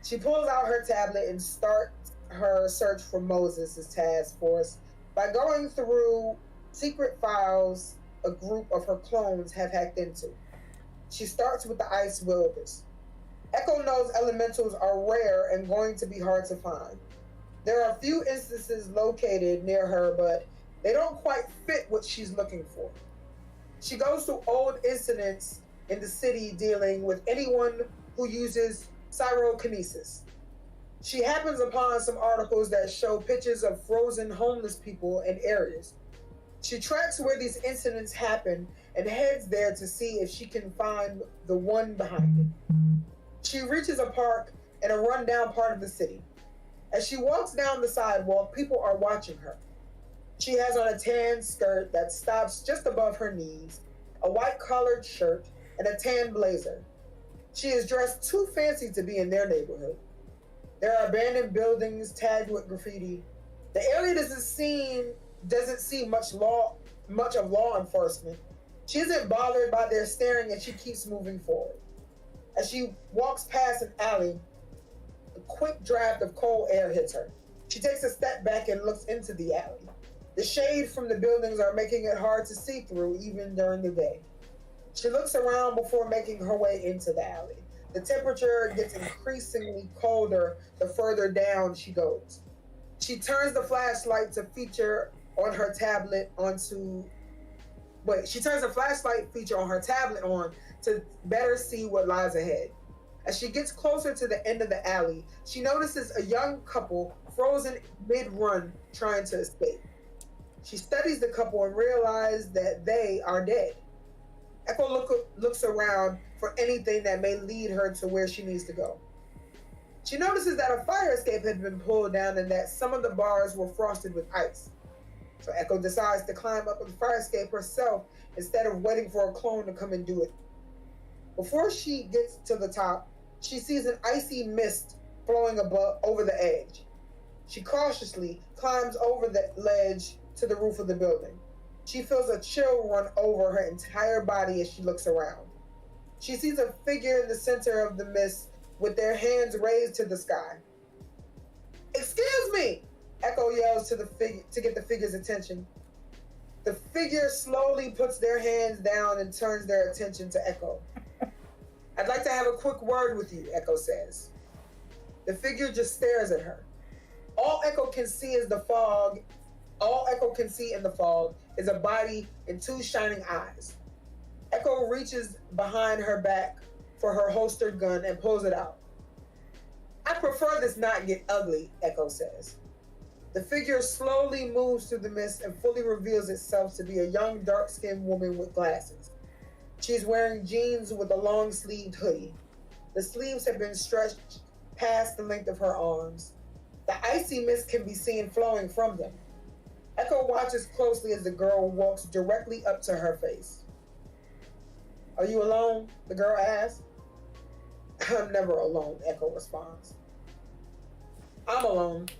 She pulls out her tablet and starts her search for Moses' task force by going through secret files a group of her clones have hacked into. She starts with the ice wilderness. Echo knows elementals are rare and going to be hard to find. There are a few instances located near her, but they don't quite fit what she's looking for. She goes through old incidents in the city dealing with anyone who uses pyrokinesis. She happens upon some articles that show pictures of frozen homeless people in areas. She tracks where these incidents happen and heads there to see if she can find the one behind it. She reaches a park in a rundown part of the city. As she walks down the sidewalk, people are watching her. She has on a tan skirt that stops just above her knees, a white collared shirt, and a tan blazer. She is dressed too fancy to be in their neighborhood. There are abandoned buildings tagged with graffiti. The area doesn't see much of law enforcement. She isn't bothered by their staring and she keeps moving forward. As she walks past an alley, a quick draft of cold air hits her. She takes a step back and looks into the alley. The shade from the buildings are making it hard to see through even during the day. She looks around before making her way into the alley. The temperature gets increasingly colder the further down she goes. She turns the flashlight feature on her tablet on to better see what lies ahead. As she gets closer to the end of the alley, she notices a young couple frozen mid-run trying to escape. She studies the couple and realizes that they are dead. Echo looks around for anything that may lead her to where she needs to go. She notices that a fire escape had been pulled down and that some of the bars were frosted with ice. So Echo decides to climb up the fire escape herself instead of waiting for a clone to come and do it. Before she gets to the top, she sees an icy mist flowing over the edge. She cautiously climbs over the ledge to the roof of the building. She feels a chill run over her entire body as she looks around. She sees a figure in the center of the mist with their hands raised to the sky. "Excuse me!" Echo yells to get the figure's attention. The figure slowly puts their hands down and turns their attention to Echo. "I'd like to have a quick word with you," Echo says. The figure just stares at her. All Echo can see in the fog is a body and two shining eyes. Echo reaches behind her back for her holstered gun and pulls it out. "I prefer this not get ugly," Echo says. The figure slowly moves through the mist and fully reveals itself to be a young, dark-skinned woman with glasses. She's wearing jeans with a long-sleeved hoodie. The sleeves have been stretched past the length of her arms. The icy mist can be seen flowing from them. Echo watches closely as the girl walks directly up to her face. "Are you alone?" the girl asks. "I'm never alone," Echo responds. "I'm alone.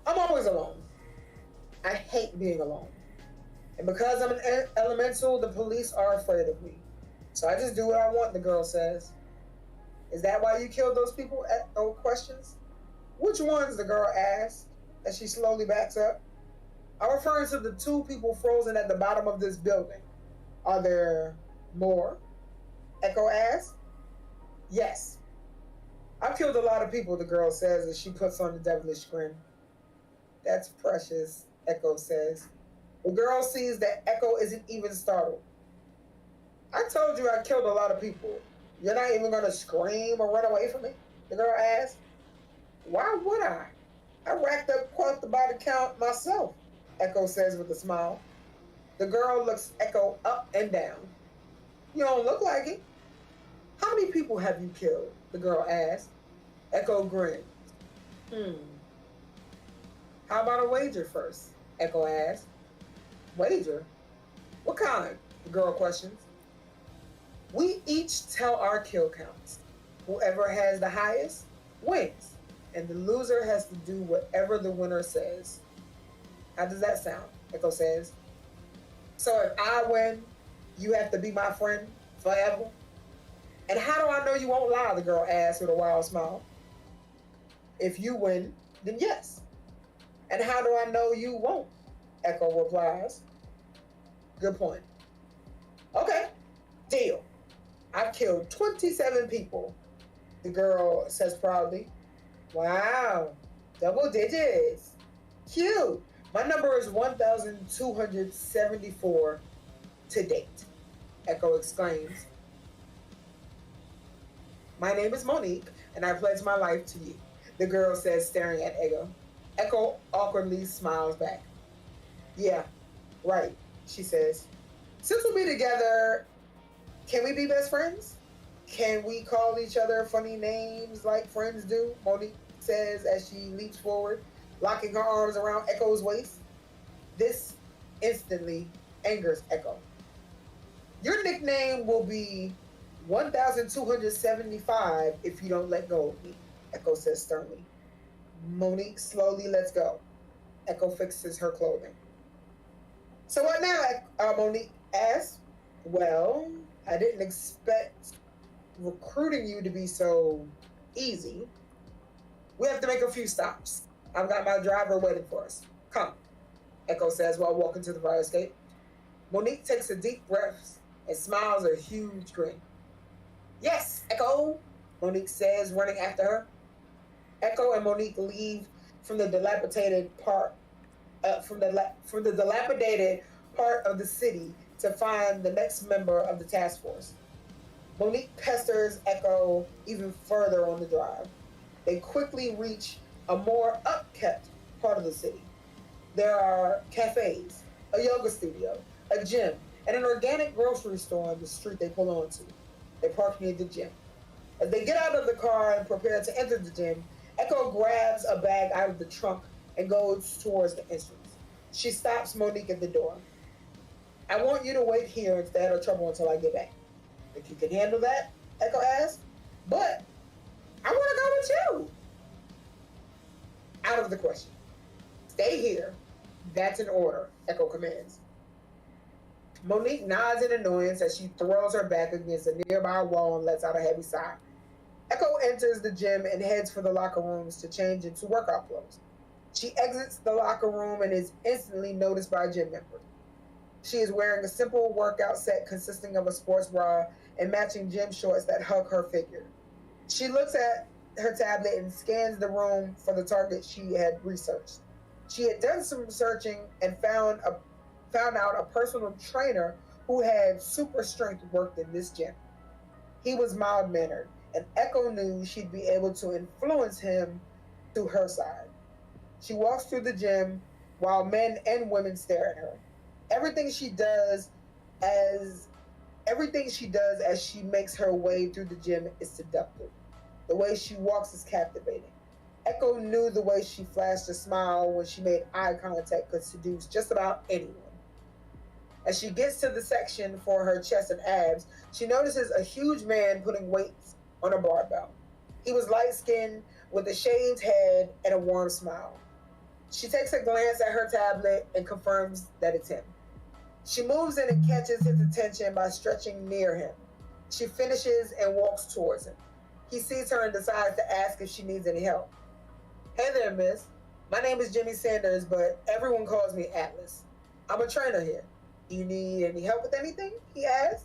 I'm always alone. I hate being alone. And because I'm an elemental, the police are afraid of me. So I just do what I want," the girl says. "Is that why you killed those people?" Echo questions. "Which ones?" the girl asks as she slowly backs up. "I'm referring to the two people frozen at the bottom of this building. Are there more?" Echo asks. "Yes. I've killed a lot of people," the girl says as she puts on the devilish grin. "That's precious," Echo says. The girl sees that Echo isn't even startled. "I told you I killed a lot of people. You're not even going to scream or run away from me?" the girl asks. "Why would I? I racked up quite the body count myself," Echo says with a smile. The girl looks Echo up and down. "You don't look like it." "How many people have you killed?" the girl asks. Echo grins. "How about a wager first?" Echo asks. "Wager? What kind?" the girl questions. "We each tell our kill counts. Whoever has the highest wins, and the loser has to do whatever the winner says." "How does that sound?" Echo says. "So if I win, you have to be my friend forever?" "And how do I know you won't lie?" the girl asks with a wild smile. "If you win, then yes." "And how do I know you won't?" Echo replies. "Good point." "Okay, deal. I've killed 27 people," the girl says proudly. "Wow, double digits. Cute. My number is 1,274 to date," Echo exclaims. "My name is Monique, and I pledge my life to you," the girl says, staring at Echo. Echo awkwardly smiles back. "Yeah, right," she says. "Since we'll be together, can we be best friends? Can we call each other funny names like friends do?" Monique says as she leaps forward, locking her arms around Echo's waist. This instantly angers Echo. "Your nickname will be 1,275 if you don't let go of me," Echo says sternly. Monique slowly lets go. Echo fixes her clothing. So what now? Monique asks. Well, I didn't expect recruiting you to be so easy. We have to make a few stops. I've got my driver waiting for us. Come, Echo says while walking to the fire escape. Monique takes a deep breath and smiles a huge grin. Yes, Echo, Monique says, running after her. Echo and Monique leave from the dilapidated part from the dilapidated part of the city to find the next member of the task force. Monique pesters Echo even further on the drive. They quickly reach a more upkept part of the city. There are cafes, a yoga studio, a gym, and an organic grocery store on the street they pull onto. They park near the gym. As they get out of the car and prepare to enter the gym, Echo grabs a bag out of the trunk and goes towards the entrance. She stops Monique at the door. I want you to wait here and stay out of trouble until I get back. If you can handle that, Echo asks. But I want to go with you. Out of the question. Stay here. That's an order, Echo commands. Monique nods in annoyance as she throws her back against a nearby wall and lets out a heavy sigh. Echo enters the gym and heads for the locker rooms to change into workout clothes. She exits the locker room and is instantly noticed by a gym member. She is wearing a simple workout set consisting of a sports bra and matching gym shorts that hug her figure. She looks at her tablet and scans the room for the target she had researched. She had done some searching and found out a personal trainer who had super strength worked in this gym. He was mild-mannered, and Echo knew she'd be able to influence him to her side. She walks through the gym while men and women stare at her. Everything she does as she makes her way through the gym is seductive. The way she walks is captivating. Echo knew the way she flashed a smile when she made eye contact could seduce just about anyone. As she gets to the section for her chest and abs, she notices a huge man putting weights on a barbell. He was light-skinned with a shaved head and a warm smile. She takes a glance at her tablet and confirms that it's him. She moves in and catches his attention by stretching near him. She finishes and walks towards him. He sees her and decides to ask if she needs any help. Hey there, miss. My name is Jimmy Sanders, but everyone calls me Atlas. I'm a trainer here. Do you need any help with anything? He asks.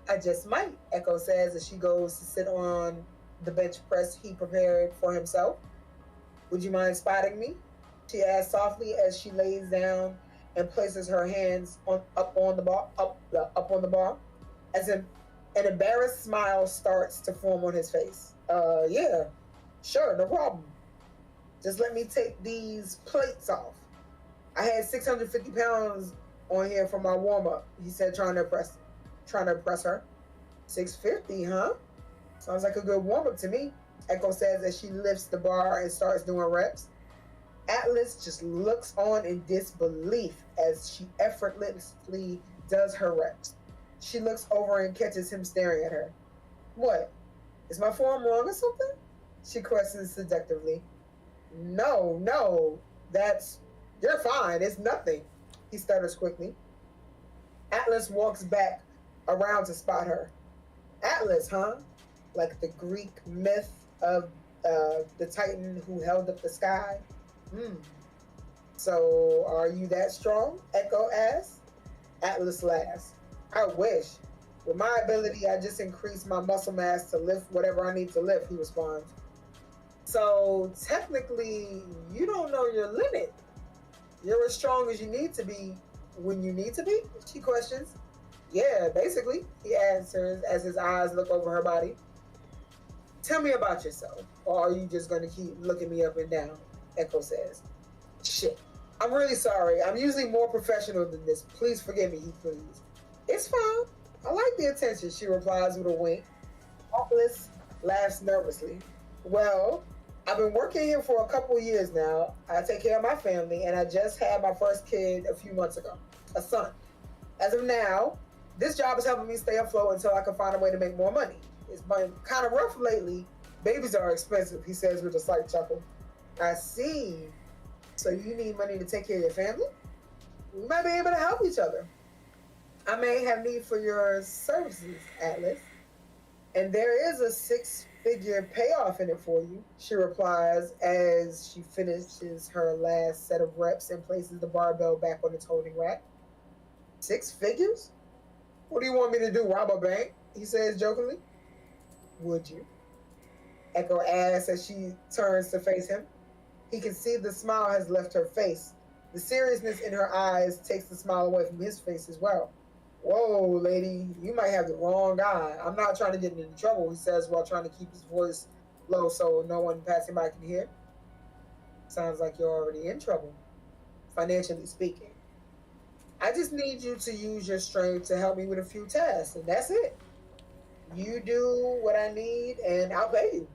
I just might, Echo says as she goes to sit on the bench press he prepared for himself. Would you mind spotting me? She asks softly as she lays down and places her hands up on the bar. As an embarrassed smile starts to form on his face. Yeah, sure, no problem. Just let me take these plates off. I had 650 pounds on here for my warm-up, he said, trying to impress her. 650, huh? Sounds like a good warm-up to me, Echo says as she lifts the bar and starts doing reps. Atlas just looks on in disbelief as she effortlessly does her reps. She looks over and catches him staring at her. What? Is my form wrong or something? She questions seductively. No, you're fine. It's nothing. He stutters quickly. Atlas walks back around to spot her. Atlas, huh? Like the Greek myth of the Titan who held up the sky. So, are you that strong? Echo asks. Atlas laughs. I wish. With my ability, I just increase my muscle mass to lift whatever I need to lift, he responds. So, technically, you don't know your limit. You're as strong as you need to be when you need to be? She questions. Yeah, basically, he answers as his eyes look over her body. Tell me about yourself, or are you just going to keep looking me up and down? Echo says. Shit. I'm really sorry. I'm usually more professional than this. Please forgive me, he pleads. It's fine. I like the attention, she replies with a wink. Atlas laughs nervously. Well, I've been working here for a couple years now. I take care of my family, and I just had my first kid a few months ago, a son. As of now, this job is helping me stay afloat until I can find a way to make more money. It's been kind of rough lately. Babies are expensive, he says with a slight chuckle. I see. So you need money to take care of your family? We might be able to help each other. I may have need for your services, Atlas. And there is a six-figure payoff in it for you, she replies as she finishes her last set of reps and places the barbell back on its holding rack. 6 figures? What do you want me to do, rob a bank? He says jokingly. Would you? Echo asks as she turns to face him. He can see the smile has left her face. The seriousness in her eyes takes the smile away from his face as well. Whoa, lady, you might have the wrong guy. I'm not trying to get into trouble, he says while trying to keep his voice low so no one passing by can hear. Sounds like you're already in trouble, financially speaking. I just need you to use your strength to help me with a few tasks, and that's it. You do what I need, and I'll pay you.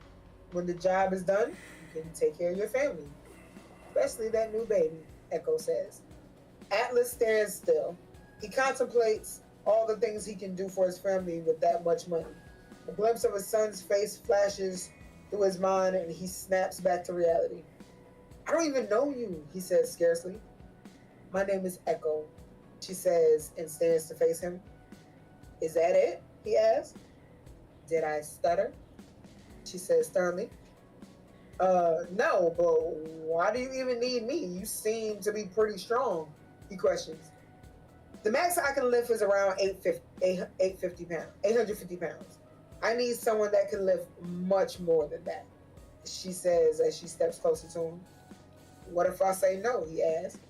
When the job is done, you can take care of your family, especially that new baby, Echo says. Atlas stands still. He contemplates all the things he can do for his family with that much money. A glimpse of his son's face flashes through his mind, and he snaps back to reality. I don't even know you, he says scarcely. My name is Echo, she says, and stands to face him. Is that it? He asks. Did I stutter? She says sternly. No, but why do you even need me? You seem to be pretty strong, he questions. The max I can lift is around 850 pounds. I need someone that can lift much more than that, she says as she steps closer to him. What if I say no, he asks.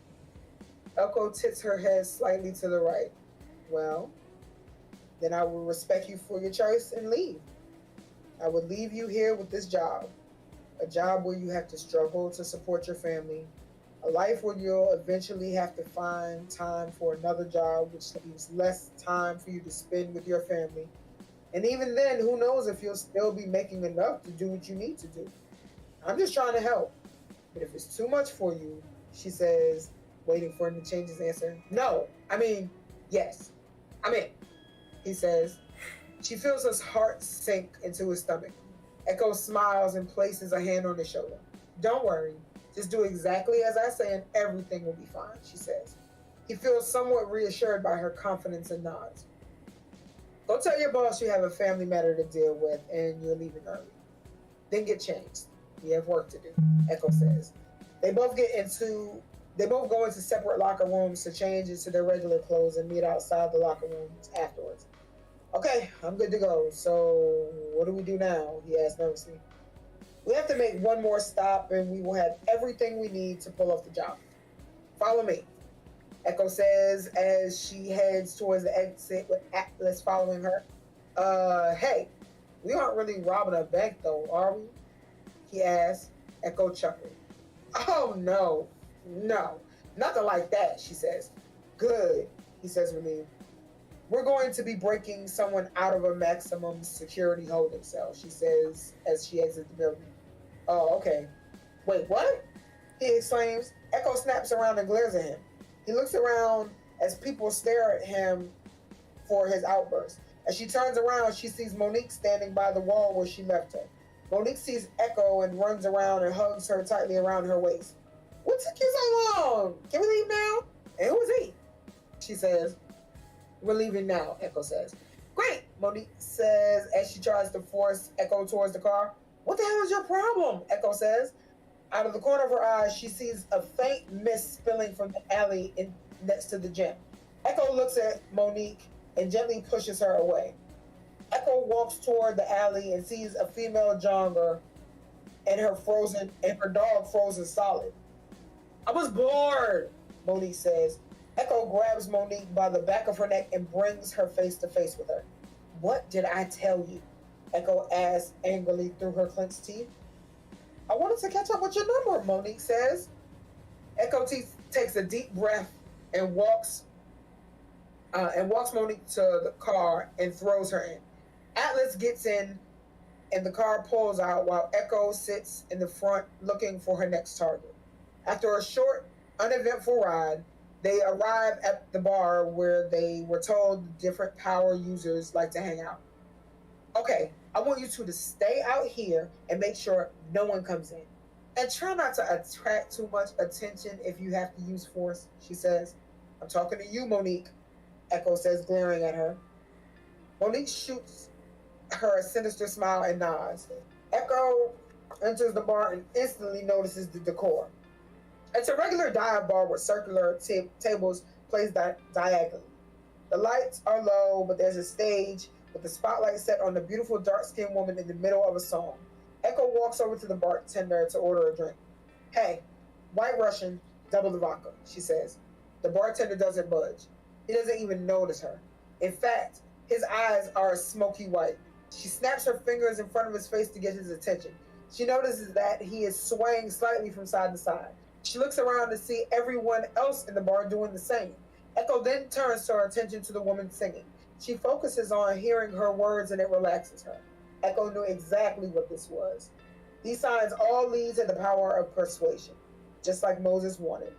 Elko tilts her head slightly to the right. Well, then I will respect you for your choice and leave. I would leave you here with this job. A job where you have to struggle to support your family. A life where you'll eventually have to find time for another job, which leaves less time for you to spend with your family. And even then, who knows if you'll still be making enough to do what you need to do. I'm just trying to help. But if it's too much for you, she says, waiting for him to change his answer. No, yes, I'm in, he says. She feels his heart sink into his stomach. Echo smiles and places a hand on his shoulder. Don't worry. Just do exactly as I say and everything will be fine, she says. He feels somewhat reassured by her confidence and nods. Go tell your boss you have a family matter to deal with and you're leaving early. Then get changed. We have work to do, Echo says. They both go into separate locker rooms to change into their regular clothes and meet outside the locker rooms afterwards. Okay, I'm good to go. So what do we do now? He asks nervously. We have to make one more stop and we will have everything we need to pull off the job. Follow me, Echo says as she heads towards the exit with Atlas following her. Hey, we aren't really robbing a bank though, are we? He asks, Echo chuckling. Oh no, nothing like that, she says. Good, he says relieved. We're going to be breaking someone out of a maximum security holding cell, she says as she exits the building. Oh, okay. Wait, what? He exclaims. Echo snaps around and glares at him. He looks around as people stare at him for his outburst. As she turns around, she sees Monique standing by the wall where she left her. Monique sees Echo and runs around and hugs her tightly around her waist. What took you so long? Can we leave now? And who is he? She says. We're leaving now, Echo says. Great, Monique says as she tries to force Echo towards the car. What the hell is your problem? Echo says. Out of the corner of her eyes, she sees a faint mist spilling from the alley next to the gym. Echo looks at Monique and gently pushes her away. Echo walks toward the alley and sees a female jogger and her dog frozen solid. I was bored, Monique says. Echo grabs Monique by the back of her neck and brings her face to face with her. What did I tell you? Echo asks angrily through her clenched teeth. I wanted to catch up with your number, Monique says. Echo takes a deep breath and walks Monique to the car and throws her in. Atlas gets in and the car pulls out while Echo sits in the front looking for her next target. After a short, uneventful ride, they arrive at the bar where they were told different power users like to hang out. Okay, I want you two to stay out here and make sure no one comes in. And try not to attract too much attention if you have to use force, she says. I'm talking to you, Monique, Echo says, glaring at her. Monique shoots her a sinister smile and nods. Echo enters the bar and instantly notices the decor. It's a regular dive bar with circular tables placed diagonally. The lights are low, but there's a stage with the spotlight set on the beautiful dark-skinned woman in the middle of a song. Echo walks over to the bartender to order a drink. Hey, White Russian, double the vodka, she says. The bartender doesn't budge. He doesn't even notice her. In fact, his eyes are smoky white. She snaps her fingers in front of his face to get his attention. She notices that he is swaying slightly from side to side. She looks around to see everyone else in the bar doing the same. Echo then turns her attention to the woman singing. She focuses on hearing her words and it relaxes her. Echo knew exactly what this was. These signs all lead to the power of persuasion, just like Moses wanted.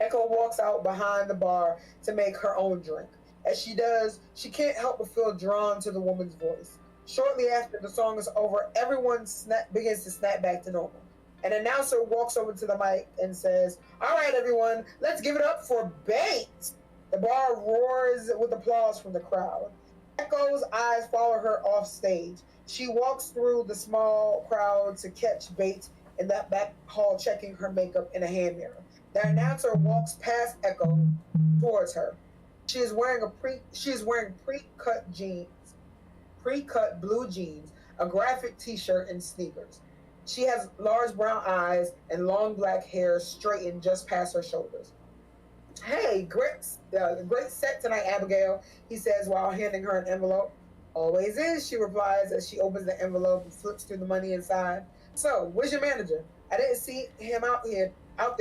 Echo walks out behind the bar to make her own drink. As she does, she can't help but feel drawn to the woman's voice. Shortly after the song is over, everyone begins to snap back to normal. An announcer walks over to the mic and says, "All right, everyone, let's give it up for Bait." The bar roars with applause from the crowd. Echo's eyes follow her off stage. She walks through the small crowd to catch Bait in that back hall checking her makeup in a hand mirror. The announcer walks past Echo towards her. She is wearing pre-cut blue jeans, a graphic t-shirt, and sneakers. She has large brown eyes and long black hair straightened just past her shoulders. "Hey, great set tonight, Abigail," he says while handing her an envelope. "Always is," she replies as she opens the envelope and flips through the money inside. "So, where's your manager? I didn't see him out there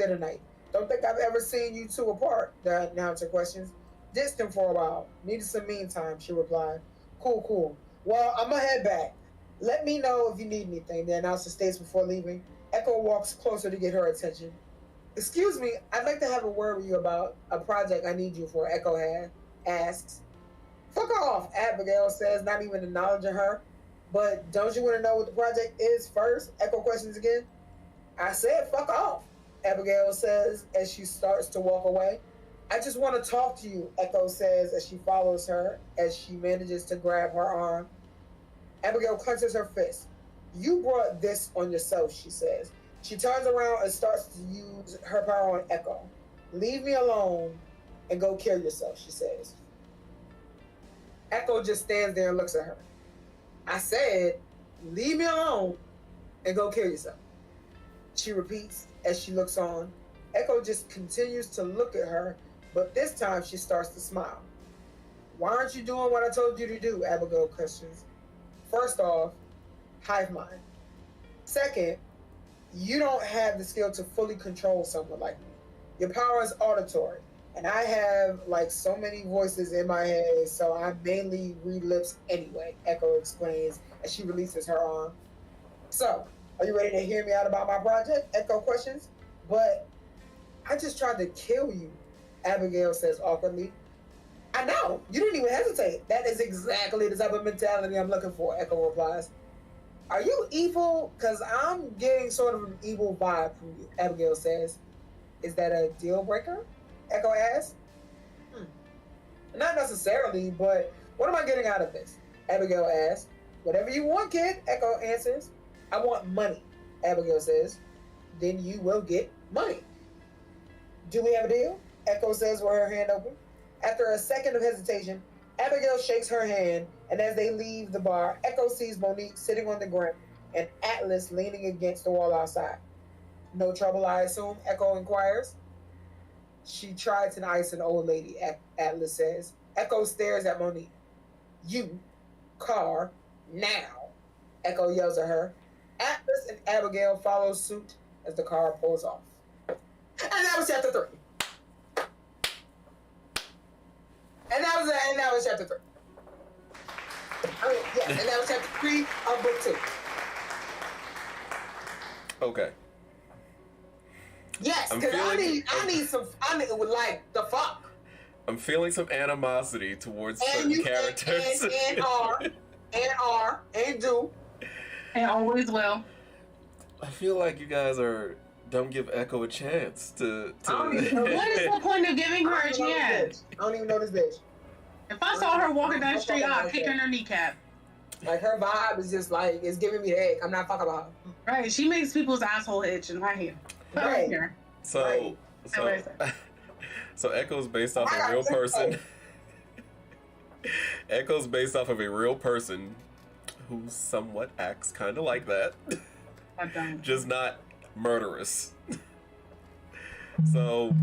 tonight. Don't think I've ever seen you two apart," the announcer questions. "Distant for a while. Needed some mean time," she replied. Cool. Well, I'm gonna head back. Let me know if you need anything," the announcer states before leaving. Echo walks closer to get her attention. "Excuse me, I'd like to have a word with you about a project I need you for," Echo asks. "Fuck off," Abigail says, not even acknowledging her. "But don't you want to know what the project is first?" Echo questions again. "I said fuck off," Abigail says as she starts to walk away. "I just want to talk to you," Echo says as she follows her as she manages to grab her arm. Abigail clenches her fist. "You brought this on yourself," she says. She turns around and starts to use her power on Echo. "Leave me alone and go kill yourself," she says. Echo just stands there and looks at her. "I said, leave me alone and go kill yourself," she repeats as she looks on. Echo just continues to look at her, but this time she starts to smile. "Why aren't you doing what I told you to do?" Abigail questions. "First off, hive mind. Second, you don't have the skill to fully control someone like me. Your power is auditory, and I have like so many voices in my head, so I mainly read lips anyway," Echo explains as she releases her arm. "So, are you ready to hear me out about my project?" Echo questions. "But I just tried to kill you," Abigail says awkwardly. "I know, you didn't even hesitate. That is exactly the type of mentality I'm looking for," Echo replies. "Are you evil? Because I'm getting sort of an evil vibe from you," Abigail says. "Is that a deal breaker?" Echo asks. "Not necessarily, but what am I getting out of this?" Abigail asks. "Whatever you want, kid," Echo answers. "I want money," Abigail says. "Then you will get money." "Do we have a deal?" Echo says with her hand open. After a second of hesitation, Abigail shakes her hand, and as they leave the bar, Echo sees Monique sitting on the ground and Atlas leaning against the wall outside. "No trouble, I assume?" Echo inquires. "She tried to ice an old lady," Atlas says. Echo stares at Monique. "You, car, now," Echo yells at her. Atlas and Abigail follow suit as the car pulls off. And that was chapter 3. And that was chapter 3. Yes, and that was chapter 3 of book 2. Okay. Yes, because I need like, the fuck. I'm feeling some animosity towards certain characters. And do. And always will. I feel like you guys don't give Echo a chance to. I don't even know What is the point of giving her a chance? I don't even know this bitch. If I saw her walking down the street, I'd kick her in her kneecap. Like her vibe is just like it's giving me the heck. I'm not talking about her. Right, she makes people's asshole itch in my hair. Right. Here. So, Right. so Echo's based off a real person. Echo's based off of a real person who somewhat acts kind of like that, just not murderous. So,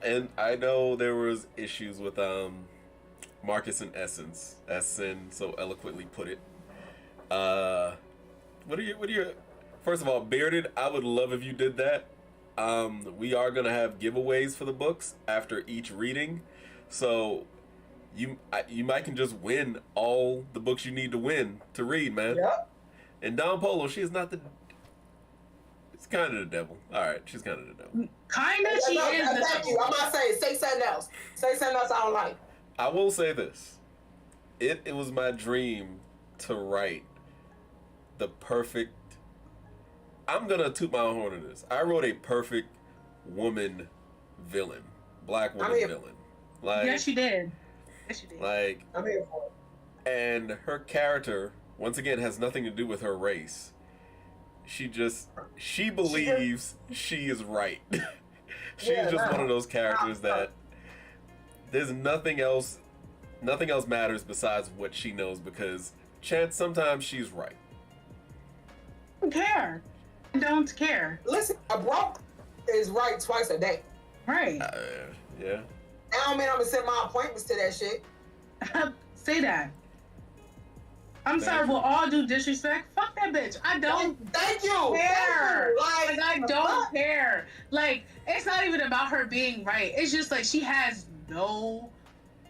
and I know there was issues with Marcus and Essence, as Sin so eloquently put it. What are your? First of all, Bearded, I would love if you did that. We are gonna have giveaways for the books after each reading, so you might can just win all the books you need to win to read, man. Yep. And Don Polo, she is not the. It's kind of the devil. All right, she's kind of the devil. Kinda, she is the Thank you. I'm not saying say something else. Say something else I don't like. I will say this: it was my dream to write the perfect. I'm gonna toot my own horn on this. I wrote a perfect woman villain, black woman villain. Like, yes, you did. Yes, you did. Like, I'm here for it. and her character, once again, has nothing to do with her race. She believes she is right. She's just one of those characters that there's nothing else matters besides what she knows, because sometimes she's right. Don't care. Don't care. Listen, a broke is right twice a day. Right. Yeah. I don't mean I'm gonna send my appointments to that shit. Say that. I'm sorry, with all due disrespect, fuck that bitch. I don't Thank you. care. Thank you. Like, I the don't fuck? care. Like, it's not even about her being right. It's just like she has no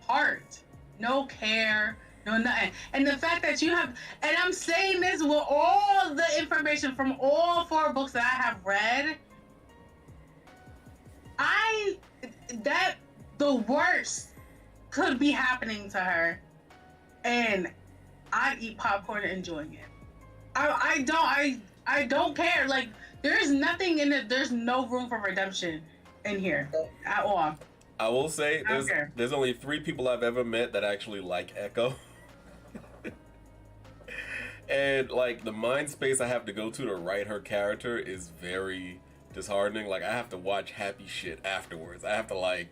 heart, no care, no nothing. And the fact that you have, and I'm saying this with all the information from all 4 books that I have read, the worst could be happening to her, and I'd eat popcorn enjoying it. I don't care. Like, there's nothing in it. There's no room for redemption in here at all. I will say there's only 3 people I've ever met that actually like Echo. And like the mind space I have to go to write her character is very disheartening. Like, I have to watch happy shit afterwards. I have to like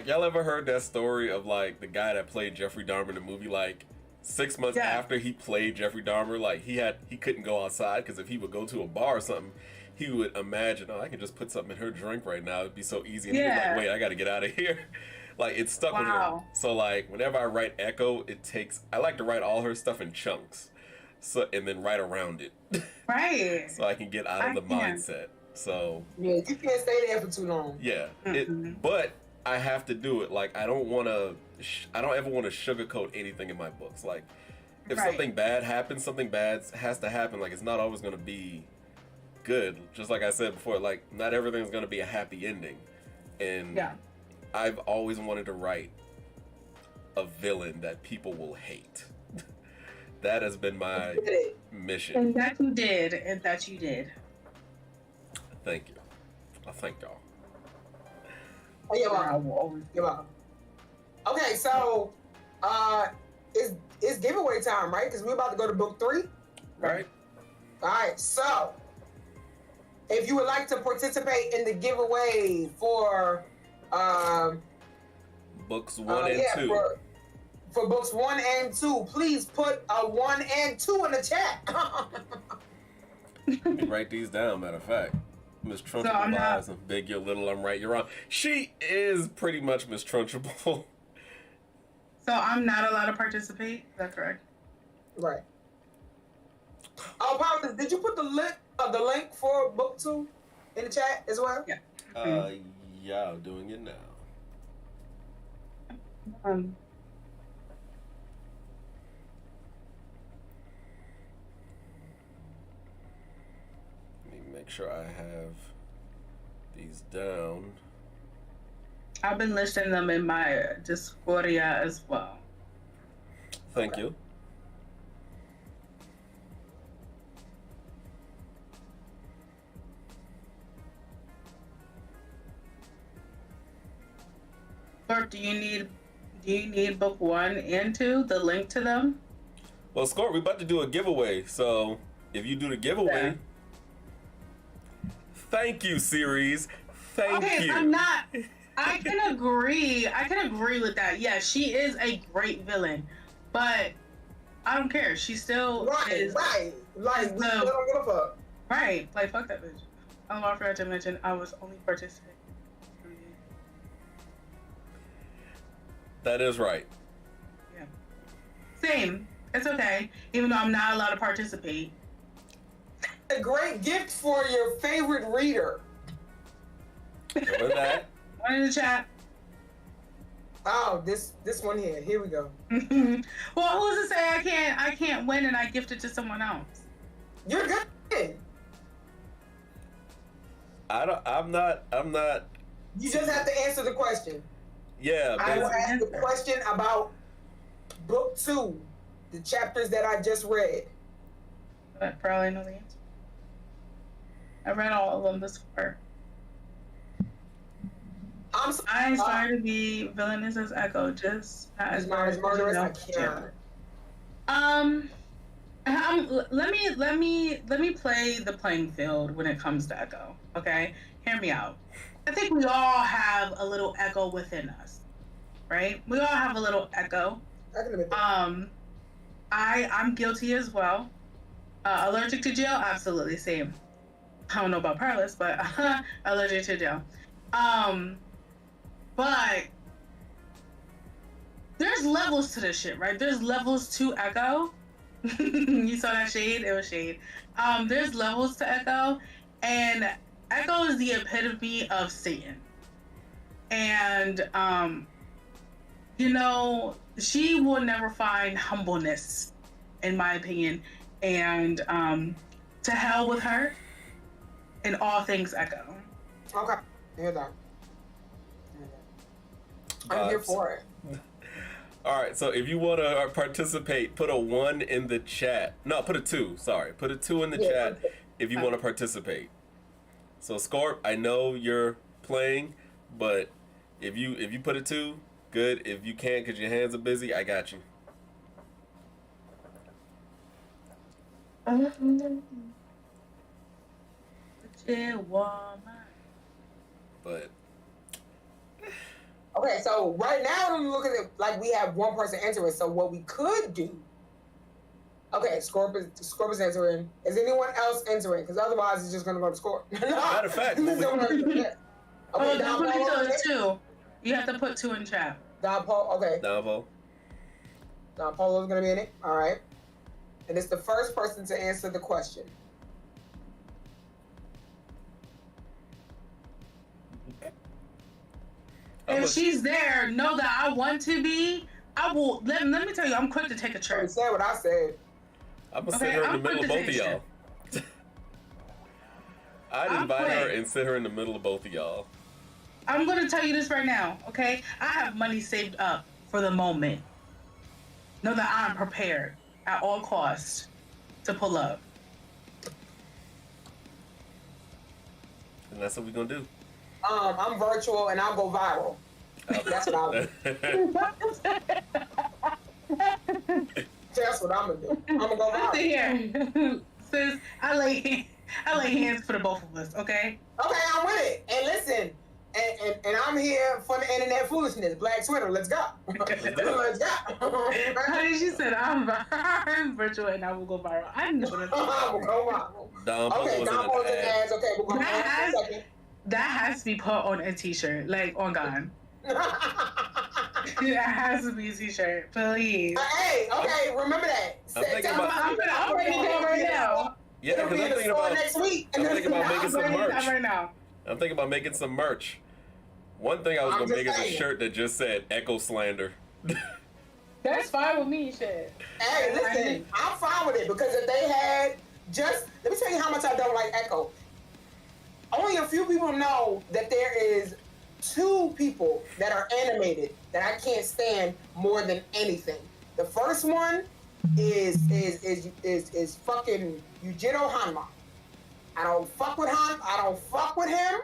y'all ever heard that story of like the guy that played Jeffrey Dahmer in the movie? Like 6 months after he played Jeffrey Dahmer, like he couldn't go outside because if he would go to a bar or something, he would imagine, oh, I can just put something in her drink right now. It'd be so easy. And he'd be like, wait, I got to get out of here. Like, it stuck with her. So like whenever I write Echo, I like to write all her stuff in chunks, and then write around it. Right. So I can get out of the mindset. So yeah, you can't stay there for too long. Yeah, but I have to do it. Like, I don't ever want to sugarcoat anything in my books. Like, if something bad happens, something bad has to happen. Like, it's not always going to be good. Just like I said before, like, not everything's going to be a happy ending. And I've always wanted to write a villain that people will hate. That has been my mission. And that you did. And that you did. Thank you. I thank y'all. Oh, you're welcome. You're welcome. Okay, so it's giveaway time, right? Because we're about to go to book 3. Right. All right, so if you would like to participate in the giveaway for books 1 and 2. For books 1 and 2, please put a 1 and 2 in the chat. Let me write these down, matter of fact. Miss Trunchable lies, I'm big, you're little, I'm right, you're wrong. She is pretty much Miss Trunchable. So I'm not allowed to participate? Is that correct? Right. Oh, Paula, did you put the link for book 2 in the chat as well? Yeah. Yeah, I'm doing it now. Make sure I have these down. I've been listing them in my Discordia as well. Thank you. Or do you need book 1 and 2, the link to them? Well, Scorp, we're about to do a giveaway. So if you do the giveaway, thank you, series. Thank you. I'm not. I can agree. I can agree with that. Yeah, she is a great villain, but I don't care. She still is. Right. Like, we still don't give a fuck. Right. Like, fuck that bitch. Oh, I forgot to mention, I was only participating. That is right. Yeah. Same. It's okay. Even though I'm not allowed to participate. A great gift for your favorite reader. Remember that? One in the chat. Oh, this one here. Here we go. Well, who's to say I can't win and I gift it to someone else? You're good. I'm not. You just have to answer the question. Yeah, I will basically. ask the question about book 2, the chapters that I just read. I probably know the answer. I read all of them this far. I started to be villainous as Echo, just not as murderous. I can't. Let me play the playing field when it comes to Echo. Okay, hear me out. I think we all have a little Echo within us, right? We all have a little Echo. I can admit that. I'm guilty as well. Allergic to jail, absolutely same. I don't know about powerless, but allergic to jail. But there's levels to this shit, right? There's levels to Echo. You saw that shade? It was shade. There's levels to Echo, and Echo is the epitome of Satan. And she will never find humbleness, in my opinion. And to hell with her in all things Echo. Okay, hear that. I'm here for it. All right, so if you want to participate, put a 1 in the chat. No, put a 2. Sorry, put a 2 in the chat if you want to participate. So Scorp, I know you're playing, but if you put a 2, good. If you can't because your hands are busy, I got you. But okay, so right now I'm looking at like we have one person entering. So what we could do? Okay, Scorp is entering. Is anyone else entering? Because otherwise it's just gonna go to Scorp. Matter of fact, Okay, don't put it to 2. You have to put 2 in chat. Don Paul. Okay. Don Polo's gonna be in it. All right. And it's the first person to answer the question. If she's there, know that I want to be. I will. Let me tell you, I'm quick to take a trip. Say what I said. I'm gonna sit her in the middle of both of y'all. I'd invite her and sit her in the middle of both of y'all. I'm gonna tell you this right now, okay? I have money saved up for the moment. Know that I'm prepared at all costs to pull up. And that's what we're gonna do. I'm virtual and I'll go viral. That's what I'll do. That's what I'm gonna do. I'm gonna go viral. Here, sis, I lay hands for the both of us, okay? Okay, I'm with it. And listen, and I'm here for the internet foolishness. Black Twitter, let's go. Let's go. Honey, she said I'm virtual and I will go viral. I know that's I will go viral. Don Paul Okay, Don Paul's in ads. Okay, we're going that to a second. That has to be put on a t-shirt, like on God. That has to be a t-shirt, please. Hey, okay, remember that. I'm writing it down right now. Yeah, because I'm thinking about next week. I'm thinking about making some merch. Right now. I'm thinking about making some merch. One thing I was gonna make is a shirt that just said Echo Slander. That's fine with me, shit. Hey, listen, I'm fine with it because if they had let me tell you how much I don't like Echo. Only a few people know that there is 2 people that are animated that I can't stand more than anything. The first one is fucking Yujiro Hanma. I don't fuck with him. I don't fuck with him.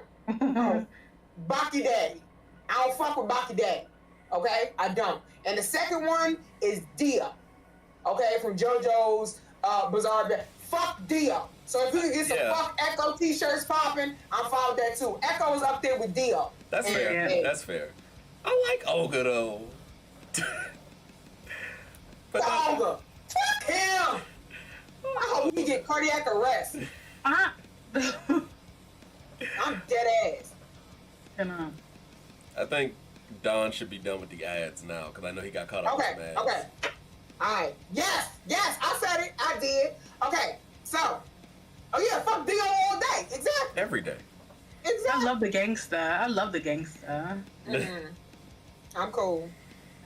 Baki Daddy. I don't fuck with Baki Daddy. Okay, I don't. And the second one is Dia. Okay, from JoJo's Bizarre Adventure. Fuck Dia. So if you can get some fuck Echo t-shirts popping, I'm fine with that too. Echo is up there with Dia. That's fair. That's fair. I like Olga though. But Olga. Fuck him. I hope he get cardiac arrest. I'm dead ass. I think Don should be done with the ads now because I know he got caught up with some ads. Okay. All right. Yes. I said it. I did. Okay. So. Oh yeah. Fuck Dio all day. Exactly. Every day. Exactly. I love the gangsta. Mm-hmm. I'm cool.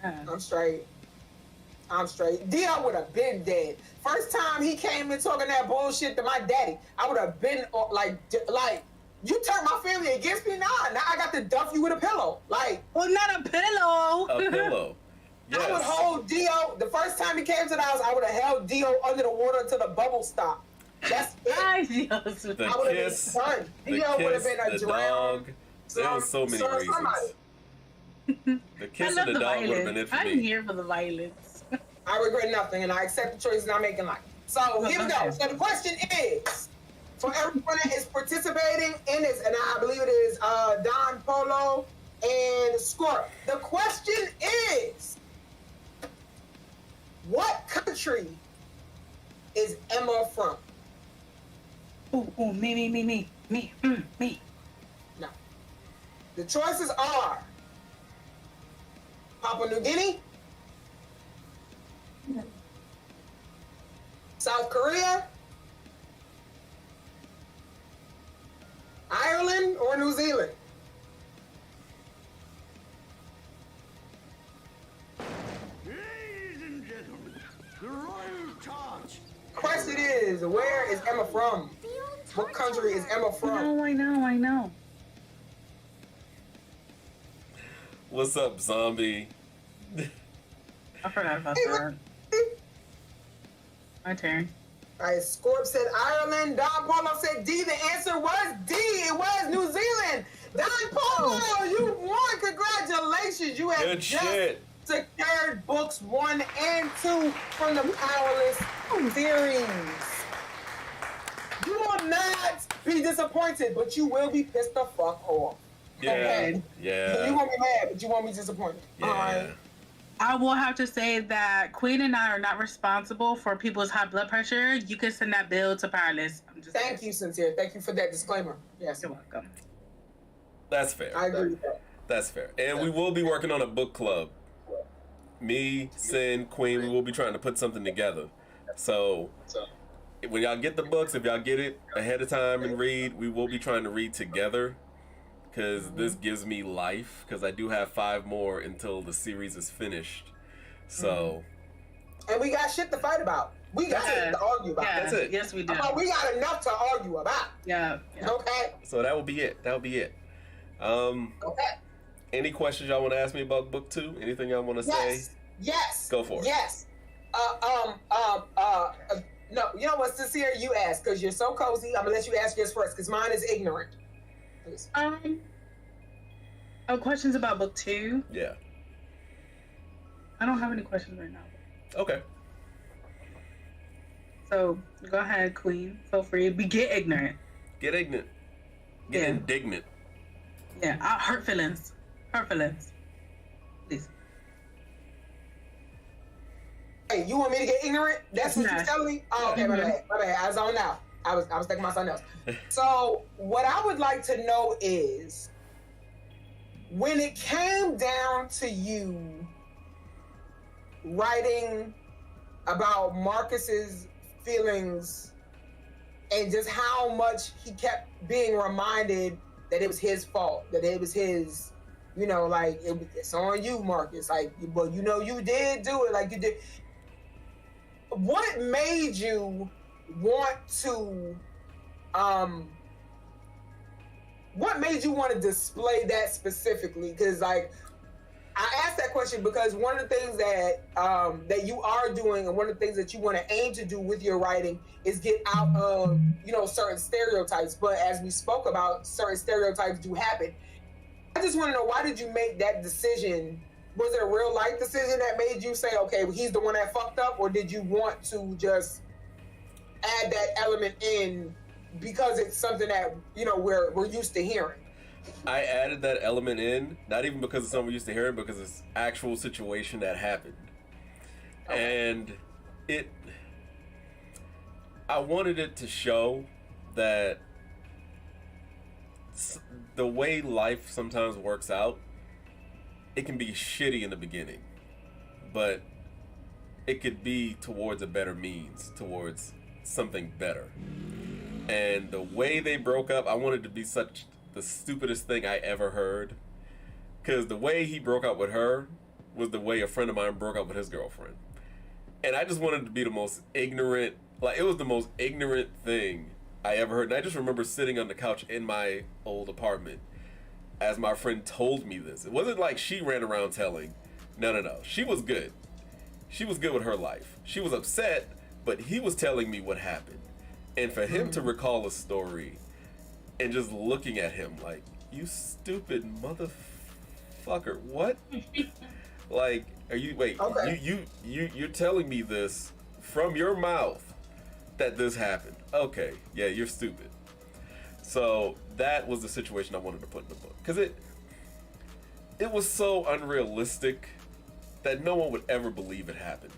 Yeah. I'm straight. Dio would have been dead. First time he came in talking that bullshit to my daddy, I would have been like, you turned my family against me. Now I got to duff you with a pillow. Like, well, not a pillow. A pillow. Yes. I would hold Dio. The first time he came to the house, I would have held Dio under the water until the bubble stopped. That's it. The kiss, Dio would have been a the drown. dog. There was so many reasons. The kiss and the dog would have been it for me. I'm here for the violence. I regret nothing, and I accept the choices I'm making. So here we go. So the question is, for everyone that is participating in this, and I believe it is Don Polo and Scorp. The question is, what country is Emma from? Ooh, me. No. The choices are Papua New Guinea, South Korea, Ireland, or New Zealand. Ladies and gentlemen, the royal charge. Question is, where is Emma from? What country is Emma from? I know. What's up, zombie? I forgot about that. My turn. All right, Scorp said Ireland. Don Polo said D. The answer was D. It was New Zealand. Don Polo, you won. Congratulations. You have just secured books 1 and 2 from the Powerless series. You will not be disappointed, but you will be pissed the fuck off. Yeah. Okay? Yeah. So you won't be mad, but you won't be disappointed. Yeah. All right. I will have to say that Queen and I are not responsible for people's high blood pressure. You can send that bill to Powerless. Thank you, Sincere. Thank you for that disclaimer. Yes. You're welcome. That's fair. I agree with that. That's fair. And we will be working on a book club. Me, Sin, Queen, we will be trying to put something together. So when y'all get the books, if y'all get it ahead of time and read, we will be trying to read together. Because this gives me life. Because I do have 5 more until the series is finished. So. And we got shit to fight about. We got shit to argue about. That's it. Yes, we do. We got enough to argue about. Yeah. Okay. So that will be it. Okay. Any questions y'all want to ask me about book 2? Anything y'all want to say? Yes. Go for it. Yes. No, you know what, Sincere, you ask, because you're so cozy. I'm gonna let you ask yours first, because mine is ignorant. Please. Questions about book 2? Yeah. I don't have any questions right now. Okay. So go ahead, Queen. Feel free. Get ignorant. Get ignorant. Get indignant. Yeah. Hurt feelings. Please. Hey, you want me to get ignorant? That's what you're telling me? Oh, okay, my bad. I was on now. I was thinking about something else. So what I would like to know is, when it came down to you writing about Marcus's feelings and just how much he kept being reminded that it was his fault, that it was his, it's on you, Marcus. But you did do it, you did. What made you want to, display that specifically? Because I asked that question because one of the things that you are doing, and one of the things that you want to aim to do with your writing, is get out of certain stereotypes. But as we spoke about, certain stereotypes do happen. I just want to know, why did you make that decision Was it a real life decision that made you say, okay, well, he's the one that fucked up, or did you want to just add that element in because it's something that we're used to hearing? I added that element in, not even because it's something we're used to hearing, because it's actual situation that happened. Okay. And I wanted it to show that the way life sometimes works out, it can be shitty in the beginning, but it could be towards a better means, towards something better. And the way they broke up, I wanted to be such the stupidest thing I ever heard, because the way he broke up with her was the way a friend of mine broke up with his girlfriend. And I just wanted to be the most ignorant, like it was the most ignorant thing I ever heard. And I just remember sitting on the couch in my old apartment as my friend told me this. It wasn't like she ran around telling. No. She was good. She was good with her life. She was upset, but he was telling me what happened. And for him to recall a story and just looking at him like, you stupid motherfucker, what? Like, are you, wait, okay. You're telling me this from your mouth that this happened. Okay, yeah, you're stupid. So that was the situation I wanted to put in the book. Because it was so unrealistic that no one would ever believe it happened.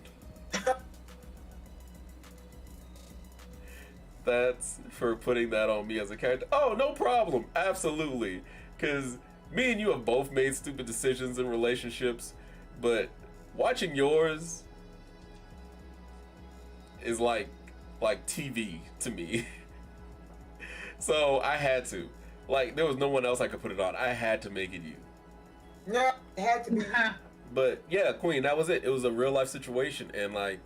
That's for putting that on me as a character. Oh, no problem. Absolutely. Because me and you have both made stupid decisions in relationships, but watching yours is like TV to me. So I had to. Like, there was no one else I could put it on. I had to make it you. Yeah, it had to be. But yeah, Queen, that was it. It was a real life situation. And like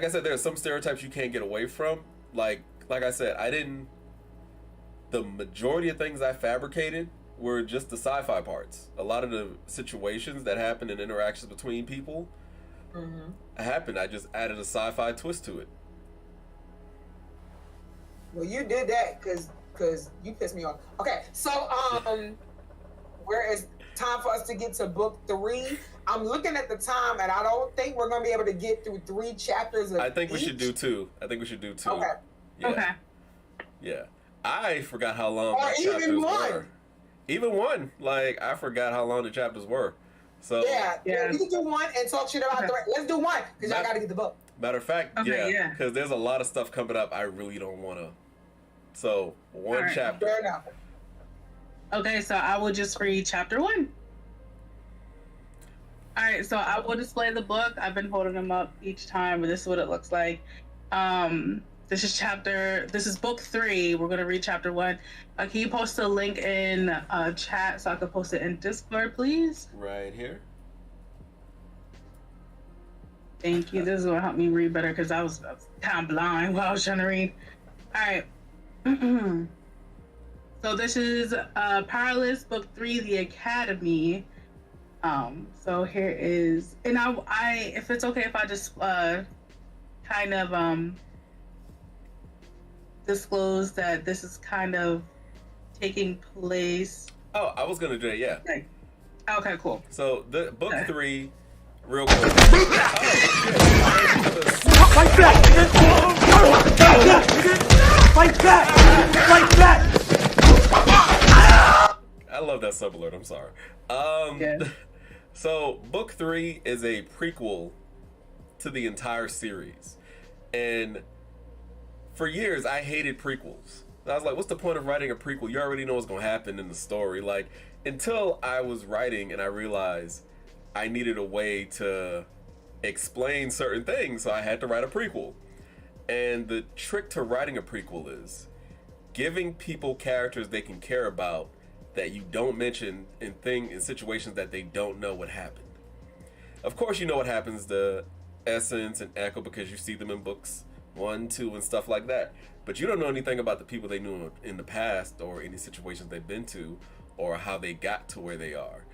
I said, there are some stereotypes you can't get away from. Like I said, the majority of things I fabricated were just the sci-fi parts. A lot of the situations that happened and interactions between people happened. I just added a sci-fi twist to it. Well, you did that because you pissed me off. Okay, so where is time for us to get to book 3? I'm looking at the time, and I don't think we're gonna be able to get through 3 chapters of I think each. we should do 2. Okay. Yeah. Okay. Yeah. I forgot how long Or the even chapters one. were. Even one. Like, I forgot how long the chapters were. So Yeah. We can do 1 and talk shit about 3. Let's do 1 because y'all got to get the book. Matter of fact, yeah, because there's a lot of stuff coming up I really don't want to. So, 1 chapter. Fair enough. Okay, so I will just read chapter 1. All right, so I will display the book. I've been holding them up each time, but this is what it looks like. This is book 3. We're gonna read chapter 1. Can you post a link in chat so I can post it in Discord, please? Right here. Thank you. This is gonna help me read better because I was kind of blind while I was trying to read. All right. So this is Powerless, book 3, The Academy. So here is, and I if it's okay if I just kind of disclose that this is kind of taking place. Oh, I was gonna do it. Yeah. Okay, cool. So the book 3, real quick. Like that! Like that! Like that! I love that sub alert. I'm sorry. So book 3 is a prequel to the entire series, and for years I hated prequels. I was like, what's the point of writing a prequel? You already know what's gonna happen in the story. Like, until I was writing and I realized I needed a way to explain certain things, so I had to write a prequel. And the trick to writing a prequel is giving people characters they can care about that you don't mention in situations that they don't know what happened. Of course, you know what happens to Essence and Echo because you see them in books 1, 2, and stuff like that. But you don't know anything about the people they knew in the past, or any situations they've been to, or how they got to where they are.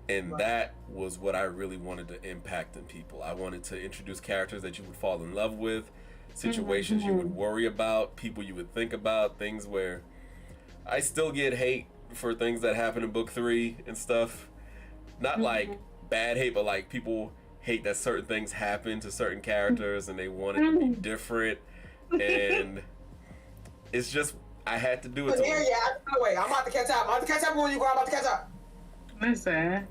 And that was what I really wanted to impact in people. I wanted to introduce characters that you would fall in love with, situations you would worry about, people you would think about, things where I still get hate for things that happen in book 3 and stuff. Not like bad hate, but like people hate that certain things happen to certain characters and they want it to be different, and it's just I had to do it. Yeah, wait, I'm about to catch up. I'm about to catch up when you go. I'm about to catch up. Listen,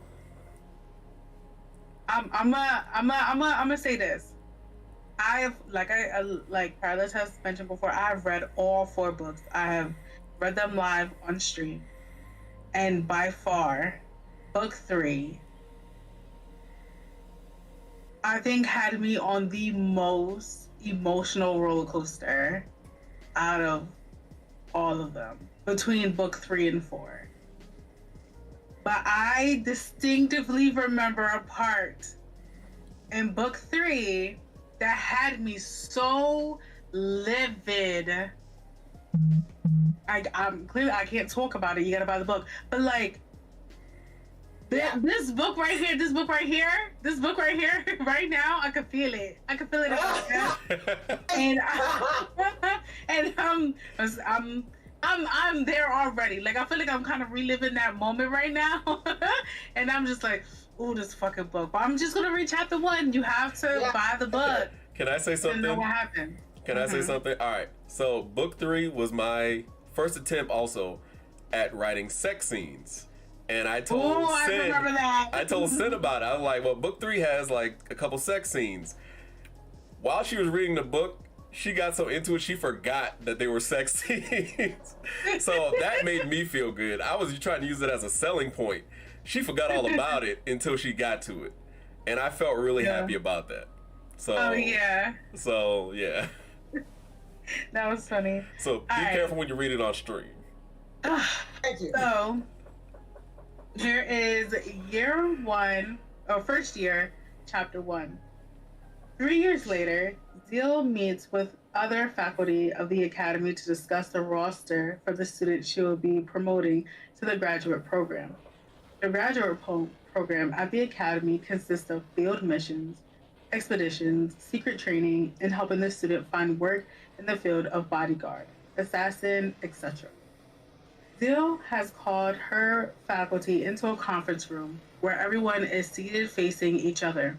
I'm gonna say this. I've like Paradise has mentioned before. I've read all 4 books. I have read them live on stream, and by far, book 3, I think, had me on the most emotional roller coaster out of all of them between book 3 and 4. But I distinctively remember a part in book 3 that had me so livid. I'm clearly I can't talk about it. You gotta buy the book. But like this book right here, right now, I could feel it. I could feel it. And I'm there already. Like I feel like I'm kind of reliving that moment right now, and I'm just like, ooh, this fucking book. But I'm just gonna read chapter 1. You have to buy the book. Can I say something? To know what happened. Can I say something? All right. So book 3 was my first attempt also at writing sex scenes. And I told Sin, I remember that. I told Sin about it. I was like, well, book 3 has like a couple sex scenes. While she was reading the book, she got so into it, she forgot that they were sex scenes. So that made me feel good. I was trying to use it as a selling point. She forgot all about it until she got to it. And I felt really happy about that. So, So, yeah. That was funny. So, be careful when you read it on stream. Thank you. So, here is first year, chapter 1. 3 years later, Zeal meets with other faculty of the academy to discuss the roster for the students she will be promoting to the graduate program. The graduate program at the academy consists of field missions, expeditions, secret training, and helping the student find work in the field of bodyguard, assassin, etc. Zeal has called her faculty into a conference room where everyone is seated facing each other.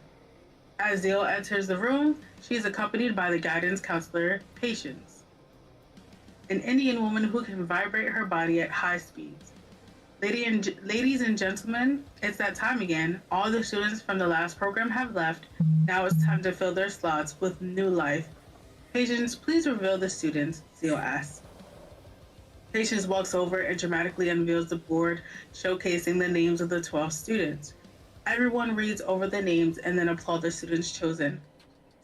As Zeal enters the room, she is accompanied by the guidance counselor, Patience, an Indian woman who can vibrate her body at high speeds. Ladies and gentlemen, it's that time again. All the students from the last program have left. Now it's time to fill their slots with new life. Patience, please reveal the students, Zeal asks. Patience walks over and dramatically unveils the board showcasing the names of the 12 students. Everyone reads over the names and then applauds the students chosen.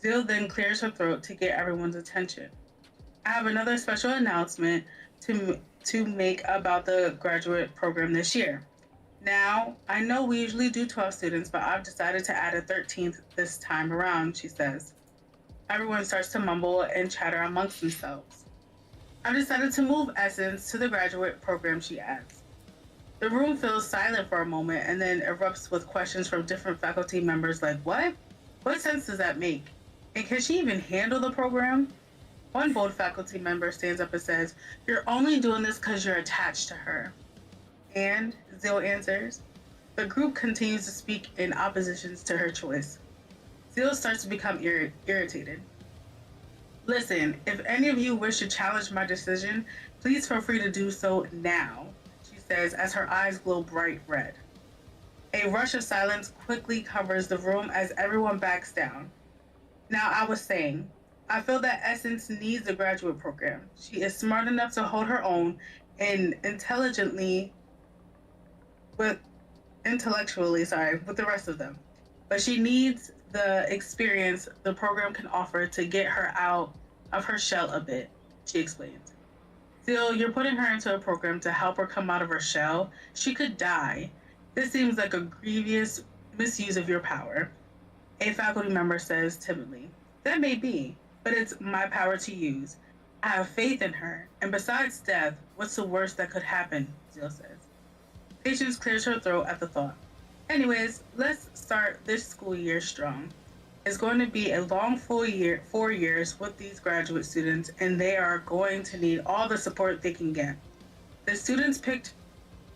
Zeal then clears her throat to get everyone's attention. I have another special announcement to make about the graduate program this year. Now, I know we usually do 12 students, but I've decided to add a 13th this time around, she says. Everyone starts to mumble and chatter amongst themselves. I've decided to move Essence to the graduate program, she adds. The room feels silent for a moment and then erupts with questions from different faculty members like, what? What sense does that make? And can she even handle the program? One bold faculty member stands up and says, you're only doing this because you're attached to her. And, Zeal answers, the group continues to speak in opposition to her choice. Zeal starts to become irritated. Listen, if any of you wish to challenge my decision, please feel free to do so now, she says as her eyes glow bright red. A rush of silence quickly covers the room as everyone backs down. Now, I was saying, I feel that Essence needs a graduate program. She is smart enough to hold her own and intellectually with the rest of them. But she needs the experience the program can offer to get her out of her shell a bit, she explains. Still, you're putting her into a program to help her come out of her shell. She could die. This seems like a grievous misuse of your power. A faculty member says timidly, that may be, but it's my power to use. I have faith in her, and besides death, what's the worst that could happen, Zeal says. Patience clears her throat at the thought. Anyways, let's start this school year strong. It's going to be a long 4 years with these graduate students, and they are going to need all the support they can get. The students picked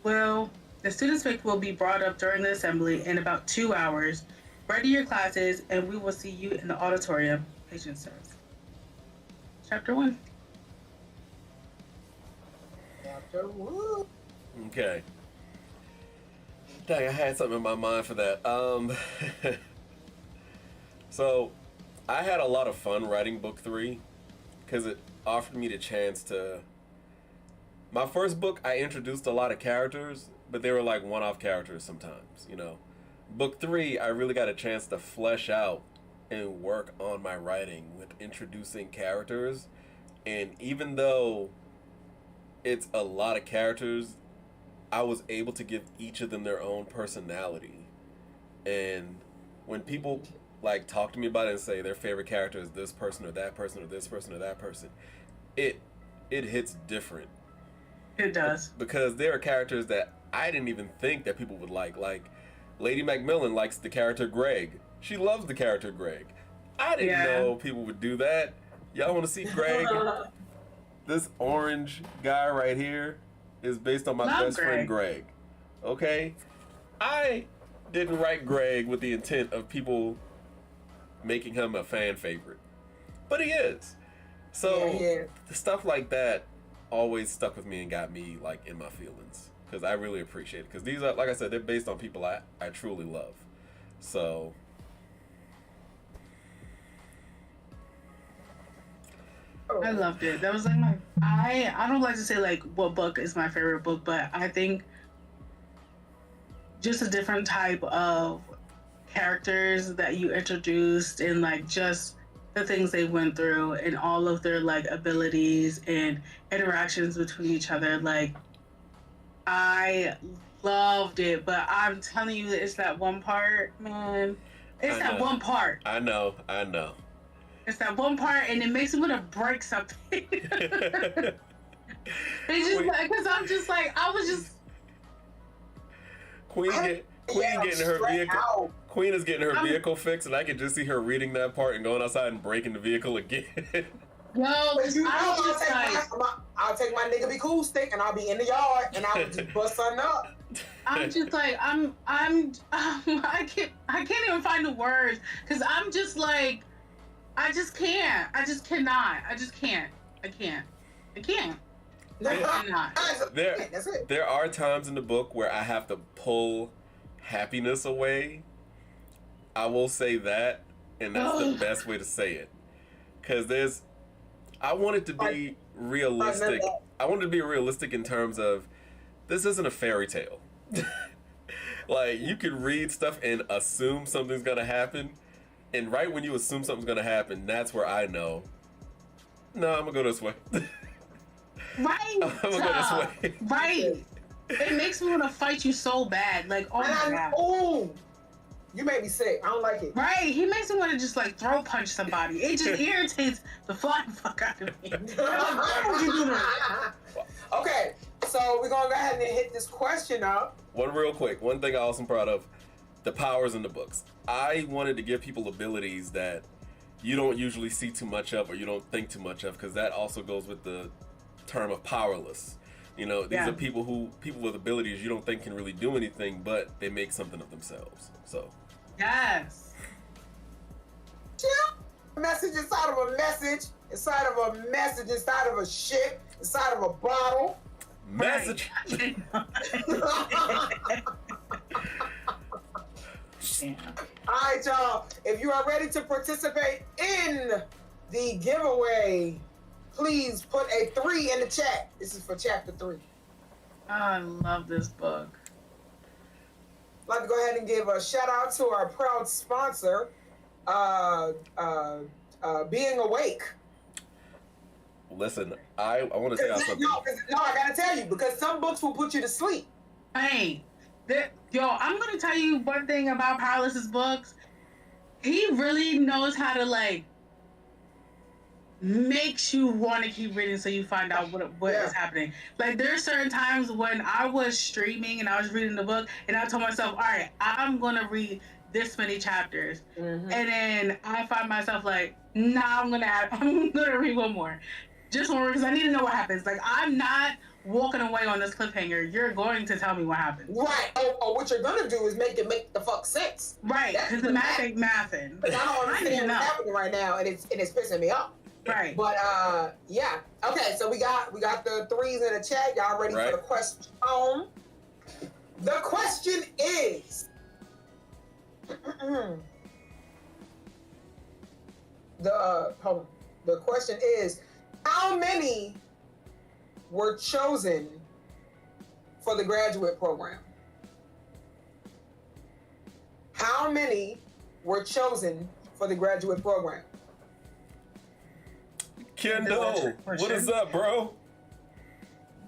will The students' pick will be brought up during the assembly in about 2 hours. Ready your classes, and we will see you in the auditorium. Patient says. Chapter 1. Chapter 1. Okay. Dang, I had something in my mind for that. So, I had a lot of fun writing book 3 because it offered me the chance to. My first book, I introduced a lot of characters, but they were like one-off characters sometimes, you know. Book 3, I really got a chance to flesh out and work on my writing with introducing characters. And even though it's a lot of characters, I was able to give each of them their own personality. And when people like talk to me about it and say their favorite character is this person or that person or this person or that person, it hits different. It does. Because there are characters that I didn't even think that people would like. Like, Lady Macmillan likes the character Greg. She loves the character Greg. I didn't know people would do that. Y'all want to see Greg? This orange guy right here is based on my best friend Greg. Okay? I didn't write Greg with the intent of people making him a fan favorite. But he is. So, stuff like that always stuck with me and got me like in my feelings because I really appreciate it because these are, like I said, they're based on people I truly love. So I loved it. That was like my I don't like to say like what book is my favorite book, but I think just a different type of characters that you introduced and like just the things they went through and all of their like abilities and interactions between each other. Like, I loved it, but I'm telling you, it's that one part, man. It's that one part. I know. It's that one part, and it makes me want to break something. It's just like, because I'm just like, I was just. Queen getting her vehicle. Queen is getting her vehicle fixed, and I can just see her reading that part and going outside and breaking the vehicle again. No, I'll take my nigga be cool stick and I'll be in the yard and I'll just bust something up. I'm just like I can't even find the words because I'm just like I just can't. I just cannot. I just can't. I can't. I cannot. There are times in the book where I have to pull happiness away. I will say that, and that's the best way to say it. Because I want it to be realistic. I want it to be realistic in terms of, this isn't a fairy tale. Like, you can read stuff and assume something's going to happen, and right when you assume something's going to happen, that's where I know, no, I'm going to go this way. Right. I'm going to go this way. Right. It makes me want to fight you so bad. Like, oh my God. Oh, you made me sick. I don't like it. Right. He makes me want to just like throw punch somebody. It just irritates the flying fuck out of me. Okay, so we're going to go ahead and hit this question up. One real quick. One thing I also am proud of, the powers in the books. I wanted to give people abilities that you don't usually see too much of or you don't think too much of, because that also goes with the term of powerless. You know, these are people with abilities you don't think can really do anything, but they make something of themselves. So. Yes. A message inside of a message, inside of a message, inside of a shit, inside of a bottle. Message. Right. All right, y'all. If you are ready to participate in the giveaway, please put a 3 in the chat. This is for chapter 3. I love this book. I'd like to go ahead and give a shout out to our proud sponsor, Being Awake. Listen, I want to say something. No, I gotta tell you, because some books will put you to sleep. Hey, I'm gonna tell you one thing about Powerless's books. He really knows how to like makes you want to keep reading so you find out what is happening. Like, there's certain times when I was streaming and I was reading the book and I told myself, all right, I'm gonna read this many chapters, and then I find myself like, nah, I'm gonna read one more, just one more, because I need to know what happens. Like, I'm not walking away on this cliffhanger, you're going to tell me what happened. Right. Or what you're gonna do is make it make the fuck sense. Right, because the math ain't mathing. But I don't understand know. what's happening right now, and it's pissing me off. Right. But yeah. Okay, so we got the threes in the chat. Y'all ready for the question? The question is the question is, how many were chosen for the graduate program? How many were chosen for the graduate program? Kendo, what is up, bro?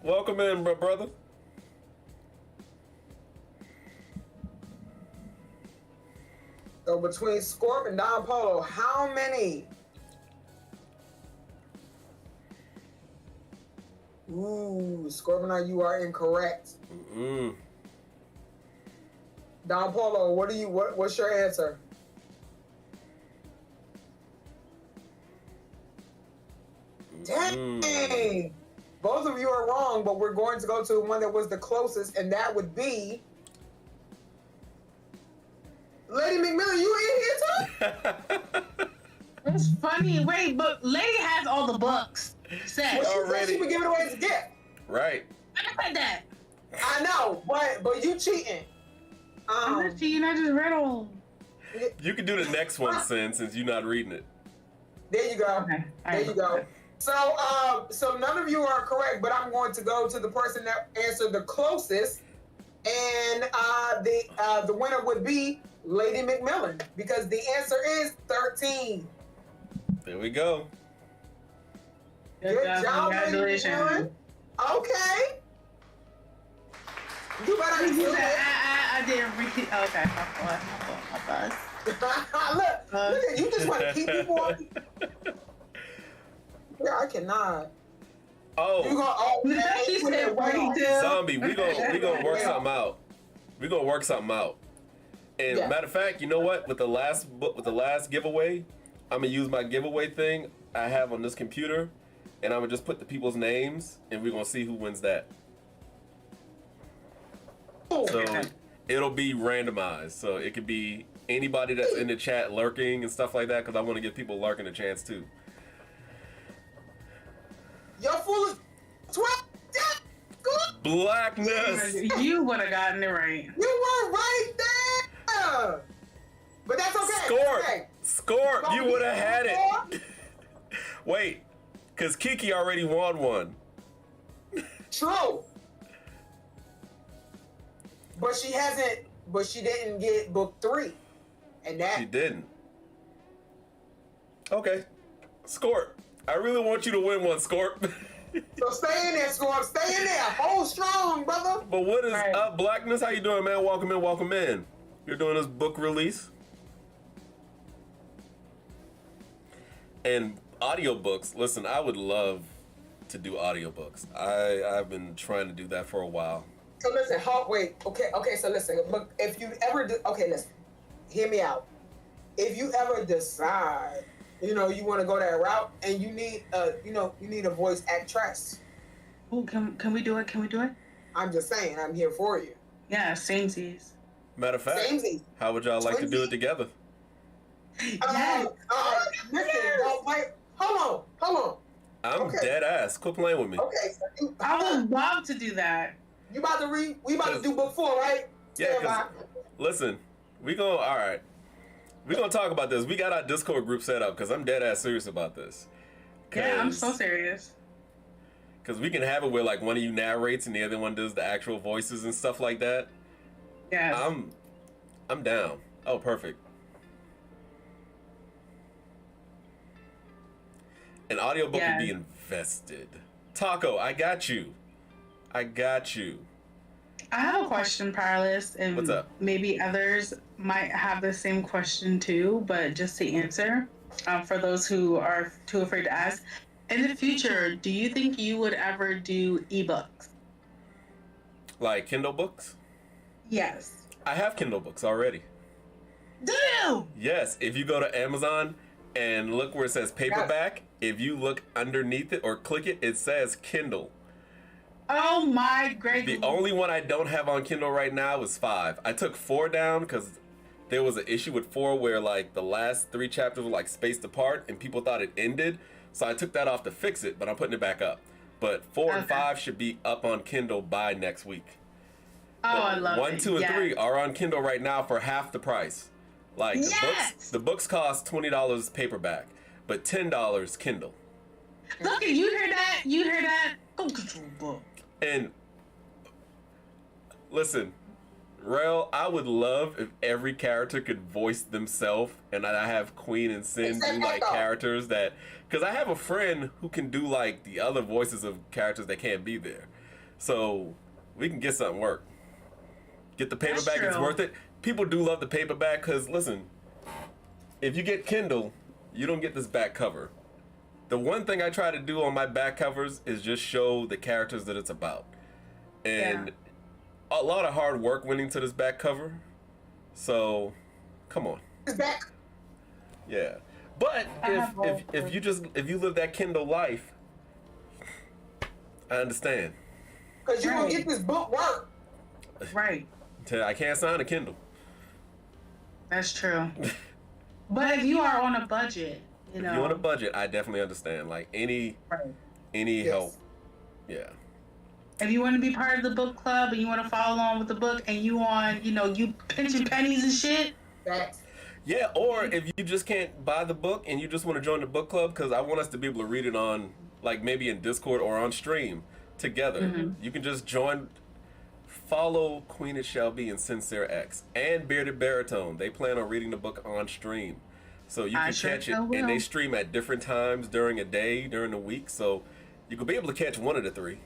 Welcome in, brother. So between Scorp and Don Polo, how many? Ooh, Scorpionaut, you are incorrect. Mm-mm. Don Polo, what's your answer? Dang! Both of you are wrong, but we're going to go to the one that was the closest, and that would be Lady McMillan. You in here too? It's funny. Wait, but Lady has all the books set. Well, she said she would give it away as a gift. Right. I said that. I know, but you cheating. I'm not cheating. I just read all. You can do the next one, since you're not reading it. There you go. Okay. There you go. So none of you are correct, but I'm going to go to the person that answered the closest, and the winner would be Lady McMillan, because the answer is 13. There we go. Good job, Lady McMillan. Okay. You better do it. I didn't read it. Okay, my buzz. Look at you, just want to keep people on. Yeah, I cannot. Oh. You gonna She said, wait, Zombie, we gonna work something out. We gonna work something out. And matter of fact, you know what? With the last giveaway, I'm gonna use my giveaway thing I have on this computer, and I'm gonna just put the people's names, and we're gonna see who wins that. So it'll be randomized. So it could be anybody that's in the chat lurking and stuff like that, because I want to give people lurking a chance too. You're full of 12. Blackness. You would have gotten it right. You were right there. But that's okay. Scorp, you would have had it. Wait, because Kiki already won one. True. But she didn't get book 3. And that She didn't. Okay. Scorp, I really want you to win one, Scorp. So stay in there, Scorp. Stay in there. Hold strong, brother. But what is up, Blackness? How you doing, man? Welcome in, welcome in. You're doing this book release. And audiobooks. Listen, I would love to do audiobooks. I've been trying to do that for a while. So listen, okay, so listen, look, if you ever listen, hear me out. If you ever decide, you want to go that route, and you need a voice actress. Oh, can we do it? Can we do it? I'm just saying, I'm here for you. Yeah, samesies. Matter of fact, Samesies. how would y'all like to do it together? Yes. Listen, don't play. Hold on. I'm dead ass. Quit playing with me. Okay, so I would love to do that. You about to read? We about to do book 4, right? Yeah, because listen, we're gonna talk about this. We got our Discord group set up because I'm dead ass serious about this. Yeah, I'm so serious. Because we can have it where like one of you narrates and the other one does the actual voices and stuff like that. Yeah. I'm down. Oh, perfect. An audiobook would be invested. Taco, I got you. I have a question, Powerless, and what's up? Maybe others might have the same question too, but just to answer, for those who are too afraid to ask, in the future, do you think you would ever do ebooks? Like Kindle books? Yes. I have Kindle books already. Do you? Yes, if you go to Amazon and look where it says paperback, if you look underneath it or click it, it says Kindle. Oh my great. The only one I don't have on Kindle right now is 5. I took 4 down because there was an issue with 4 where like the last 3 chapters were like spaced apart and people thought it ended. So I took that off to fix it, but I'm putting it back up. But 4 and 5 should be up on Kindle by next week. Oh, I love 1, it. 2, and Yes. 3 are on Kindle right now for half the price. Like the books cost $20 paperback, but $10 Kindle. Look, you hear that? You hear that? Go get your book. And listen, Rel, I would love if every character could voice themselves, and I have Queen and Sin do like characters that, because I have a friend who can do like the other voices of characters that can't be there, so we can get something work. Get the paperback; it's worth it. People do love the paperback because listen, if you get Kindle, you don't get this back cover. The one thing I try to do on my back covers is just show the characters that it's about, and a lot of hard work went into this back cover. So, come on. It's back. Yeah, but if you live that Kindle life, I understand. Cause you gonna get this book work. Right. I can't sign a Kindle. That's true. But if you are on a budget, you know. If you're on a budget, I definitely understand. Like any help. Yeah. If you want to be part of the book club and you want to follow along with the book and you pinching pennies and shit. Yeah, or if you just can't buy the book and you just want to join the book club, because I want us to be able to read it on, like maybe in Discord or on stream together. Mm-hmm. You can just follow Queen It Shall Be and Sincere X and Bearded Baritone. They plan on reading the book on stream. So you can catch it, and they stream at different times during a day, during the week. So you could be able to catch one of the 3.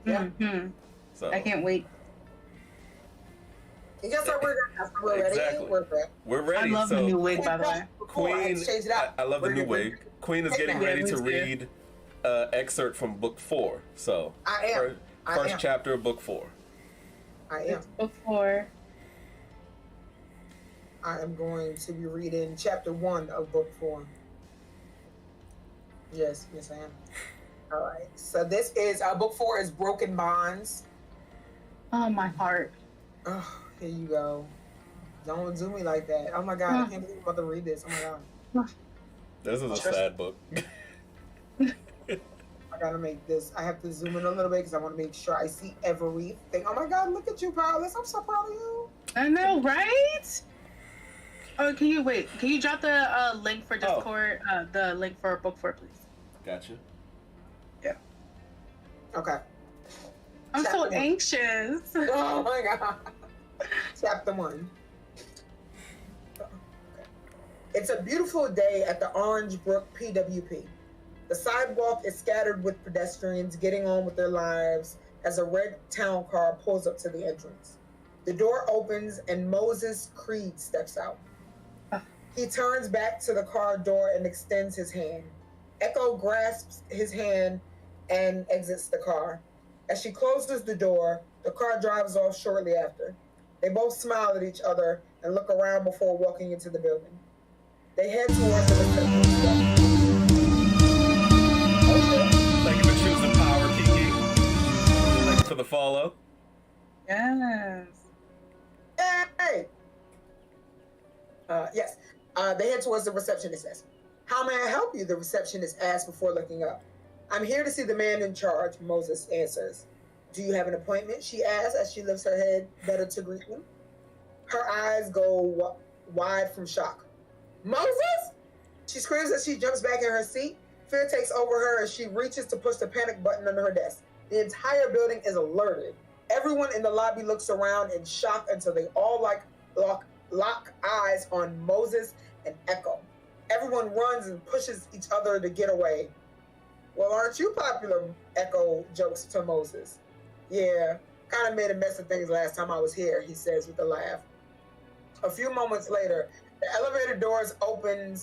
Yeah. Mm-hmm. So I can't wait. You guess we're ready. Exactly. We're ready. I love the new wig, by the way. Queen, I love the new wig. Queen is getting ready to read excerpt from book 4. So I am. First chapter of book 4. I am. Book 4. I am going to be reading chapter 1 of book 4. Yes, I am. All right. So this is book 4 is Broken Bonds. Oh, my heart. Oh, here you go. Don't do me like that. Oh my God, I can't believe I'm about to read this. Oh my God. This is a sad book. I gotta make this. I have to zoom in a little bit because I want to make sure I see everything. Oh my God, look at you, Paulus. I'm so proud of you. I know, right? Oh, can you drop the link for Discord? The link for book 4, please. Gotcha. Yeah. Okay. I'm so anxious. Oh my God. Chapter 1. Okay. It's a beautiful day at the Orange Brook PWP. The sidewalk is scattered with pedestrians getting on with their lives as a red town car pulls up to the entrance. The door opens and Moses Creed steps out. He turns back to the car door and extends his hand. Echo grasps his hand and exits the car. As she closes the door, the car drives off shortly after. They both smile at each other and look around before walking into the building. They head toward the reception. Thank you for choosing Power, Kiki. Thank you for the follow. Yes. Hey! Yes. They head towards the receptionist desk. How may I help you? The receptionist asks before looking up. I'm here to see the man in charge, Moses answers. Do you have an appointment? She asks as she lifts her head better to greet him. Her eyes go wide from shock. Moses? She screams as she jumps back in her seat. Fear takes over her as she reaches to push the panic button under her desk. The entire building is alerted. Everyone in the lobby looks around in shock until they all lock eyes on Moses and Echo. Everyone runs and pushes each other to get away. Well, aren't you popular? Echo jokes to Moses. Yeah, kind of made a mess of things last time I was here, he says with a laugh. A few moments later, the elevator doors open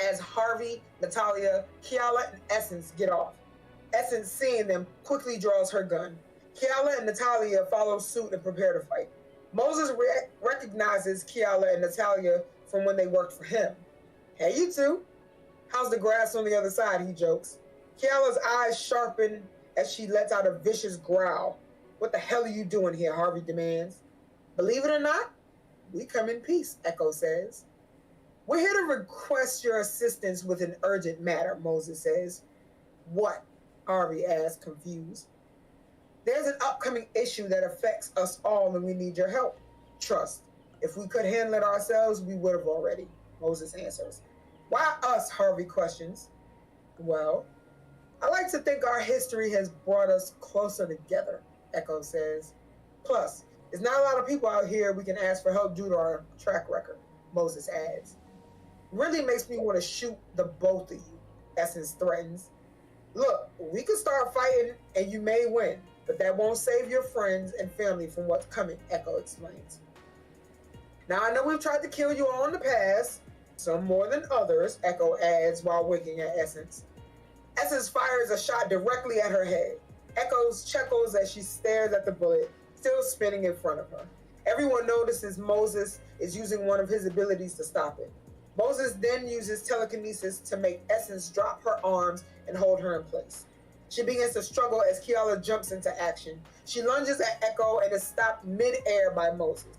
as Harvey, Natalia, Kiala, and Essence get off. Essence, seeing them, quickly draws her gun. Kiala and Natalia follow suit and prepare to fight. Moses recognizes Kiala and Natalia from when they worked for him. Hey, you two. How's the grass on the other side, he jokes. Kiala's eyes sharpen as she lets out a vicious growl. What the hell are you doing here? Harvey demands. Believe it or not, we come in peace, Echo says. We're here to request your assistance with an urgent matter, Moses says. What? Harvey asks, confused. There's an upcoming issue that affects us all and we need your help. Trust. If we could handle it ourselves, we would have already, Moses answers. Why us? Harvey questions. Well, I like to think our history has brought us closer together, Echo says. Plus, there's not a lot of people out here we can ask for help due to our track record, Moses adds. Really makes me want to shoot the both of you, Essence threatens. Look, we could start fighting and you may win, but that won't save your friends and family from what's coming, Echo explains. Now, I know we've tried to kill you all in the past, some more than others, Echo adds while winking at Essence. Essence fires a shot directly at her head. Echo's chuckles as she stares at the bullet, still spinning in front of her. Everyone notices Moses is using one of his abilities to stop it. Moses then uses telekinesis to make Essence drop her arms and hold her in place. She begins to struggle as Kiala jumps into action. She lunges at Echo and is stopped mid-air by Moses.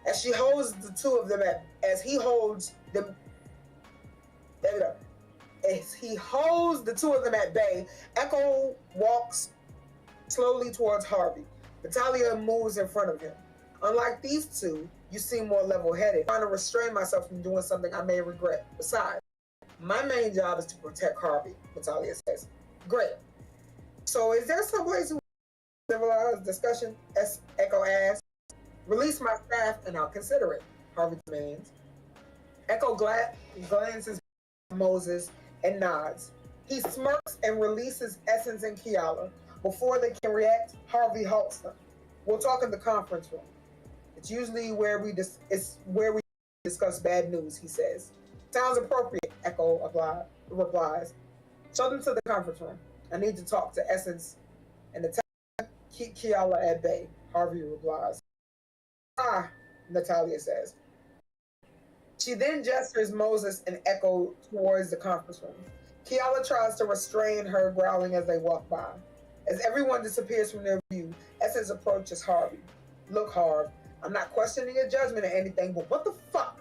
As he holds the two of them at bay, Echo walks slowly towards Harvey. Natalia moves in front of him. Unlike these two, you seem more level-headed. I'm trying to restrain myself from doing something I may regret. Besides, my main job is to protect Harvey, Natalia says. Great. So is there some place we civilized discussion? Echo asks. Release my staff and I'll consider it, Harvey demands. Echo glances at Moses and nods. He smirks and releases Essence and Kiala. Before they can react, Harvey halts them. We'll talk in the conference room. It's usually where we discuss bad news, he says. Sounds appropriate, Echo replies. Show them to the conference room. I need to talk to Essence and keep Kiala at bay, Harvey replies. Ah, Natalia says. She then gestures Moses and Echo towards the conference room. Kiala tries to restrain her growling as they walk by. As everyone disappears from their view, Essence approaches Harvey. Look, Harv, I'm not questioning your judgment or anything, but what the fuck?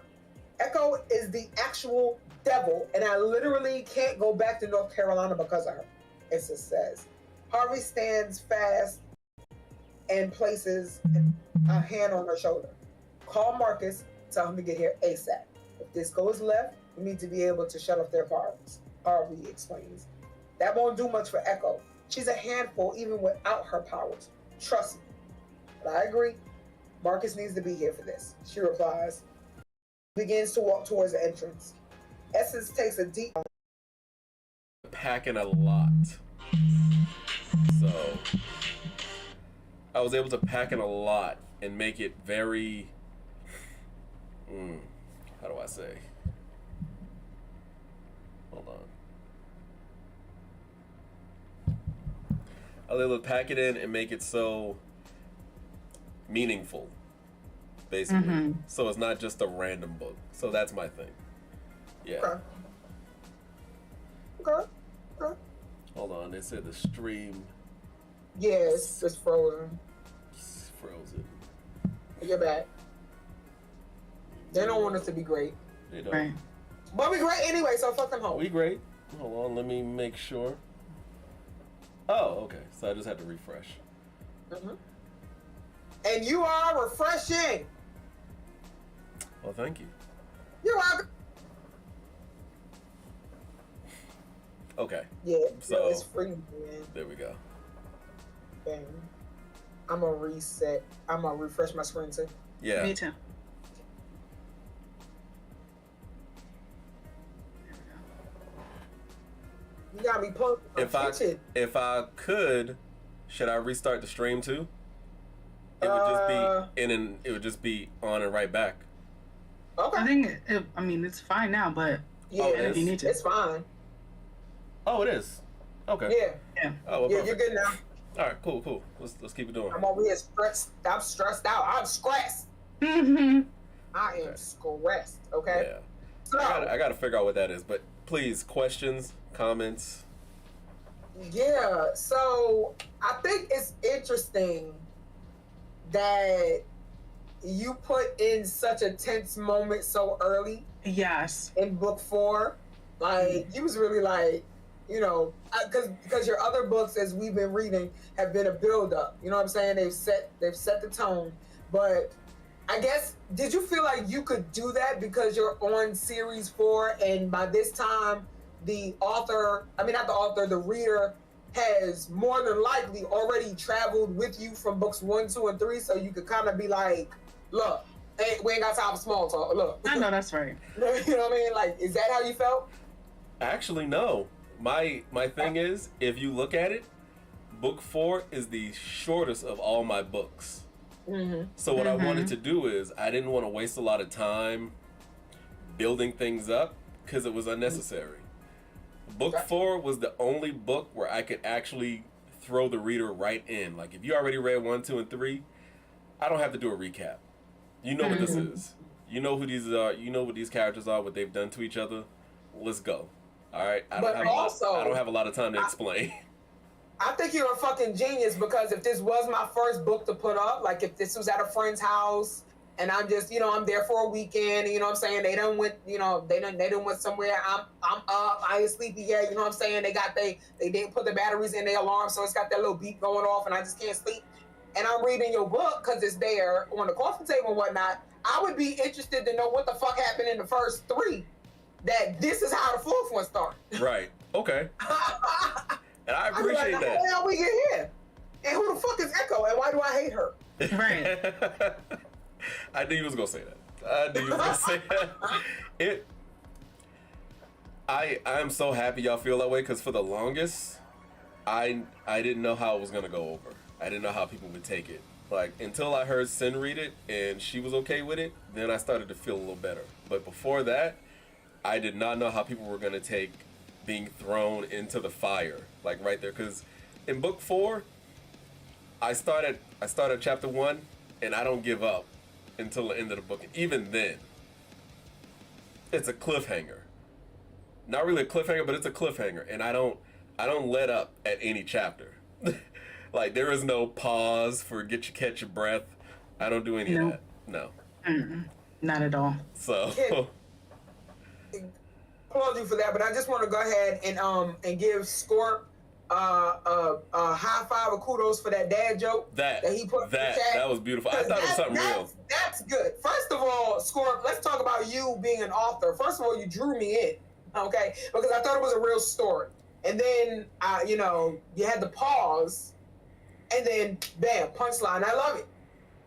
Echo is the actual devil, and I literally can't go back to North Carolina because of her, Essence says. Harvey stands fast and places a hand on her shoulder. Call Marcus, tell him to get here ASAP. If this goes left, we need to be able to shut off their powers, Harvey explains. That won't do much for Echo. She's a handful even without her powers. Trust me. But I agree. Marcus needs to be here for this, she replies. Begins to walk towards the entrance. Essence takes a deep... Packing a lot. So... I was able to pack in a lot and make it very, how do I say? Hold on. I was able to pack it in and make it so meaningful, basically. Mm-hmm. So it's not just a random book. So that's my thing. Yeah. Okay. Hold on, they said the stream... Yes, it's frozen. It's frozen. You're back. They don't want us to be great. They don't. Right. But we great anyway, so fuck them home. We great. Hold on, let me make sure. Oh, okay. So I just had to refresh. Mm-hmm. And you are refreshing. Well, thank you. You're welcome. Okay. Yeah, so it's free, man. There we go. Bang. I'm gonna reset. I'm gonna refresh my screen too. Yeah. Me too. You got me pumped. If I could, should I restart the stream too? It would just be in and it would just be on and right back. Okay. I think it's fine now, but yeah, if you need to, it's fine. Oh, it is. Okay. Yeah. Oh, well, yeah, you're good now. All right, cool. Let's keep it doing. I'm over here stressed. I'm stressed out. I'm stressed. Mm-hmm. I am stressed. Okay. Yeah. So I gotta figure out what that is. But please, questions, comments. Yeah, so I think it's interesting that you put in such a tense moment so early Yes. in book 4. Like, you was really like, you know, because your other books, as we've been reading, have been a build up. You know what I'm saying? They've set the tone. But I guess, did you feel like you could do that because you're on series 4, and by this time the author, I mean not the author, the reader has more than likely already traveled with you from books 1, 2, and 3, so you could kind of be like, look, hey, we ain't got time for small talk. Look, I know that's right. you know what I mean? Like, is that how you felt? Actually, no. My thing is, if you look at it, book 4 is the shortest of all my books. So what I wanted to do is, I didn't want to waste a lot of time building things up because it was unnecessary. Book 4 was the only book where I could actually throw the reader right in. Like, if you already read 1, 2, and 3, I don't have to do a recap. You know what this is. You know who these are. You know what these characters are, what they've done to each other. Let's go. All right. I don't have a lot of time to explain. I think you're a fucking genius, because if this was my first book to put up, like if this was at a friend's house and I'm just, you know, I'm there for a weekend, you know what I'm saying? They done went, you know, they done went somewhere. I'm up, I ain't sleepy yet, you know what I'm saying? They didn't put the batteries in their alarm, so it's got that little beep going off and I just can't sleep. And I'm reading your book because it's there on the coffee table and whatnot. I would be interested to know what the fuck happened in the first 3. That this is how the 4th one started. Right. Okay. And I appreciate like, that. How the hell we get here? And who the fuck is Echo? And why do I hate her? Right. I knew you was gonna say that. I'm so happy y'all feel that way, because for the longest, I didn't know how it was gonna go over. I didn't know how people would take it. Like, until I heard Sin read it and she was okay with it, then I started to feel a little better. But before that, I did not know how people were gonna take being thrown into the fire, like right there. Because in book 4, I started chapter 1, and I don't give up until the end of the book. And even then, it's a cliffhanger. Not really a cliffhanger, but it's a cliffhanger, and I don't let up at any chapter. Like, there is no pause for catch your breath. I don't do any of that. No. Not at all. So. Applaud you for that, but I just want to go ahead and give Scorp a high five of kudos for that dad joke that he put in the chat. That was beautiful. I thought it was something real. That's good. First of all, Scorp, let's talk about you being an author. First of all, you drew me in, okay? Because I thought it was a real story. And then, you know, you had the pause, and then, bam, punchline. I love it.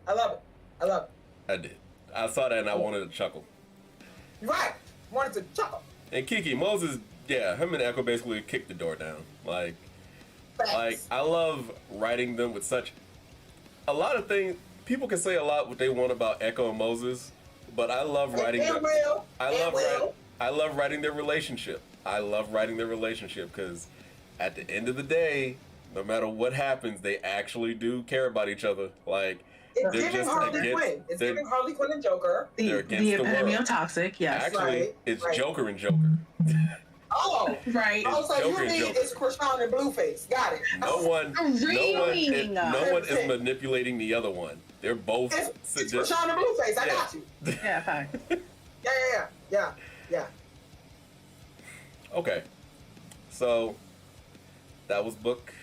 I love it. I love it. I did. I saw that and I wanted to chuckle. Right. Wanted to chuckle. And Kiki, Moses, yeah, him and Echo basically kicked the door down. Like, I love writing them with such a lot of things. People can say a lot what they want about Echo and Moses, but I love writing them. I love writing their relationship. I love writing their relationship because at the end of the day, no matter what happens, they actually do care about each other. Like, it's giving Harley Quinn. It's giving Harley Quinn and Joker. They're against the epitome world. of toxic, yes. Actually, it's Joker and Joker. Oh, right. Oh, so you mean it's Krishan and Blueface? Got it. No one is manipulating the other one. They're both. It's Krishan and Blueface. I got you. Yeah, fine. Yeah. Okay, so that was book.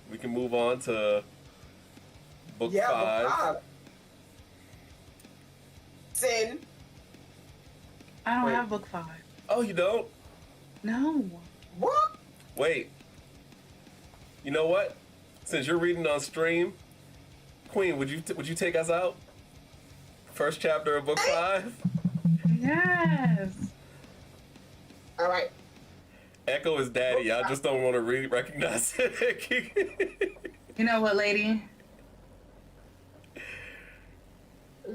We can move on to book 5. Book 5. Sin. I don't have book 5. Oh, you don't? No. What? Wait. You know what? Since you're reading on stream, Queen, would you take us out? First chapter of book 5. Yes. All right. Echo is daddy. I just don't want to recognize it. You know what, lady?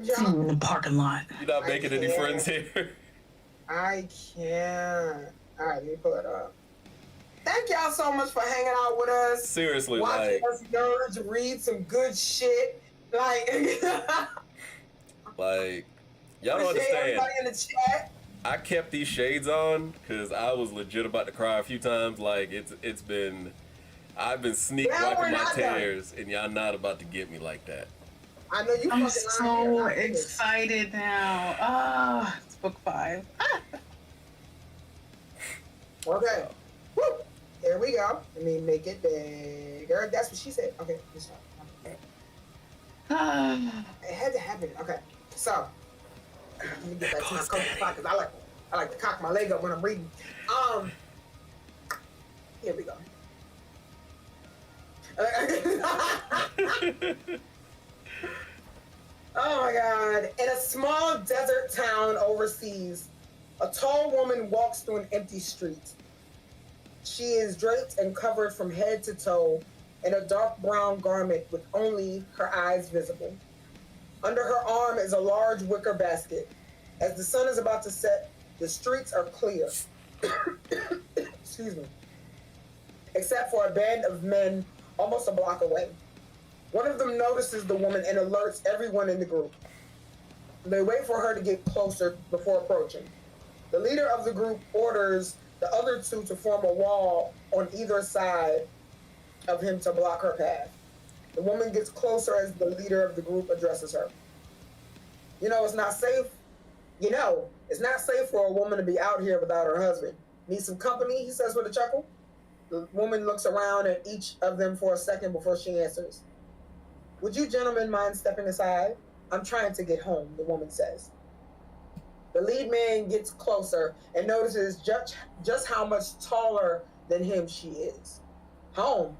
See you in the parking lot. You're not making any friends here. I can't. All right, let me pull it up. Thank y'all so much for hanging out with us. Seriously, watching us nerds read some good shit. Like, y'all don't understand. Everybody in the chat. I kept these shades on because I was legit about to cry a few times. Like, it's been I've been sneak Well, we're wiping my not done. tears, and y'all not about to get me like that. I know you I'm fucking so lying here. excited now. Ah, it's book 5. Okay. Woo. Here we go. Let me make it bigger. That's what she said. Okay, let's start. It had to happen. Okay. So let me get back to my coat spot because I like to cock my leg up when I'm reading. Here we go. Oh my God. In a small desert town overseas, a tall woman walks through an empty street. She is draped and covered from head to toe in a dark brown garment with only her eyes visible. Under her arm is a large wicker basket. As the sun is about to set, the streets are clear. Excuse me. Except for a band of men almost a block away. One of them notices the woman and alerts everyone in the group. They wait for her to get closer before approaching. The leader of the group orders the other two to form a wall on either side of him to block her path. The woman gets closer as the leader of the group addresses her. You know, it's not safe. It's not safe for a woman to be out here without her husband. Need some company, he says with a chuckle. The woman looks around at each of them for a second before she answers. Would you gentlemen mind stepping aside? I'm trying to get home, the woman says. The lead man gets closer and notices just how much taller than him she is. Home?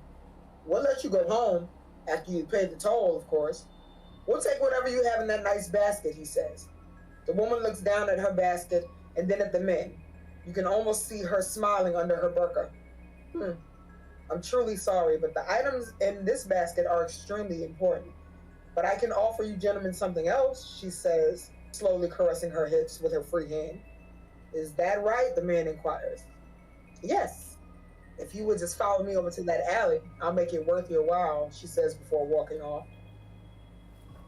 We'll let you go home after you paid the toll, of course. We'll take whatever you have in that nice basket, he says. The woman looks down at her basket and then at the men. You can almost see her smiling under her burqa. I'm truly sorry, but the items in this basket are extremely important. But I can offer you gentlemen something else, she says, slowly caressing her hips with her free hand. Is that right? The man inquires. Yes. If you would just follow me over to that alley, I'll make it worth your while, she says before walking off.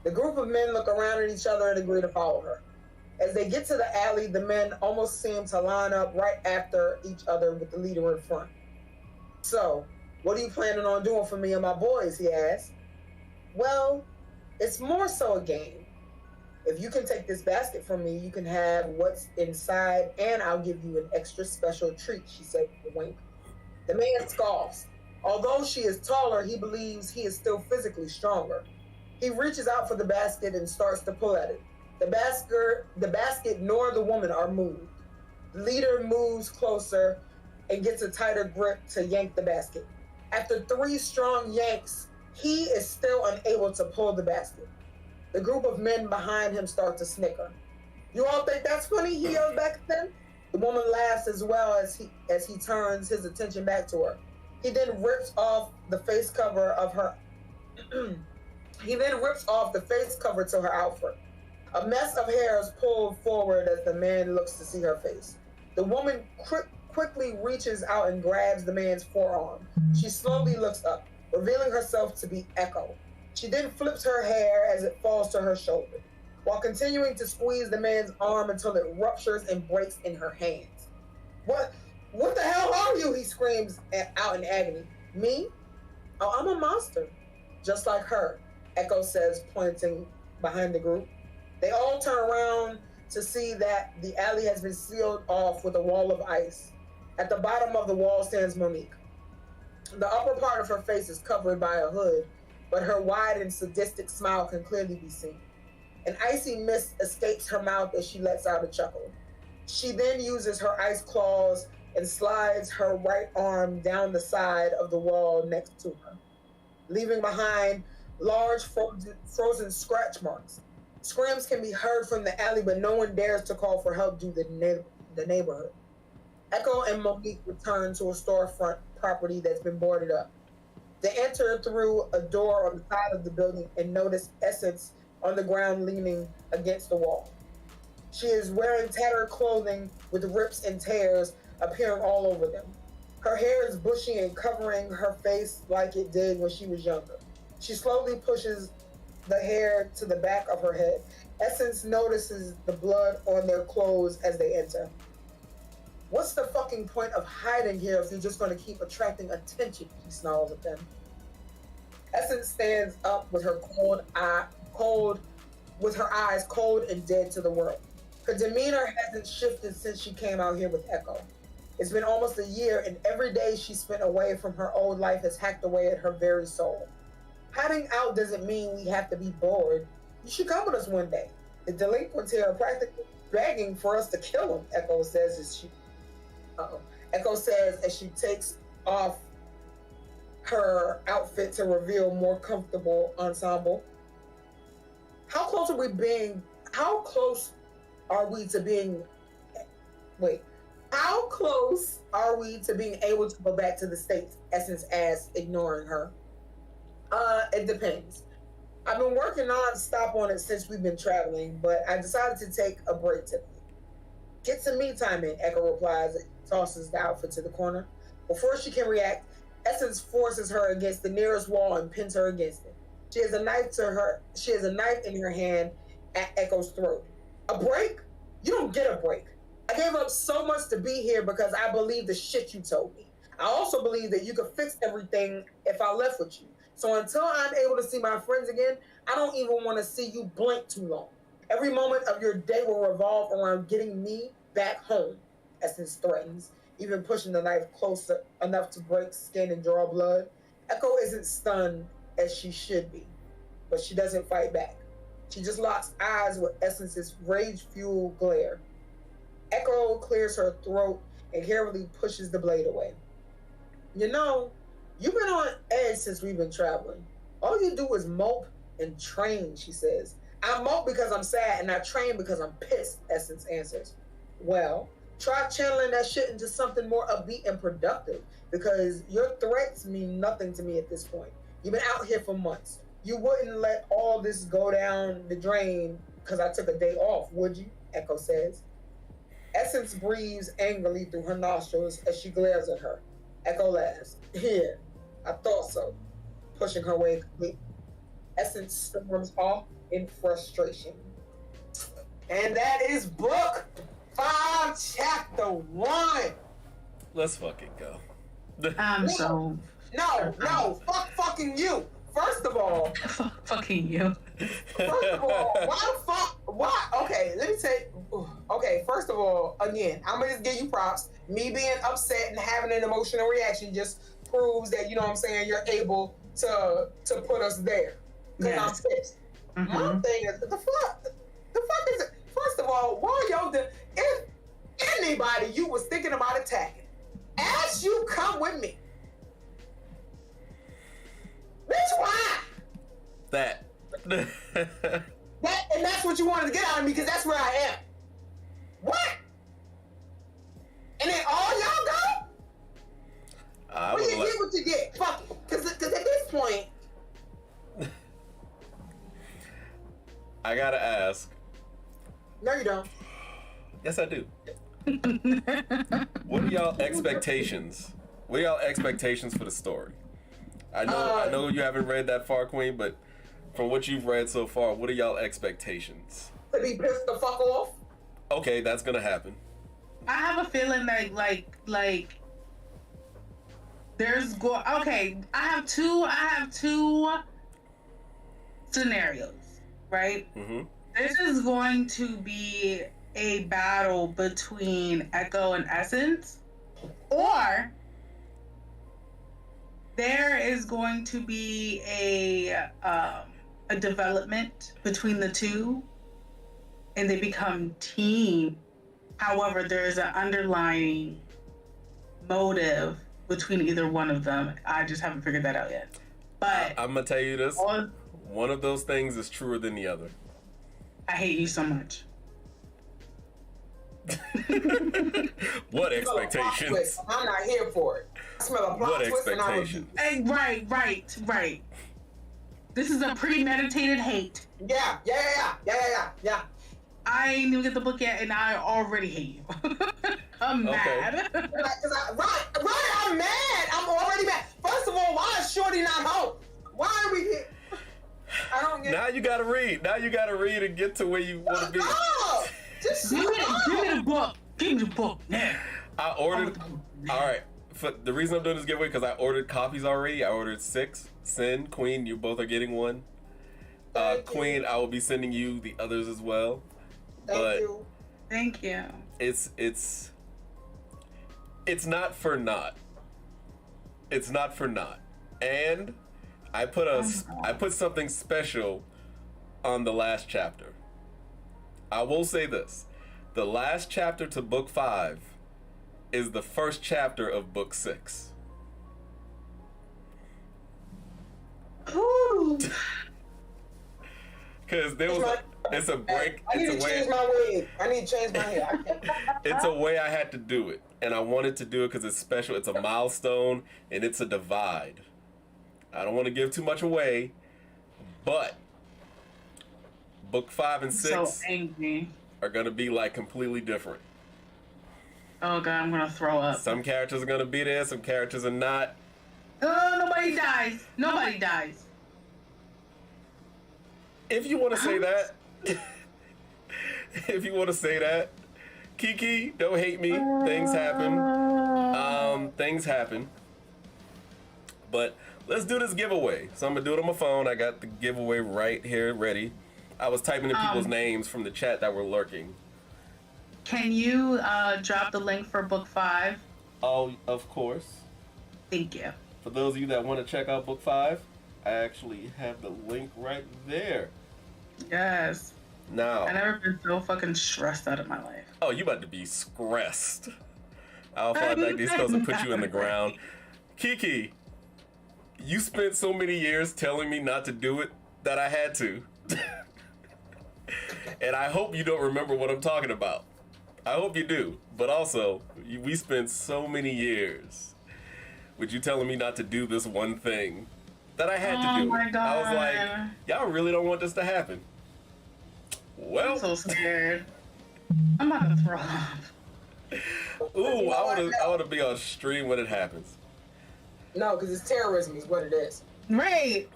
The group of men look around at each other and agree to follow her. As they get to the alley, the men almost seem to line up right after each other with the leader in front. So, what are you planning on doing for me and my boys, he asks. Well, it's more so a game. If you can take this basket from me, you can have what's inside, and I'll give you an extra special treat, she said with a wink. The man scoffs. Although she is taller, he believes he is still physically stronger. He reaches out for the basket and starts to pull at it. The basket nor the woman are moved. The leader moves closer and gets a tighter grip to yank the basket. After 3 strong yanks, he is still unable to pull the basket. The group of men behind him start to snicker. You all think that's funny? He yells back at them. The woman laughs as well as he turns his attention back to her. He then rips off the face cover of her. He then rips off the face cover to her outfit. A mess of hair is pulled forward as the man looks to see her face. The woman quickly reaches out and grabs the man's forearm. She slowly looks up, revealing herself to be Echo. She then flips her hair as it falls to her shoulder, while continuing to squeeze the man's arm until it ruptures and breaks in her hands. What the hell are you? He screams out in agony. Me? Oh, I'm a monster. Just like her, Echo says, pointing behind the group. They all turn around to see that the alley has been sealed off with a wall of ice. At the bottom of the wall stands Monique. The upper part of her face is covered by a hood, but her wide and sadistic smile can clearly be seen. An icy mist escapes her mouth as she lets out a chuckle. She then uses her ice claws and slides her right arm down the side of the wall next to her, leaving behind large frozen scratch marks. Screams can be heard from the alley, but no one dares to call for help due to the neighborhood. Echo and Monique return to a storefront property that's been boarded up. They enter through a door on the side of the building and notice Essence on the ground leaning against the wall. She is wearing tattered clothing with rips and tears appearing all over them. Her hair is bushy and covering her face like it did when she was younger. She slowly pushes the hair to the back of her head. Essence notices the blood on their clothes as they enter. What's the fucking point of hiding here if you're just going to keep attracting attention? He snarls at them. Essence stands up with her with her eyes cold and dead to the world. Her demeanor hasn't shifted since she came out here with Echo. It's been almost a year, and every day she spent away from her old life has hacked away at her very soul. Hiding out doesn't mean we have to be bored. You should come with us one day. The delinquents here are practically begging for us to kill them, Echo says as she takes off her outfit to reveal more comfortable ensemble. How close are we to being able to go back to the States? Essence asked, ignoring her. It depends. I've been working non-stop on it since we've been traveling, but I decided to take a break today. Get some me time in, Echo replies, tosses the outfit to the corner. Before she can react, Essence forces her against the nearest wall and pins her against it. She has a knife in her hand at Echo's throat. A break? You don't get a break. I gave up so much to be here because I believe the shit you told me. I also believe that you could fix everything if I left with you. So until I'm able to see my friends again, I don't even want to see you blink too long. Every moment of your day will revolve around getting me back home, Essence threatens, even pushing the knife closer enough to break skin and draw blood. Echo isn't stunned as she should be, but she doesn't fight back. She just locks eyes with Essence's rage-fueled glare. Echo clears her throat and carefully pushes the blade away. You know, you've been on edge since we've been traveling. All you do is mope and train, she says. I mope because I'm sad and I train because I'm pissed, Essence answers. Well, try channeling that shit into something more upbeat and productive, because your threats mean nothing to me at this point. You've been out here for months. You wouldn't let all this go down the drain because I took a day off, would you? Echo says. Essence breathes angrily through her nostrils as she glares at her. Echo laughs. Here, I thought so. Pushing her way complete. Essence storms off in frustration. And that is book 5, chapter 1. Let's fucking go. No, fuck fucking you. First of all, fucking you. First of all, why? Okay, let me say. Okay, first of all, again, I'm gonna just give you props. Me being upset and having an emotional reaction just proves that, you know what I'm saying, you're able to put us there. Because I'm pissed. Mm-hmm. My thing is, the fuck is it? First of all, why y'all if anybody you was thinking about attacking, as you come with me. Bitch, why? That. And that's what you wanted to get out of me, because that's where I am. What? And then all y'all go? Well, you get what you get. Fuck it. Because at this point... I gotta ask. No, you don't. Yes, I do. What are y'all expectations? What are y'all expectations for the story? I know you haven't read that far, Queen, but from what you've read so far, what are y'all expectations? To be pissed the fuck off? Okay, that's gonna happen. I have a feeling like there's okay, I have two scenarios, right? Mm-hmm. This is going to be a battle between Echo and Essence, or there is going to be a development between the two, and they become team. However, there is an underlying motive between either one of them. I just haven't figured that out yet. But I'm gonna tell you this: one of those things is truer than the other. I hate you so much. What expectations? I'm not here for it. I smell a plot twist and I'm Right. This is a premeditated hate. Yeah. I ain't even get the book yet, and I already hate you. I'm mad. Right, I'm mad. I'm already mad. First of all, why is Shorty not home? Why are we here? I don't get. Now you gotta read. Now you gotta read and get to where you want to be. Just give me the book. Give me the book now. I ordered. All right. For the reason I'm doing this giveaway because I ordered copies already. I ordered 6. Sin, Queen, you both are getting one. Queen, I will be sending you the others as well. Thank you. Thank you. It's not for naught. It's not for naught. And I put something special on the last chapter. I will say this. The last chapter to book 5 is the first chapter of book 6. Ooh. Because it's a break. I need to change my wig. I need to change my hair. I can't. It's a way I had to do it. And I wanted to do it because it's special. It's a milestone and it's a divide. I don't want to give too much away, but book 5 and 6 So angry. are going to be like completely different. Oh god, I'm gonna throw up. Some characters are going to be there, some characters are not. Oh, nobody dies. Nobody dies. If you want to say that, if you want to say that, Kiki, don't hate me. Things happen. Things happen. But let's do this giveaway. So I'm gonna do it on my phone. I got the giveaway right here ready. I was typing in people's names from the chat that were lurking. Can you drop the link for book 5? Oh, of course. Thank you. For those of you that want to check out book 5, I actually have the link right there. Yes. Now. I've never been so fucking stressed out of my life. Oh, you about to be stressed. I'll fly back these spells and put you in the ground. Kiki, you spent so many years telling me not to do it that I had to. And I hope you don't remember what I'm talking about. I hope you do. But also, we spent so many years with you telling me not to do this one thing that I had to do. Oh my God. I was like, y'all really don't want this to happen. Well, I'm so scared. I'm about to throw up. ooh, I want to be on stream when it happens. No, because it's terrorism is what it is. Right.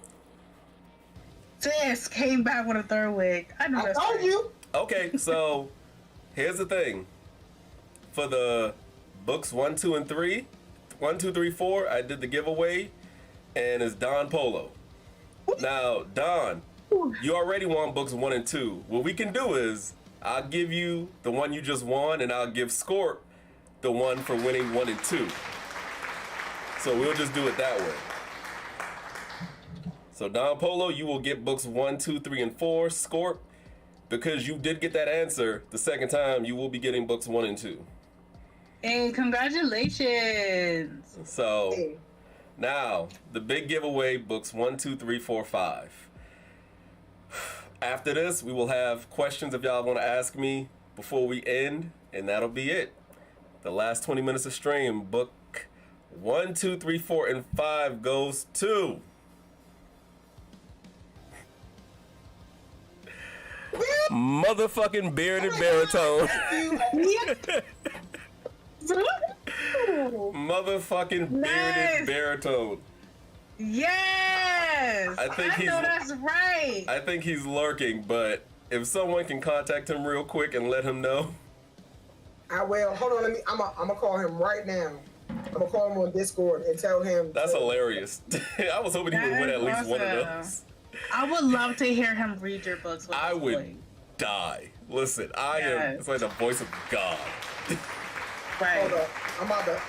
Sis came back with a third wig. I know I that's told right. you. Okay, so here's the thing. For the books 1, 2, and 3, 1, 2, 3, 4, I did the giveaway, and it's Don Polo. Now, Don, you already won books 1 and 2. What we can do is I'll give you the one you just won, and I'll give Scorp the one for winning 1 and 2. So we'll just do it that way. So Don Polo, you will get books 1, 2, 3, and 4. Scorp, because you did get that answer the second time, you will be getting books 1 and 2. Hey, congratulations. So now the big giveaway, books 1, 2, 3, 4, 5. After this, we will have questions if y'all want to ask me before we end, and that'll be it. The last 20 minutes of stream, book 1, 2, 3, 4, and 5 goes to motherfucking bearded baritone. Motherfucking bearded baritone. Yes. I think know that's right. I think he's lurking, but if someone can contact him real quick and let him know. I will. Hold on, I'm gonna call him right now. I'm gonna call him on Discord and tell him. That's hilarious. I was hoping he would win at least one of those. I would love to hear him read your books. With I would voice. die. Listen, I am. It's like the voice of God. Right. Hold on. I'm about to.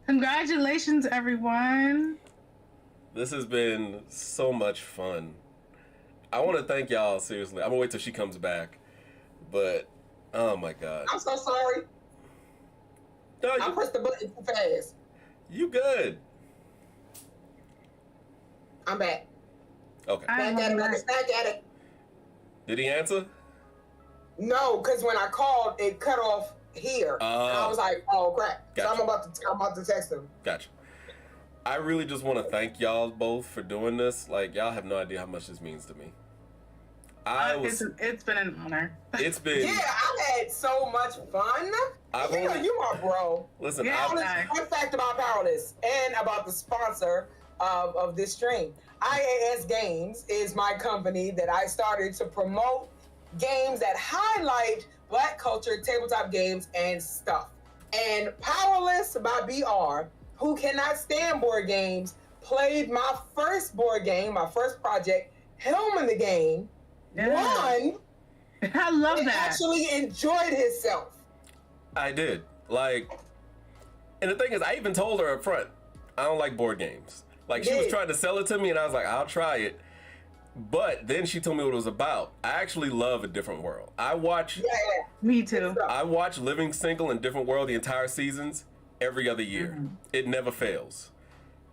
Congratulations, everyone. This has been so much fun. I want to thank y'all, seriously. I'm gonna wait till she comes back. But, oh my God. I'm so sorry. No, I pressed the button too fast. You good. I'm back. Okay. Back at it, back at it. Did he answer? No, because when I called, it cut off here. And I was like, oh crap. Gotcha. So I'm about to text him. Gotcha. I really just want to thank y'all both for doing this. Like, y'all have no idea how much this means to me. It's been an honor. It's been. Yeah, I've had so much fun. You my bro. Listen, Fun fact about Powerless and about the sponsor of this stream. IAS Games is my company that I started to promote games that highlight Black culture, tabletop games, and stuff. And Powerless by BR, who cannot stand board games, played my first board game, my first project, Helm in the Game, won, I love and that. actually enjoyed himself. I did. Like, and the thing is, I even told her up front, I don't like board games. Like, she was trying to sell it to me, and I was like, I'll try it. But then she told me what it was about. I actually love A Different World. I watch Me too. Living Single and Different World, the entire seasons, every other year. It never fails.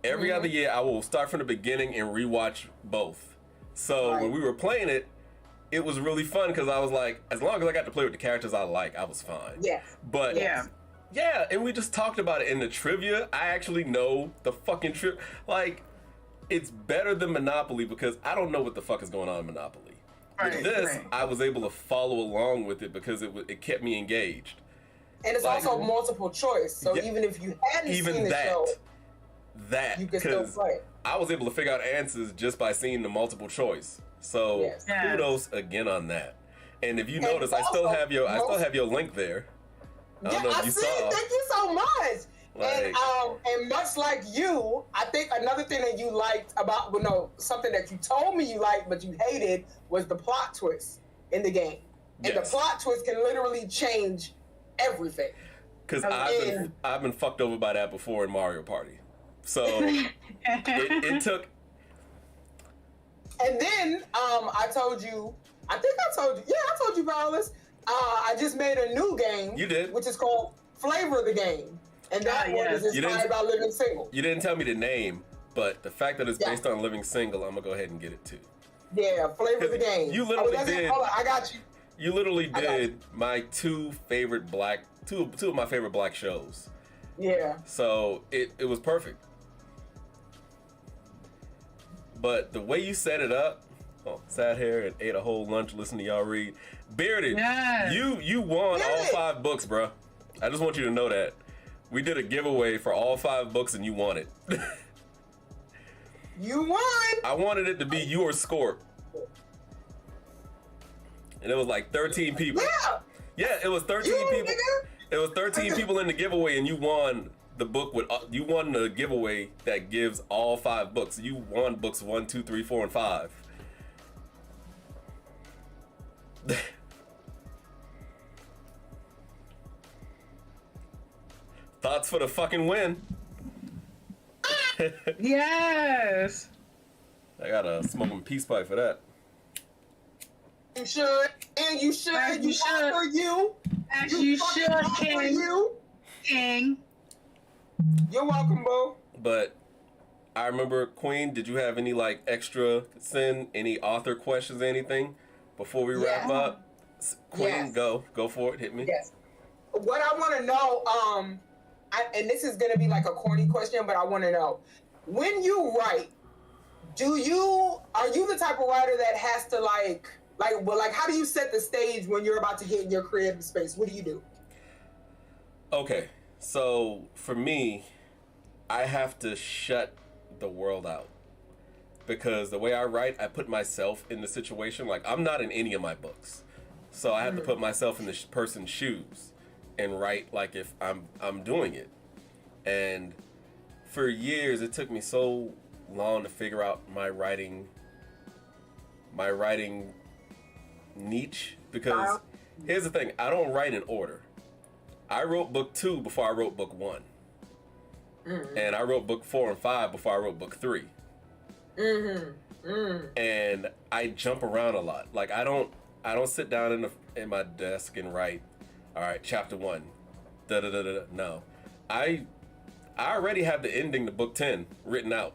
Every other year, I will start from the beginning and rewatch both. So when we were playing it, it was really fun because I was like, as long as I got to play with the characters I like, I was fine. Yes. But Yeah. and we just talked about it in the trivia. I actually know the fucking trivia. Like, it's better than Monopoly because I don't know what the fuck is going on in Monopoly. With this, I was able to follow along with it because it kept me engaged. And it's also multiple choice, so even if you hadn't seen the show, you can still play. I was able to figure out answers just by seeing the multiple choice. So kudos again on that. And if you notice, I still have your link there. I don't know if you saw. Thank you so much. Like, and much like you, I think another thing that you liked about, something that you told me you liked but you hated was the plot twist in the game. And the plot twist can literally change everything. Because I've been fucked over by that before in Mario Party. So it took. And then I told you, Paulus, I just made a new game. You did. Which is called Flavor the Game. And that one is inspired by Living Single. You didn't tell me the name, but the fact that it's based on Living Single, I'm going to go ahead and get it too. Yeah, Flavor the Game. You literally did. Hold on, I got you. You literally did my two of my favorite black shows. Yeah. So it was perfect. But the way you set it up, sat here and ate a whole lunch listening to y'all read. Bearded, you won all 5 books, bro. I just want you to know that. We did a giveaway for all 5 books and you won it. You won! I wanted it to be you or Scorp. And it was like 13 people. Yeah, it was 13 people. It was 13 people in the giveaway and you won the book you won the giveaway that gives all 5 books. You won books 1, 2, 3, 4, and 5. Thoughts for the fucking win. Yes. I got a smoking peace pipe for that. You should. And you should. As you should. For you. As you should, King. King. You're welcome, boo. But I remember, Queen, did you have any extra any author questions, anything before we wrap up? Queen, go for it. Hit me. Yes. What I want to know, and this is going to be like a corny question, but I want to know, when you write, are you the type of writer that has to how do you set the stage when you're about to get in your creative space? What do you do? Okay, so for me, I have to shut the world out because the way I write, I put myself in the situation. Like, I'm not in any of my books, so I have to put myself in the person's shoes and write like if I'm doing it. And for years, it took me so long to figure out my writing niche, because here's the thing, I don't write in order. I wrote book 2 before I wrote book 1. And I wrote book 4 and 5 before I wrote book 3. And I jump around a lot. Like, I don't sit down in my desk and write, all right, chapter 1, da-da-da-da-da. No. I already have the ending to book 10 written out.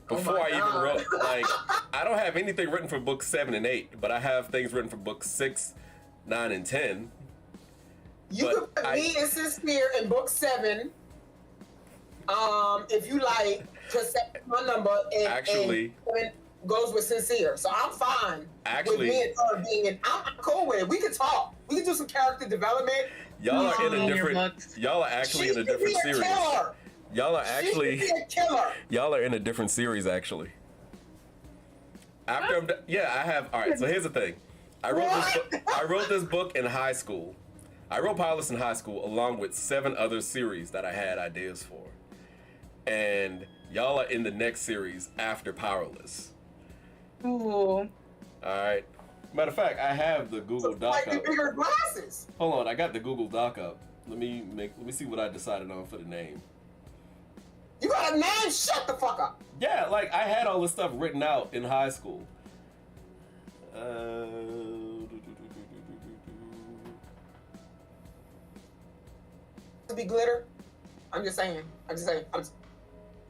Before I even wrote, I don't have anything written for book 7 and 8, but I have things written for books 6, 9, and 10. You could put me and Sincere in book 7. If you like, because my number and goes with Sincere, so I'm fine. With me and her being in, I'm cool with it. We can talk. We can do some character development. Y'all are in a different. Y'all are actually in a different series. Y'all are actually. Y'all are in a different series actually. After I have. All right. So here's the thing. I wrote this book in high school. I wrote Powerless in high school along with 7 other series that I had ideas for. And y'all are in the next series after Powerless. Ooh. Alright. Matter of fact, I have the Google Doc Slightly up. bigger glasses. Hold on, I got the Google Doc up. Let me see what I decided on for the name. You got a name? Shut the fuck up. Yeah, like I had all this stuff written out in high school. To be glitter. I'm just saying.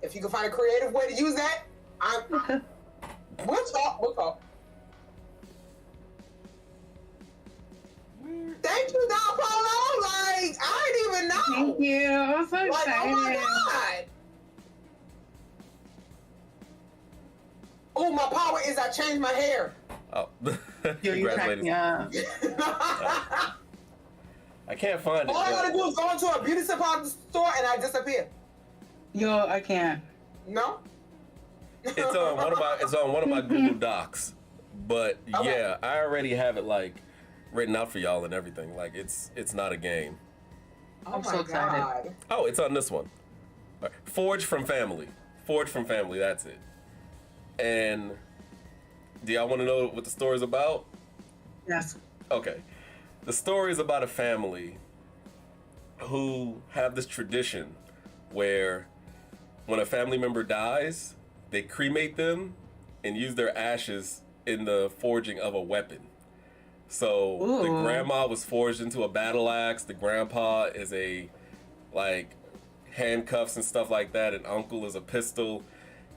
If you can find a creative way to use that, we'll talk. Thank you, Don Polo. Like, I didn't even know. Thank you. I'm so Like, excited. oh my God. Oh, my power is I changed my hair. Oh, Yo, you cracked me up. I can't find it. All I gotta do is go into a beauty supply store and I disappear. Yo, I can't. No? It's on one of my Google Docs. But Okay. yeah, I already have it like written out for y'all and everything. Like it's not a game. Oh I'm my so excited. God. Oh, it's on this one. All right. Forge from Family. That's it. And do y'all want to know what the story's about? Yes. Okay. The story is about a family who have this tradition where when a family member dies, they cremate them and use their ashes in the forging of a weapon. So the Ooh. grandma was forged into a battle axe. The grandpa is a like handcuffs and stuff like that. And uncle is a pistol,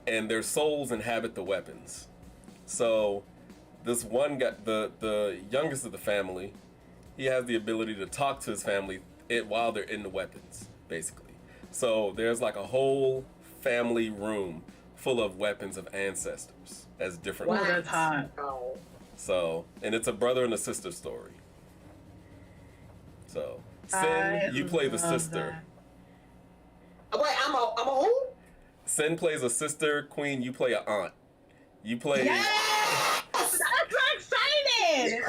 and their souls inhabit the weapons. So this one guy, the youngest of the family, he has the ability to talk to his family while they're in the weapons, basically. So there's like a whole family room full of weapons of ancestors as different Wow, weapons. that's hot. Oh. So, and it's a brother and a sister story. So, Sin, I you play the love sister. that. Wait, I'm a who? Sin plays a sister. Queen, you play an aunt. You play. Yes! I'm so excited.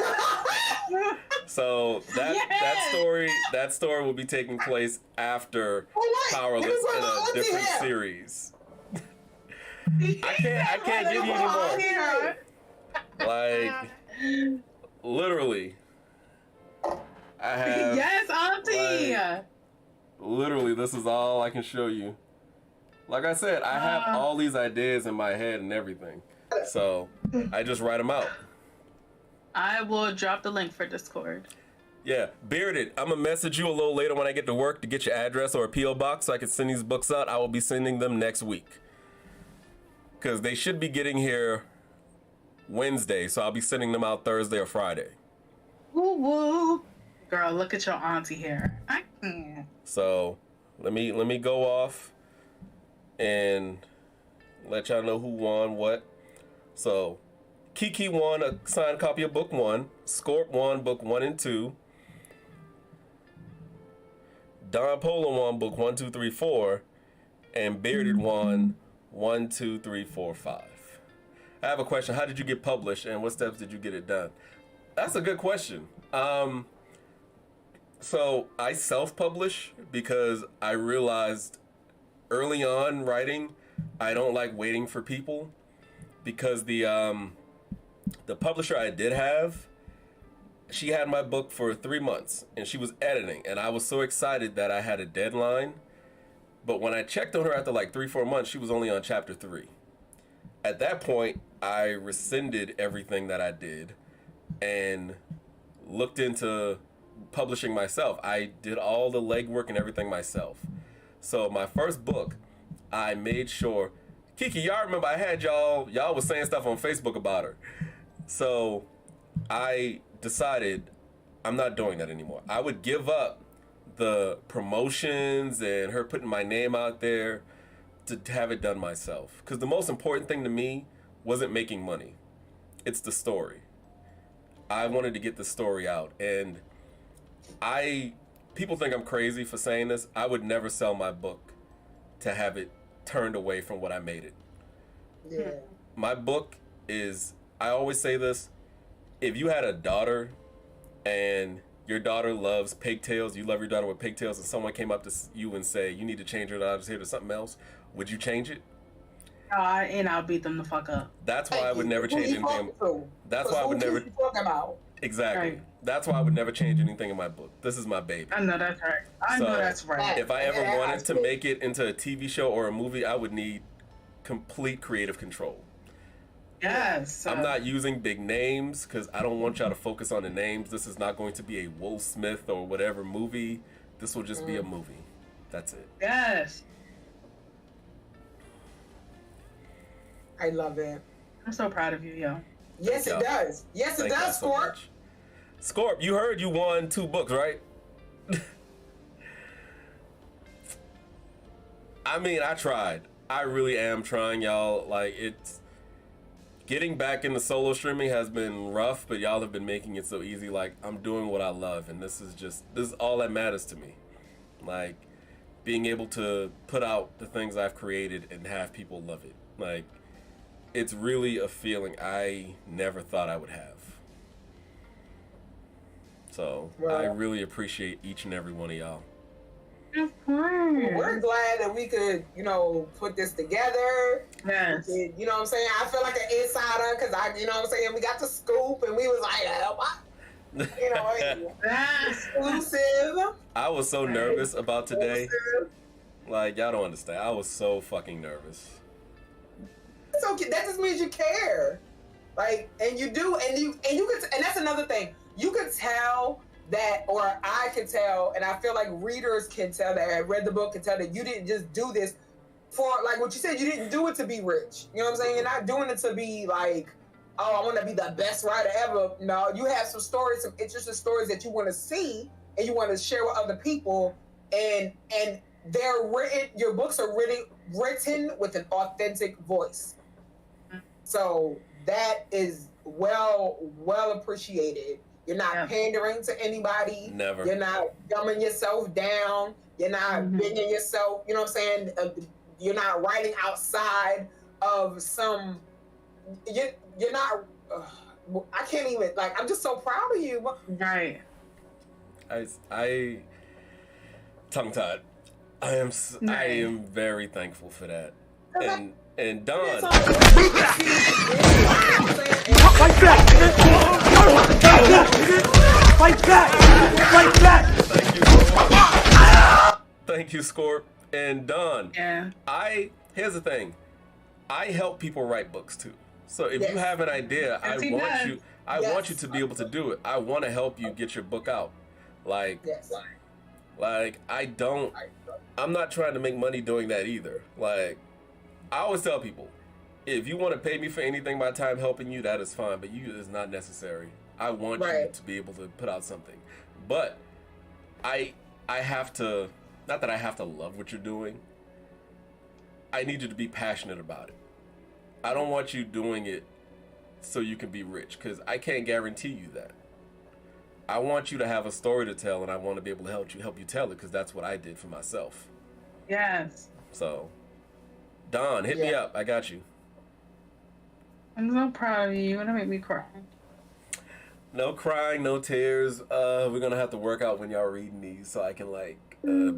So that story will be taking place after Oh, wait, Powerless this is in what my a auntie different had. series. I can't give you any more. Like, literally, I have. Yes, Auntie. like, literally, this is all I can show you. Like I said, I have all these ideas in my head and everything. So I just write them out. I will drop the link for Discord. Yeah, Bearded, I'm gonna message you a little later when I get to work to get your address or a P.O. box so I can send these books out. I will be sending them next week. Because they should be getting here Wednesday, so I'll be sending them out Thursday or Friday. Woo woo. Girl, look at your auntie here. I can't. So let me go off and let y'all know who won what. So Kiki won a signed copy of book 1. Scorp won book 1 and 2. Don Polo won book 1, 2, 3, 4. And Bearded won 1, 2, 3, 4, 5. I have a question. How did you get published and what steps did you get it done? That's a good question. So I self-publish because I realized early on writing, I don't like waiting for people because the publisher I did have, she had my book for 3 months and she was editing and I was so excited that I had a deadline. But when I checked on her after like 3-4 months, she was only on chapter 3. At that point, I rescinded everything that I did and looked into publishing myself. I did all the legwork and everything myself. So my first book, I made sure, Kiki, y'all remember I had y'all was saying stuff on Facebook about her. So I decided I'm not doing that anymore. I would give up the promotions and her putting my name out there to have it done myself. Because the most important thing to me wasn't making money. It's the story. I wanted to get the story out. And people think I'm crazy for saying this. I would never sell my book to have it turned away from what I made it. Yeah. My book is, I always say this, if you had a daughter and your daughter loves pigtails, you love your daughter with pigtails, and someone came up to you and say, you need to change your daughter's hair to something else, would you change it? And I'll beat them the fuck up. That's why I would never change anything. That's why I would never. Talking about? Exactly. Right. That's why I would never change anything in my book. This is my baby. I know that's right. I know that's right. If I ever wanted to make it into a TV show or a movie, I would need complete creative control. Yes. I'm not using big names because I don't want y'all to focus on the names. This is not going to be a Will Smith or whatever movie. This will just be a movie. That's it. Yes. I love it. I'm so proud of you, yo. Yes, it does. Yes, it does, Scorp. Scorp, you heard you won 2 books, right? I mean, I tried. I really am trying, y'all. Like, it's... Getting back into solo streaming has been rough, but y'all have been making it so easy. Like, I'm doing what I love, and this is all that matters to me. Like, being able to put out the things I've created and have people love it. Like, it's really a feeling I never thought I would have. So, I really appreciate each and every one of y'all. Of course. We're glad that we could, put this together. Yes. You know what I'm saying? I feel like an insider because you know what I'm saying? We got the scoop and we was like, what? Exclusive. I was so nervous about today. Like, y'all don't understand. I was so fucking nervous. It's okay. That just means you care. Like, and you do, and you could, and that's another thing. You could tell that, or I could tell, and I feel like readers can tell that, I read the book, can tell that you didn't just do this for, like what you said, you didn't do it to be rich. You know what I'm saying? You're not doing it to be like, oh, I want to be the best writer ever. No, you have some stories, some interesting stories that you want to see and you want to share with other people, and they're written, your books are written with an authentic voice. So that is well appreciated. You're not pandering to anybody. Never. You're not dumbing yourself down. You're not bending yourself. You know what I'm saying? You're not writing outside of some. You're not. I can't even. Like, I'm just so proud of you. Right. I tongue-tied. I am very thankful for that. And Don. Fight back! Fight back! Fight back! Thank you, Scorp. And Don. Yeah. Here's the thing. I help people write books too. So if you have an idea, I want you to be able to do it. I want to help you get your book out. Like, I'm not trying to make money doing that either. Like, I always tell people, if you want to pay me for anything, my time helping you, that is fine, but you is not necessary. I want you to be able to put out something. But I have to, not that I have to love what you're doing. I need you to be passionate about it. I don't want you doing it so you can be rich, because I can't guarantee you that. I want you to have a story to tell, and I want to be able to help you tell it, because that's what I did for myself. Yes. So, Don, hit me up. I got you. I'm so proud of you. You're gonna make me cry. No crying, no tears. We're gonna have to work out when y'all reading these so I can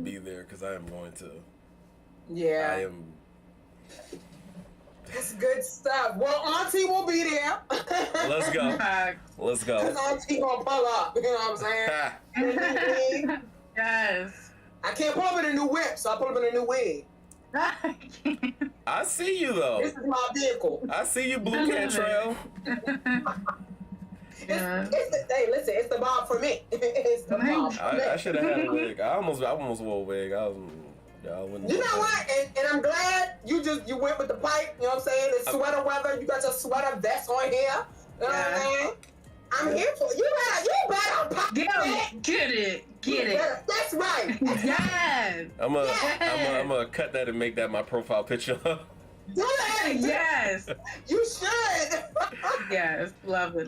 be there, because I am going to. Yeah. I am. It's good stuff. Well, Auntie will be there. Let's go. Let's go. Because Auntie gonna pull up. You know what I'm saying? Yes. I can't pull up in a new whip, so I pull up in a new wig. I see you though. This is my vehicle. I see you, Blue Cantrell. Hey, listen, it's the bob for me. It's the bob for me. I should have had a wig. I almost wore a wig. You know what? And I'm glad you went with the pipe. You know what I'm saying? It's sweater weather. You got your sweater vest on here. You know what I'm saying? I'm here for you. You better pop Get it. That's right. Yes. I'm gonna cut that and make that my profile picture. Do that. Yes. You should. Yes. Love it.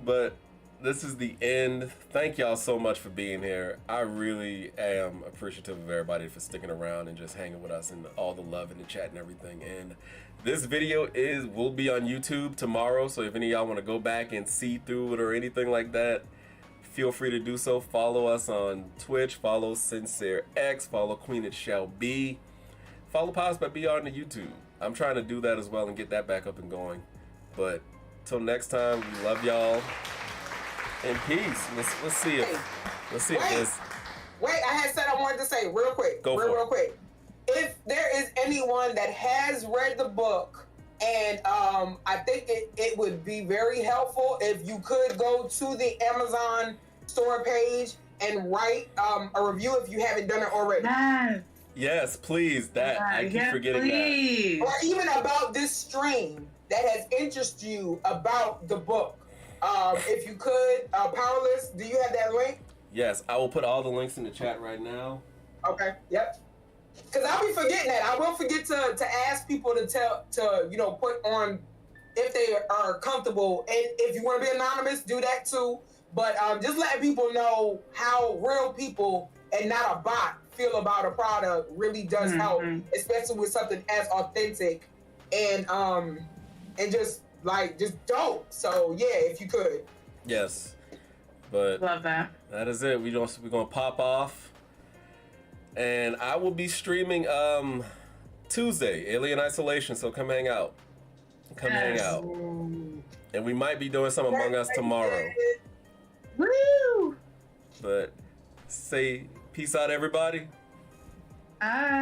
But this is the end. Thank y'all so much for being here. I really am appreciative of everybody for sticking around and just hanging with us and all the love in the chat and everything. And this video will be on YouTube tomorrow, so if any of y'all want to go back and see through it or anything like that, feel free to do so. Follow us on Twitch, follow Sincere X, follow Queen It Shall Be, follow Pause by BR on the YouTube. I'm trying to do that as well and get that back up and going. But till next time, we love y'all. In peace. Let's see if this. Wait, I had said I wanted to say real quick. Real quick. If there is anyone that has read the book, and I think it would be very helpful if you could go to the Amazon store page and write a review if you haven't done it already. Yes, please. I keep forgetting that. Or even about this stream that has interested you about the book. If you could, Powerless, do you have that link? Yes, I will put all the links in the chat right now. Okay, yep. Because I'll be forgetting that. I will forget to ask people to put on if they are comfortable. And if you want to be anonymous, do that too. But just letting people know how real people and not a bot feel about a product really does help, especially with something as authentic and just dope. So yeah, if you could. Yes, but love that. That is it. We're gonna pop off, and I will be streaming Tuesday, Alien Isolation. So come hang out. Hang out, and we might be doing some Among Us tomorrow. Woo! But say peace out, everybody. Bye.